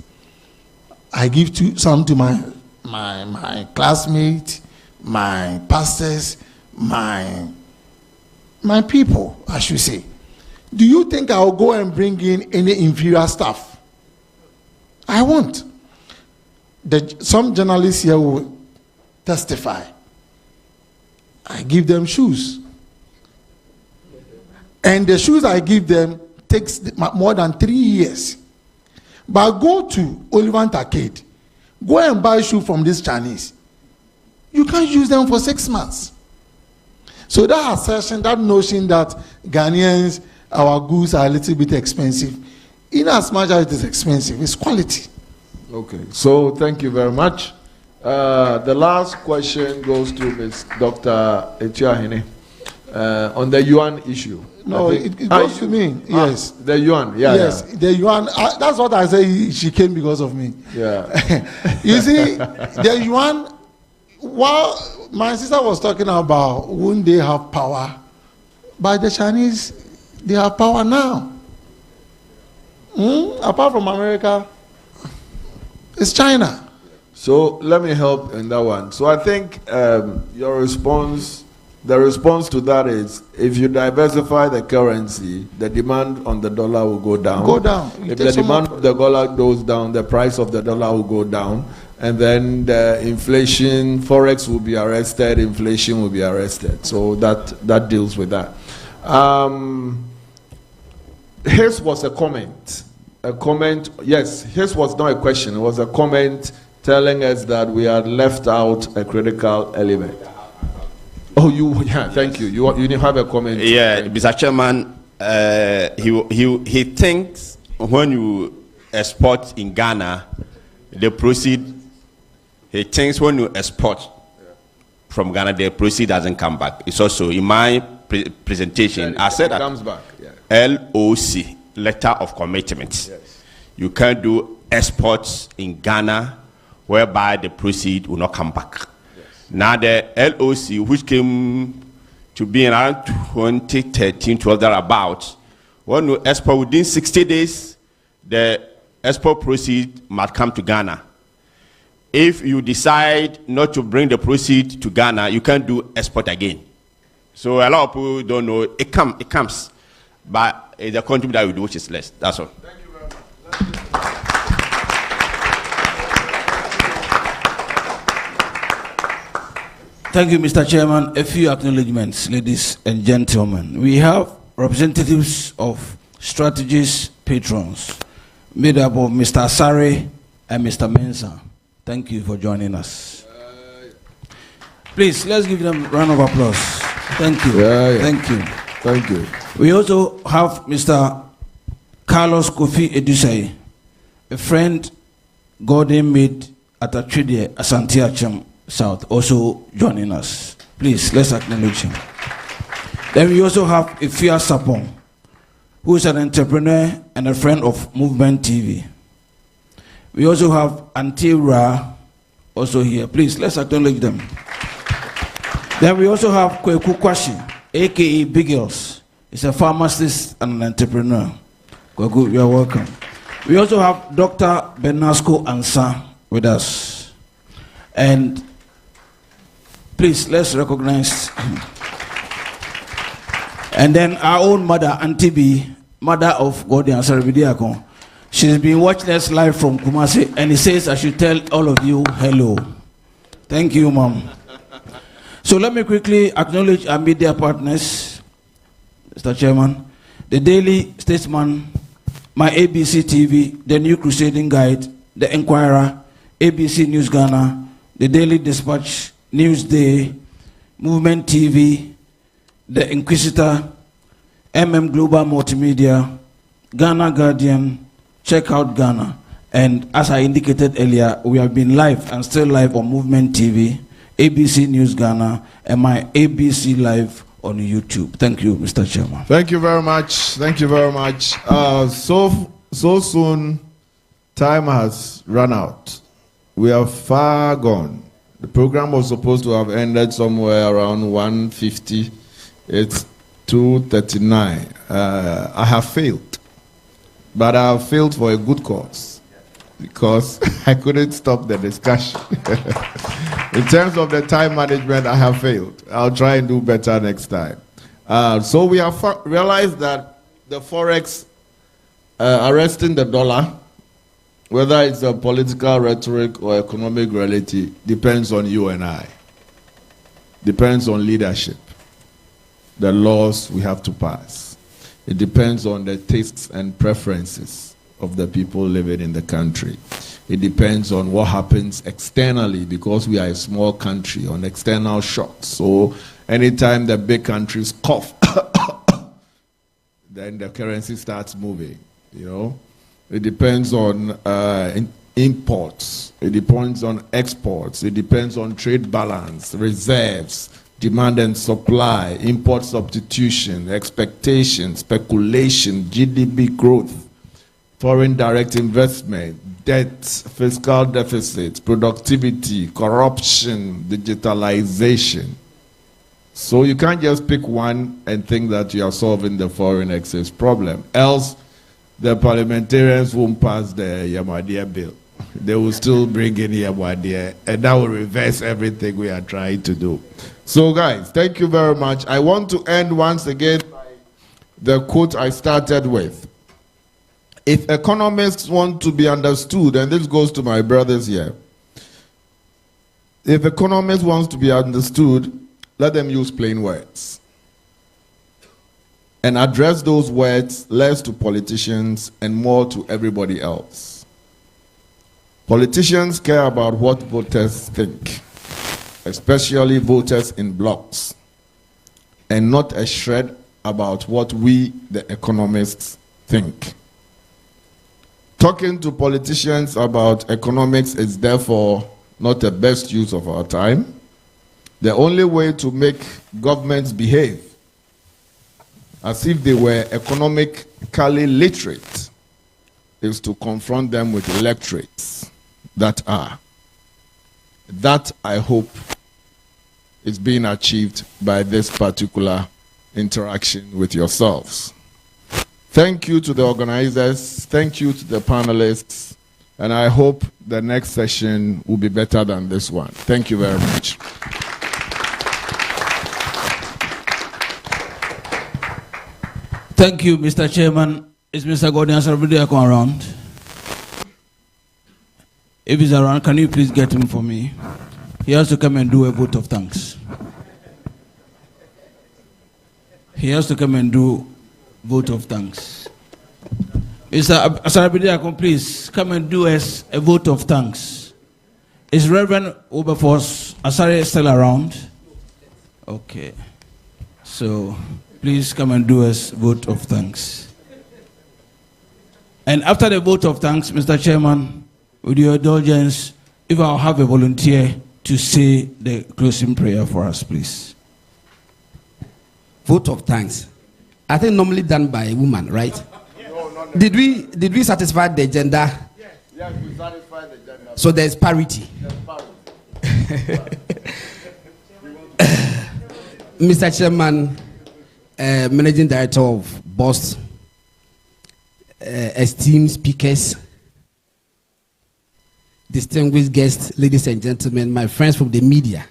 I give some to my classmates, my pastors, my people, I should say. Do you think I will go and bring in any inferior stuff? I won't. Some journalists here will testify. I give them shoes. And the shoes I give them takes more than 3 years. But go to Olivant Arcade, go and buy shoes from this Chinese. You can't use them for 6 months. So that assertion, that notion that Ghanaians, our goods are a little bit expensive, in as much as it is expensive, it's quality. Okay, so thank you very much. The last question goes to Ms. Dr. Echiahene on the yuan issue. No, it goes to me. Yes, the yuan. Yeah. Yes, yeah. the yuan. That's what I say. She came because of me. Yeah. You see, the yuan. While my sister was talking about wouldn't they have power, but the Chinese, they have power now. Apart from America, it's China. So let me help in that one. So I think your response, the response to that is, if you diversify the currency, the demand on the dollar will go down. Go down. If the demand of the dollar goes down, the price of the dollar will go down. And then the inflation, forex will be arrested, inflation will be arrested. So that deals with that. His was a comment. A comment, yes, his was not a question. It was a comment telling us that we had left out a critical element. Oh, thank you. You have a comment. Yeah, Mr. Chairman, he thinks when you export in Ghana, the proceed. He thinks when you export from Ghana, the proceed doesn't come back. It's also in my presentation. I said that comes back. Yeah. LOC, letter of commitment. Yes. You can't do exports in Ghana whereby the proceed will not come back. Yes. Now the LOC, which came to be around 2013, 12 thereabout, when you export within 60 days, the export proceed must come to Ghana. If you decide not to bring the proceed to Ghana, you can't do export again. So a lot of people don't know. It comes. But it's a country that we do, which is less. That's all. Thank you very much. Thank you, Mr. Chairman. A few acknowledgements, ladies and gentlemen. We have representatives of Strategies Patrons, made up of Mr. Asare and Mr. Mensah. Thank you for joining us. Please, let's give them a round of applause. Thank you. Thank you. Thank you. We also have Mr. Carlos Kofi Edusei, a friend Gordon made at Atride, Asante Achim South, also joining us. Please, let's acknowledge him. Then we also have Ifia Sapong, who is an entrepreneur and a friend of Movement TV. We also have Auntie Ra, also here. Please, let's acknowledge them. Then we also have Kweku Kwashi, aka Biggles. He's a pharmacist and an entrepreneur. Kweku, you are welcome. We also have Dr. Benasco Ansa with us. And please, let's recognize him. And then our own mother, Auntie B, mother of Gordon Asare. She's been watching us live from Kumasi, and he says I should tell all of you hello. Thank you, Mom. So let me quickly acknowledge our media partners, Mr. Chairman, the Daily Statesman, my ABC TV, the New Crusading Guide, the Enquirer, ABC News Ghana, the Daily Dispatch, Newsday, Movement TV, the Inquisitor, Global Multimedia, Ghana Guardian, Check Out Ghana, and as I indicated earlier, we have been live and still live on Movement TV, ABC News Ghana, and my ABC Live on YouTube. Thank you, Mr. Chairman. Thank you very much. Thank you very much. So soon, time has run out. We are far gone. The program was supposed to have ended somewhere around 1:50. It's 2:39. I have failed. But I have failed for a good cause, because I couldn't stop the discussion. In terms of the time management, I have failed. I'll try and do better next time. So we have realized that the Forex arresting the dollar, whether it's a political rhetoric or economic reality, depends on you and I. Depends on leadership, the laws we have to pass. It depends on the tastes and preferences of the people living in the country. It depends on what happens externally, because we are a small country, on external shocks. So anytime the big countries cough, then the currency starts moving, you know. It depends on imports. It depends on exports. It depends on trade balance, reserves, demand and supply, import substitution, expectation, speculation, GDP growth, foreign direct investment, debt, fiscal deficit, productivity, corruption, digitalization. So you can't just pick one and think that you are solving the foreign exchange problem. Else, the parliamentarians won't pass the Yamadia bill. They will still bring in Yamadia, and that will reverse everything we are trying to do. So guys, thank you very much. I want to end once again by the quote I started with. If economists want to be understood, and this goes to my brothers here, if economists want to be understood, let them use plain words and address those words less to politicians and more to everybody else. Politicians care about what voters think, especially voters in blocks, and not a shred about what we, the economists, think. Talking to politicians about economics is therefore not the best use of our time. The only way to make governments behave as if they were economically literate is to confront them with electorates that are. That, I hope, is being achieved by this particular interaction with yourselves. Thank you to the organizers, thank you to the panelists, and I hope the next session will be better than this one. Thank you very much. Thank you, Mr. Chairman. Is Mr. Gordon Asare around? If he's around, can you please get him for me? He has to come and do a vote of thanks. he has to come and do vote of thanks. Mr. Asarabidiakon, please come and do us a vote of thanks. Is Reverend Wilberforce Asare still around? Okay. So please come and do us vote of thanks. And after the vote of thanks, Mr. Chairman, with your indulgence, if I'll have a volunteer to say the closing prayer for us, please. Vote of thanks. I think normally done by a woman, right? Did we satisfy the gender? Yes, we satisfied the gender. So there's parity. Mr. Chairman, Managing Director of BOSS, esteemed speakers, distinguished guests, ladies and gentlemen, my friends from the media,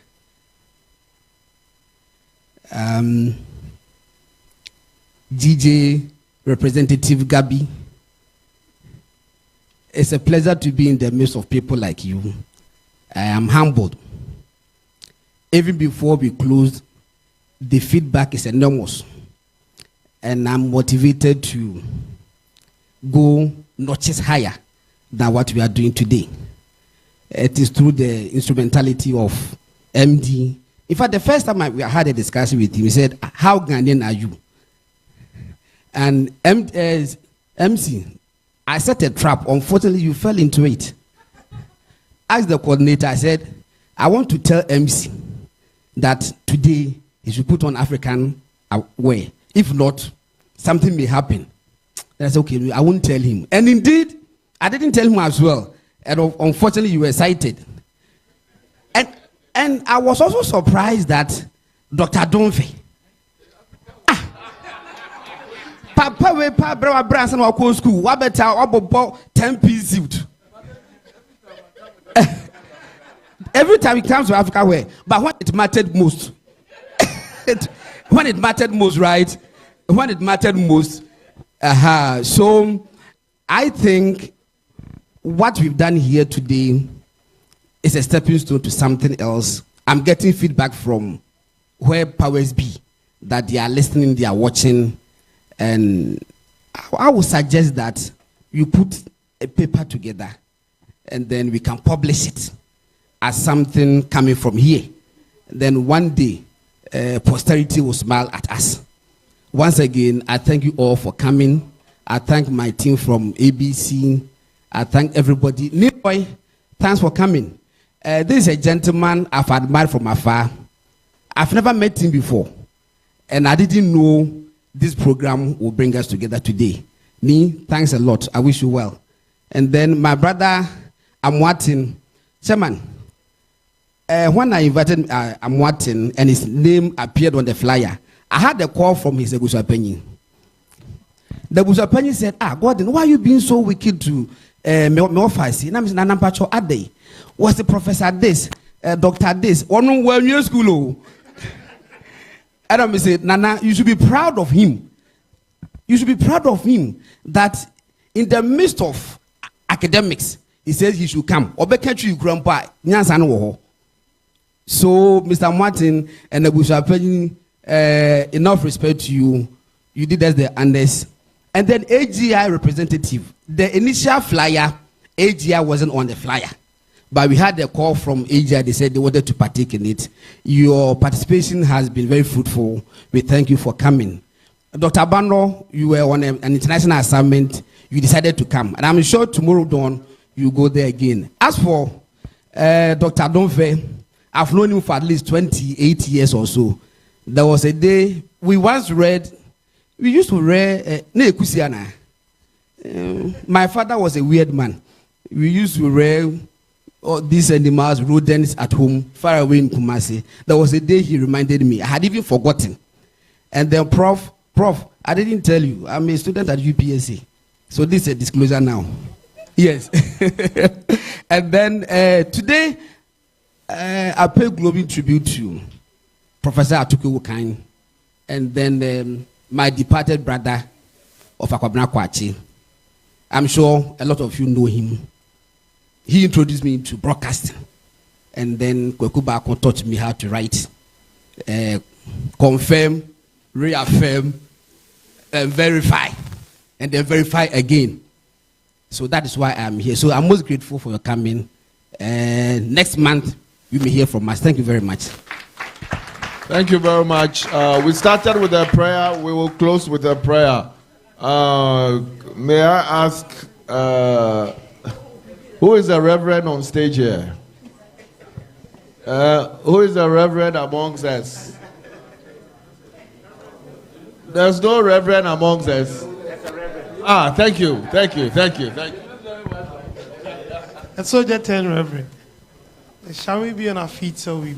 GJ Representative Gabi, it's a pleasure to be in the midst of people like you. I am humbled. Even before we closed, the feedback is enormous, and I'm motivated to go notches higher than what we are doing today. It is through the instrumentality of MD. In fact, the first time we had a discussion with him, he said, "How Ghanaian are you?" And MC, I set a trap. Unfortunately, you fell into it. Asked the coordinator, I said, "I want to tell MC that today he should put on African wear. If not, something may happen." And I said, "Okay, I won't tell him." And indeed, I didn't tell him as well. And unfortunately, you were cited. And I was also surprised that Dr. Donfe, Papa we pa bra branson wa ko school wa beta obobo 10-piece suit. Every time he comes to Africa where, but when it mattered most, when it mattered most, right? When it mattered most, so I think what we've done here today is a stepping stone to something else. I'm getting feedback from where powers be that they are listening, they are watching. And I would suggest that you put a paper together and then we can publish it as something coming from here. Then one day, posterity will smile at us. Once again, I thank you all for coming. I thank my team from ABC. I thank everybody. Niboy, thanks for coming. This is a gentleman I've admired from afar. I've never met him before. And I didn't know this program will bring us together today. Me, thanks a lot. I wish you well. And then my brother, Amwatin. Chairman, when I invited Amwatin and his name appeared on the flyer, I had a call from his Egusapenyi. The Egusapenyi said, Gordon, why are you being so wicked to me office? And I'm saying, Nampacho Ade. Was the professor this, Dr. this? Or no, well, your school. Adam said, Nana, you should be proud of him. You should be proud of him that in the midst of academics, he says he should come. Grandpa, so, Mr. Martin and the Bushapen, enough respect to you. You did us the honors. And then AGI representative, the initial flyer, AGI wasn't on the flyer. But we had a call from AGI. They said they wanted to partake in it. Your participation has been very fruitful. We thank you for coming. Dr. Bano, you were on an international assignment. You decided to come. And I'm sure tomorrow dawn, you go there again. As for Dr. Donfe, I've known him for at least 28 years or so. There was a day, we used to read, my father was a weird man. We used to read these animals, rodents at home, far away in Kumasi. There was a day he reminded me. I had even forgotten. And then, Prof, I didn't tell you. I'm a student at UPSC. So this is a disclosure now. Yes. And then today, I pay glowing tribute to Professor Atuku Wukain, and then my departed brother of Akwabena Kwachi. I'm sure a lot of you know him. He introduced me to broadcasting, and then Kwekuba taught me how to write, confirm, reaffirm, and verify, and then verify again. So that is why I'm here. So I'm most grateful for your coming. And next month, you may hear from us. Thank you very much. Thank you very much. We started with a prayer. We will close with a prayer. May I ask, who is a reverend on stage here? Who is a reverend amongst us? There's no reverend amongst us. Ah, thank you. And so, 10 reverend. Shall we be on our feet so we